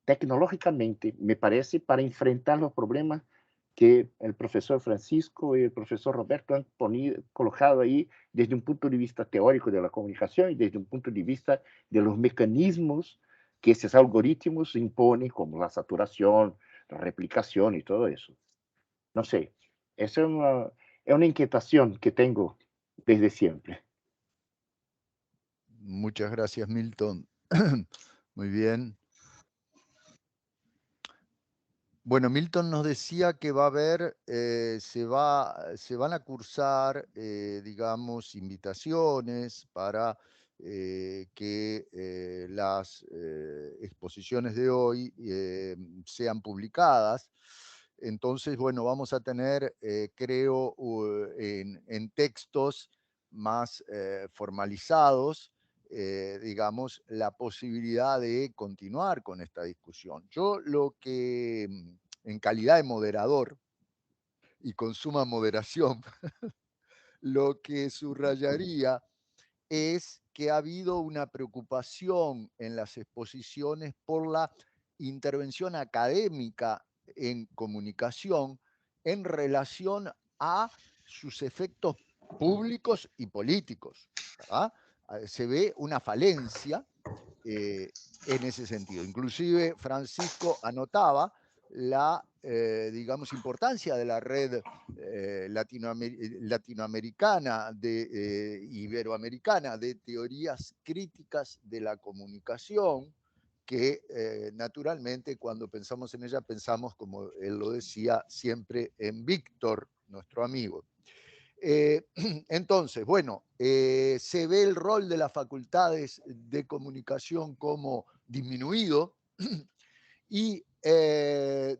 tecnológicamente, me parece, para enfrentar los problemas que el profesor Francisco y el profesor Roberto han colocado ahí desde un punto de vista teórico de la comunicación y desde un punto de vista de los mecanismos que esos algoritmos imponen, como la saturación, la replicación y todo eso. No sé, esa es una inquietación que tengo desde siempre. Muchas gracias, Milton. Muy bien. Bueno, Milton nos decía que va a haber, se van a cursar, digamos, invitaciones para que las exposiciones de hoy sean publicadas. Entonces, bueno, vamos a tener, creo, en textos más formalizados, digamos, la posibilidad de continuar con esta discusión. Yo lo que, en calidad de moderador y con suma moderación, lo que subrayaría es que ha habido una preocupación en las exposiciones por la intervención académica en comunicación en relación a sus efectos públicos y políticos, ¿verdad? Se ve una falencia en ese sentido. Inclusive Francisco anotaba la, digamos, importancia de la red latinoamericana, iberoamericana, de teorías críticas de la comunicación, que naturalmente cuando pensamos en ella pensamos, como él lo decía, siempre en Víctor, nuestro amigo. Entonces, bueno, se ve el rol de las facultades de comunicación como disminuido y,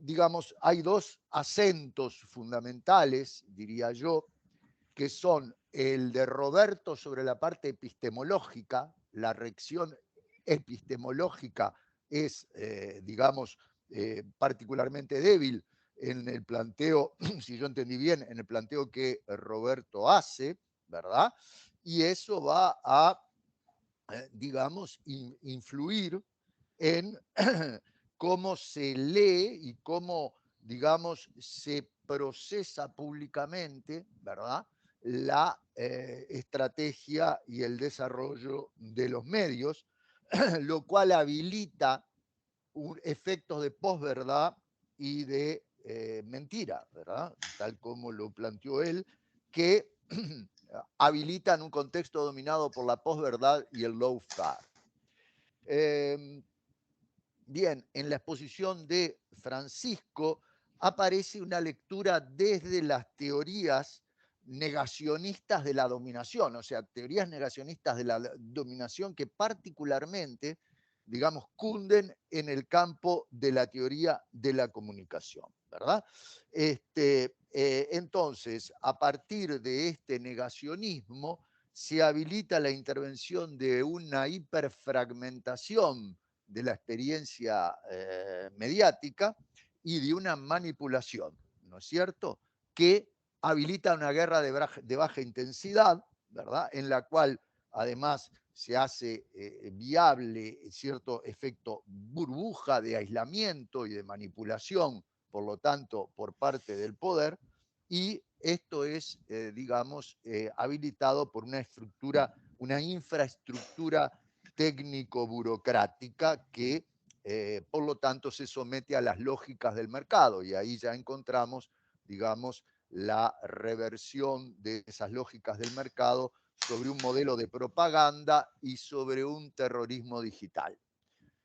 digamos, hay dos acentos fundamentales, diría yo, que son el de Roberto sobre la parte epistemológica, la reacción epistemológica es, digamos, particularmente débil en el planteo, si yo entendí bien, en el planteo que Roberto hace, ¿verdad? Y eso va a, digamos, influir en cómo se lee y cómo, digamos, se procesa públicamente, ¿verdad?, la estrategia y el desarrollo de los medios, lo cual habilita efectos de posverdad y de mentira, ¿verdad? Tal como lo planteó él, que habilitan un contexto dominado por la posverdad y el lawfare. Bien, en la exposición de Francisco aparece una lectura desde las teorías negacionistas de la dominación, o sea, teorías negacionistas de la dominación que particularmente, digamos, cunden en el campo de la teoría de la comunicación, ¿verdad? Entonces, a partir de este negacionismo, se habilita la intervención de una hiperfragmentación de la experiencia mediática y de una manipulación, ¿no es cierto?, que habilita una guerra de baja intensidad, ¿verdad?, en la cual además se hace viable cierto efecto burbuja de aislamiento y de manipulación, por lo tanto, por parte del poder, y esto es, digamos, habilitado por una infraestructura técnico-burocrática que, por lo tanto, se somete a las lógicas del mercado, y ahí ya encontramos, digamos, la reversión de esas lógicas del mercado sobre un modelo de propaganda y sobre un terrorismo digital.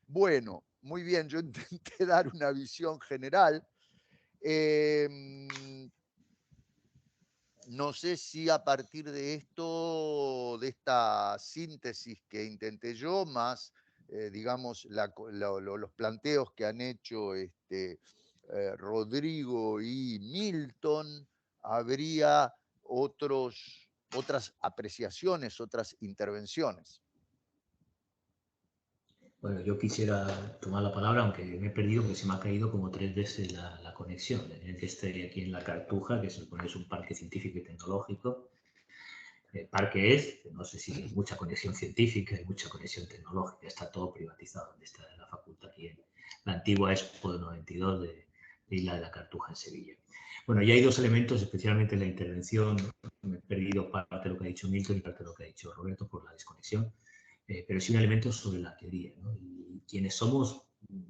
Bueno, muy bien, yo intenté dar una visión general. No sé si a partir de esto, de esta síntesis que intenté yo, más, digamos, los planteos que han hecho Rodrigo y Milton, habría otras apreciaciones, otras intervenciones. Bueno, yo quisiera tomar la palabra, aunque me he perdido porque se me ha caído como 3 veces la conexión. Estoy aquí en La Cartuja, que se supone es un parque científico y tecnológico. El parque es, no sé si hay mucha conexión científica y mucha conexión tecnológica, está todo privatizado, donde está la facultad aquí en la antigua Expo de 92 de Isla de la Cartuja en Sevilla. Bueno, ya hay 2 elementos, especialmente en la intervención, me he perdido parte de lo que ha dicho Milton y parte de lo que ha dicho Roberto por la desconexión, pero sí un elemento sobre la teoría, ¿no? Y quienes somos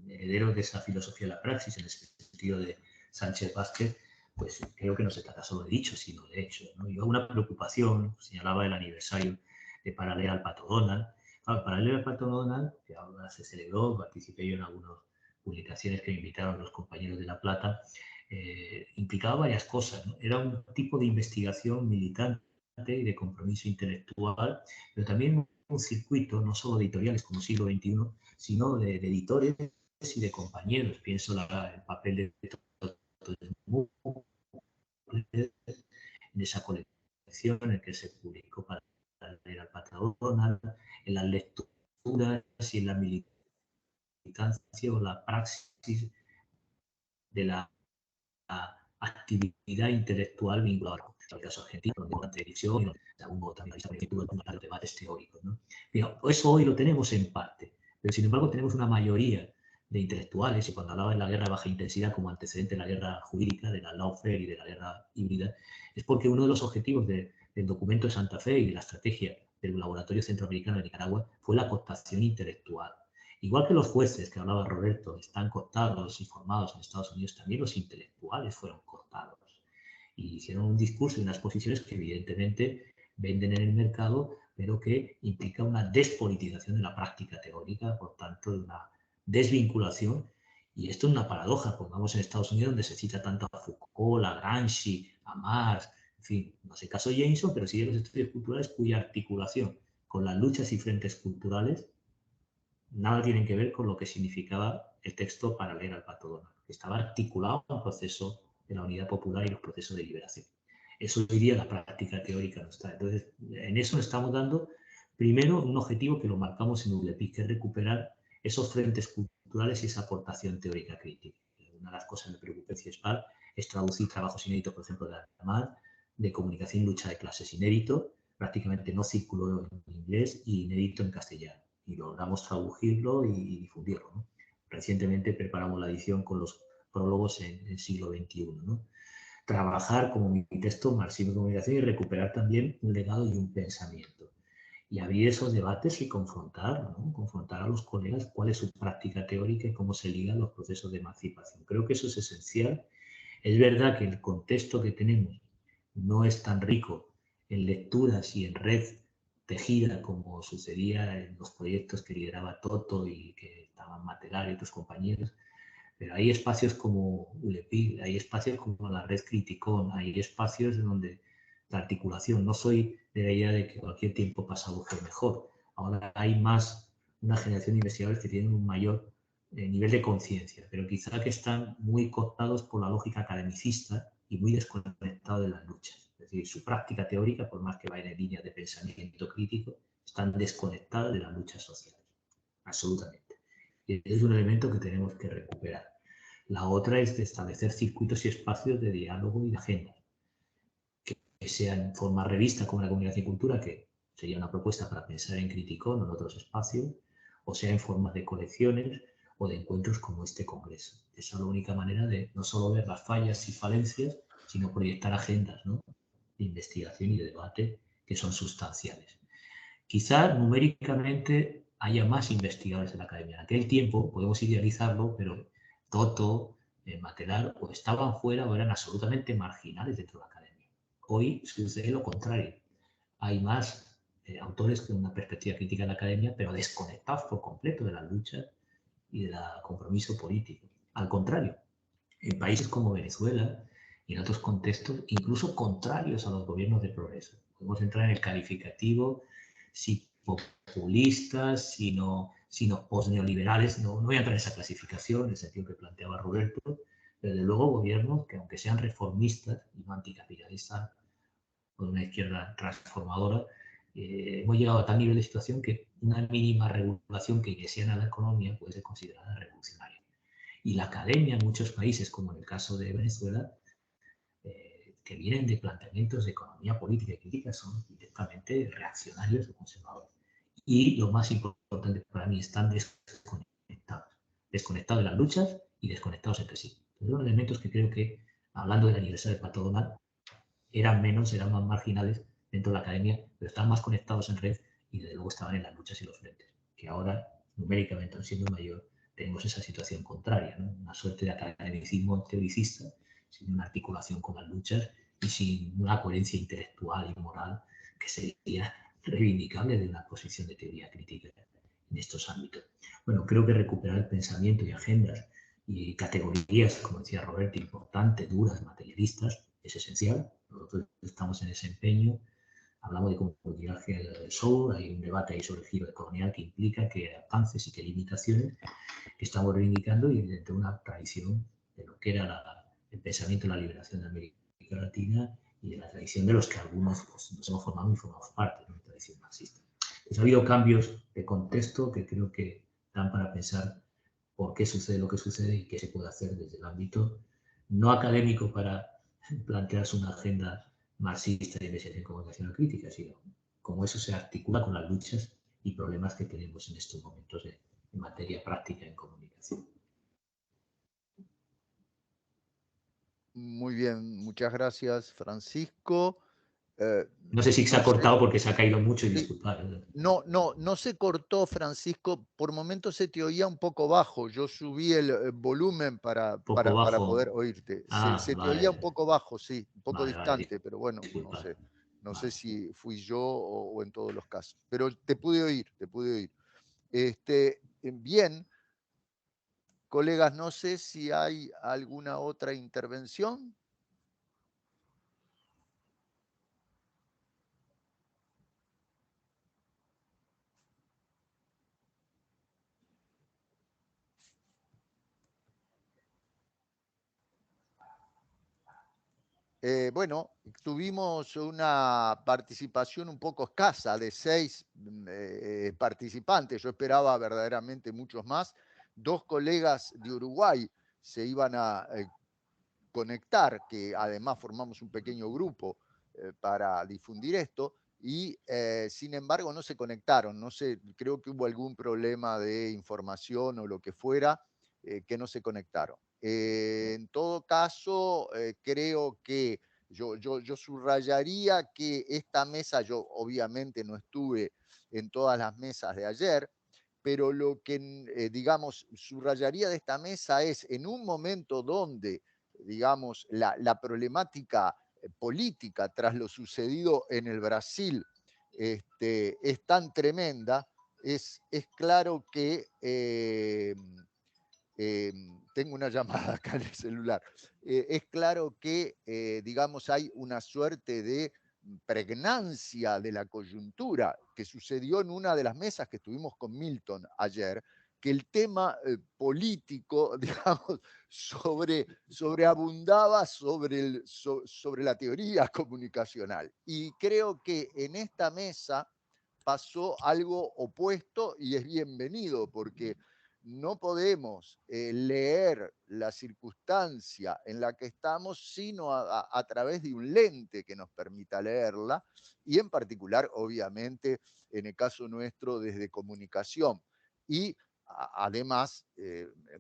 herederos de esa filosofía de la praxis, en el sentido de Sánchez Vázquez, pues creo que no se trata solo de dichos, sino de hechos, ¿no? Yo hago una preocupación, señalaba el aniversario de Paralela al Pato Donald. Claro, Paralela al Pato Donald, que ahora se celebró, participé yo en algunas publicaciones que me invitaron los compañeros de La Plata, implicaba varias cosas, ¿no? Era un tipo de investigación militante y de compromiso intelectual, pero también un circuito, no solo de editoriales como Siglo XXI, sino de editores y de compañeros. Pienso el papel de en esa colección en que se publicó para leer al Pato Donald, en las lecturas y en la militancia o la praxis de la actividad intelectual vinculada al caso argentino, donde la televisión y de algún modo también los debates teóricos, ¿no? Pero eso hoy lo tenemos en parte, pero sin embargo tenemos una mayoría de intelectuales, y cuando hablaba de la guerra de baja intensidad como antecedente de la guerra jurídica, de la lawfare y de la guerra híbrida, es porque uno de los objetivos del documento de Santa Fe y de la estrategia del Laboratorio Centroamericano de Nicaragua fue la cooptación intelectual. Igual que los jueces, que hablaba Roberto, están cooptados y formados en Estados Unidos, también los intelectuales fueron cooptados. Y hicieron un discurso y unas posiciones que evidentemente venden en el mercado, pero que implica una despolitización de la práctica teórica, por tanto, de una desvinculación. Y esto es una paradoja, pongamos en Estados Unidos, donde se cita tanto a Foucault, a Gramsci, a Marx, en fin, no sé caso Jameson, pero sí de los estudios culturales cuya articulación con las luchas y frentes culturales nada tienen que ver con lo que significaba el texto para leer al Pato Donald, que estaba articulado en un proceso de la unidad popular y los procesos de liberación. Eso hoy día la práctica teórica no está. Entonces, en eso estamos dando, primero, un objetivo que lo marcamos en ULEPIC, que es recuperar esos frentes culturales y esa aportación teórica crítica. Una de las cosas que me preocupa en CIESPAL es traducir trabajos inéditos, por ejemplo, de Alamán, de comunicación y lucha de clases inédito, prácticamente no circuló en inglés y inédito en castellano. Y logramos traducirlo y difundirlo, ¿no? Recientemente preparamos la edición con los prólogos en siglo XXI, ¿no? Trabajar como mi texto marxismo y comunicación y recuperar también un legado y un pensamiento. Y abrir esos debates y confrontar, ¿no? Confrontar a los colegas cuál es su práctica teórica y cómo se ligan los procesos de emancipación. Creo que eso es esencial. Es verdad que el contexto que tenemos no es tan rico en lecturas y en red tejida como sucedía en los proyectos que lideraba Toto y que estaban Matelar y otros compañeros, pero hay espacios como ULEPIC, hay espacios como la red Criticón, hay espacios donde la articulación, no soy de la idea de que cualquier tiempo pasado fue mejor, ahora hay más una generación de investigadores que tienen un mayor nivel de conciencia, pero quizá que están muy cooptados por la lógica academicista y muy desconectados de las luchas. Es decir, su práctica teórica, por más que vaya en línea de pensamiento crítico, están desconectadas de las luchas sociales, absolutamente. Y es un elemento que tenemos que recuperar. La otra es de establecer circuitos y espacios de diálogo y de agenda, que sean en forma revista como la Comunicación y Cultura, que sería una propuesta para pensar en Criticón o en otros espacios, o sea en forma de colecciones o de encuentros como este congreso. Esa es la única manera de no solo ver las fallas y falencias, sino proyectar agendas, ¿no?, de investigación y de debate que son sustanciales. Quizás numéricamente haya más investigadores en la academia. En aquel tiempo, podemos idealizarlo, pero Toto, Matelar, o estaban fuera o eran absolutamente marginales dentro de la academia. Hoy sucede lo contrario. Hay más autores con una perspectiva crítica en la academia, pero desconectados por completo de las luchas y del compromiso político. Al contrario, en países como Venezuela y en otros contextos, incluso contrarios a los gobiernos de progreso. Podemos entrar en el calificativo si populistas, sino post-neoliberales. No voy a entrar en esa clasificación, en el sentido que planteaba Roberto, pero desde luego gobiernos que, aunque sean reformistas y no anticapitalistas, o de una izquierda transformadora, hemos llegado a tal nivel de situación que una mínima regulación keynesiana de la economía puede ser considerada revolucionaria. Y la academia en muchos países, como en el caso de Venezuela, que vienen de planteamientos de economía política y crítica, son directamente reaccionarios o conservadores. Y lo más importante para mí, están desconectados de las luchas y desconectados entre sí. Son elementos que creo que, hablando del aniversario de Pato Donald, eran más marginales dentro de la academia, pero estaban más conectados en red y desde luego estaban en las luchas y los frentes, que ahora, numéricamente, siendo mayor, tenemos esa situación contraria, ¿no? Una suerte de academicismo teoricista, sin una articulación con las luchas y sin una coherencia intelectual y moral que sería reivindicable de una posición de teoría crítica en estos ámbitos. Bueno, creo que recuperar el pensamiento y agendas y categorías, como decía Roberto, importantes, duras, materialistas, es esencial. Nosotros estamos en ese empeño. Hablamos de comunidad del sur, hay un debate ahí sobre el giro colonial que implica qué alcances y qué limitaciones que estamos reivindicando y dentro de una tradición de lo que era el pensamiento de la liberación de América Latina y de la tradición de los que algunos pues, nos hemos formado y formamos parte de una tradición marxista. Pues ha habido cambios de contexto que creo que dan para pensar por qué sucede lo que sucede y qué se puede hacer desde el ámbito no académico para plantearse una agenda marxista de investigación comunicación crítica, sino cómo eso se articula con las luchas y problemas que tenemos en estos momentos en materia práctica en comunicación. Muy bien, muchas gracias, Francisco. No sé si se ha cortado porque se ha caído mucho y disculpad. No se cortó, Francisco. Por momentos se te oía un poco bajo. Yo subí el volumen para poder oírte. Se te oía un poco bajo, sí, un poco distante, pero bueno, no sé si fui yo o en todos los casos. Pero te pude oír. Bien, colegas, no sé si hay alguna otra intervención. Bueno, tuvimos una participación un poco escasa de 6 participantes. Yo esperaba verdaderamente muchos más. 2 colegas de Uruguay se iban a conectar, que además formamos un pequeño grupo para difundir esto, y sin embargo no se conectaron. No sé, creo que hubo algún problema de información o lo que fuera, que no se conectaron. En todo caso, creo que yo subrayaría que esta mesa, yo obviamente no estuve en todas las mesas de ayer, pero lo que, digamos, subrayaría de esta mesa es en un momento donde, digamos, la problemática política tras lo sucedido en el Brasil es tan tremenda, es claro que tengo una llamada acá en el celular. Es claro que, digamos, hay una suerte de pregnancia de la coyuntura que sucedió en una de las mesas que estuvimos con Milton ayer, que el tema político, digamos, sobreabundaba sobre la teoría comunicacional. Y creo que en esta mesa pasó algo opuesto y es bienvenido, porque no podemos leer la circunstancia en la que estamos sino a través de un lente que nos permita leerla, y en particular, obviamente, en el caso nuestro, desde comunicación. Y además,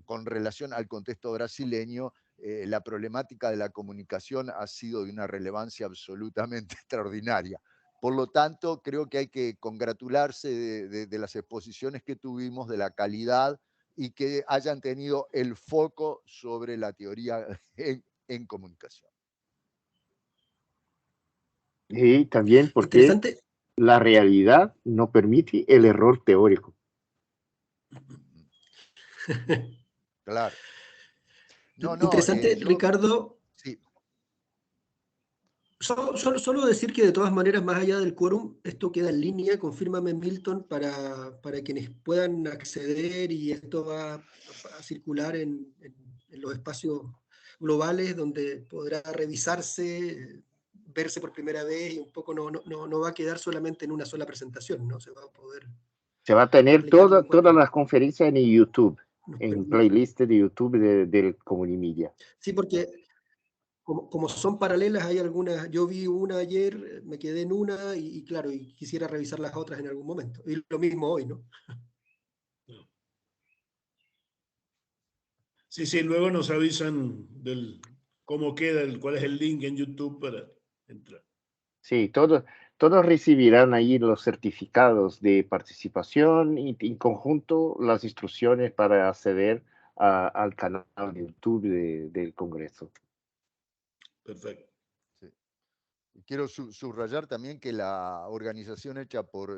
con relación al contexto brasileño, la problemática de la comunicación ha sido de una relevancia absolutamente extraordinaria. Por lo tanto, creo que hay que congratularse de las exposiciones que tuvimos, de la calidad y que hayan tenido el foco sobre la teoría en comunicación. Y también porque Interesante. la realidad no permite el error teórico. Claro. No, Interesante, Ricardo. Sí. Solo decir que de todas maneras, más allá del quórum, esto queda en línea, confírmame Milton, para quienes puedan acceder, y esto va a circular en los espacios globales donde podrá revisarse, verse por primera vez, y un poco no va a quedar solamente en una sola presentación, ¿no? Se va a poder Se va a tener replicarlo en todas las conferencias en YouTube, nos en permita. playlist de YouTube del Comunimedia. Sí, porque como son paralelas, hay algunas, yo vi una ayer, me quedé en una y claro, y quisiera revisar las otras en algún momento. Y lo mismo hoy, ¿no? Sí, luego nos avisan cómo queda, cuál es el link en YouTube para entrar. Sí, todos recibirán ahí los certificados de participación y en conjunto las instrucciones para acceder al canal de YouTube del Congreso. Perfecto. Sí. Quiero subrayar también que la organización hecha por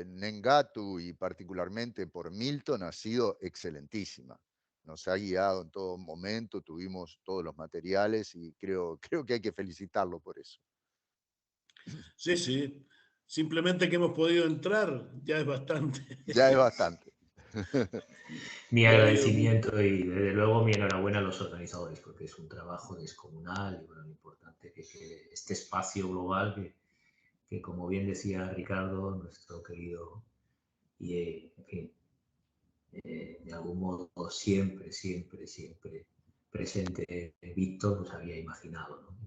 Nengatu y particularmente por Milton ha sido excelentísima. Nos ha guiado en todo momento, tuvimos todos los materiales y creo que hay que felicitarlo por eso. Sí. Simplemente que hemos podido entrar ya es bastante. Ya es bastante. Mi agradecimiento y desde luego mi enhorabuena a los organizadores, porque es un trabajo descomunal y bueno, lo importante que este espacio global que como bien decía Ricardo, nuestro querido, y en fin, de algún modo siempre presente Víctor, pues había imaginado, ¿no?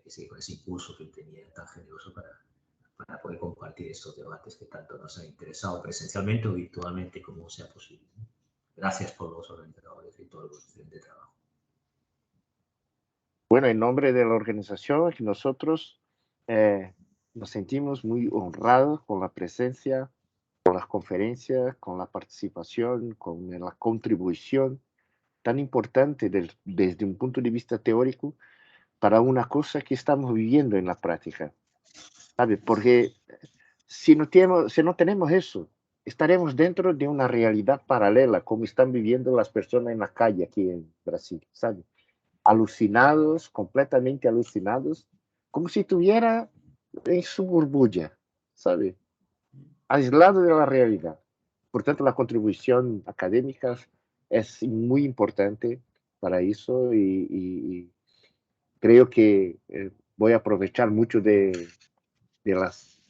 que seguir con ese impulso que él tenía tan generoso para poder compartir estos debates que tanto nos han interesado presencialmente o virtualmente como sea posible, ¿no? Gracias por los organizadores y todo el excelente trabajo. Bueno, en nombre de la organización, nosotros nos sentimos muy honrados con la presencia, con las conferencias, con la participación, con la contribución tan importante desde un punto de vista teórico para una cosa que estamos viviendo en la práctica. ¿Sabe? Porque si no tenemos eso, estaremos dentro de una realidad paralela, como están viviendo las personas en la calle aquí en Brasil, ¿sabe? Alucinados, completamente alucinados, como si estuviera en su burbuja, ¿sabe? Aislado de la realidad. Por tanto, la contribución académica es muy importante para eso y creo que voy a aprovechar mucho de las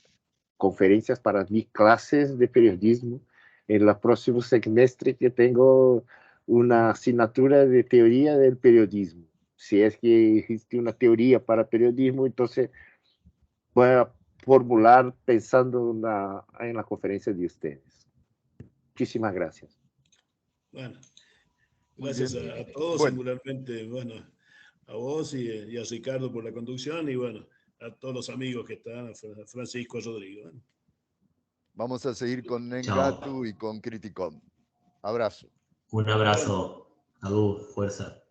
conferencias para mis clases de periodismo. En el próximo semestre que tengo una asignatura de teoría del periodismo. Si es que existe una teoría para periodismo, entonces voy a formular pensando en la conferencia de ustedes. Muchísimas gracias. Bueno, gracias a todos, singularmente, bueno, a vos y a Ricardo por la conducción y bueno, a todos los amigos que están, a Francisco, a Rodrigo. Vamos a seguir con Nengatu y con Criticom. Abrazo. Un abrazo. Salud, fuerza.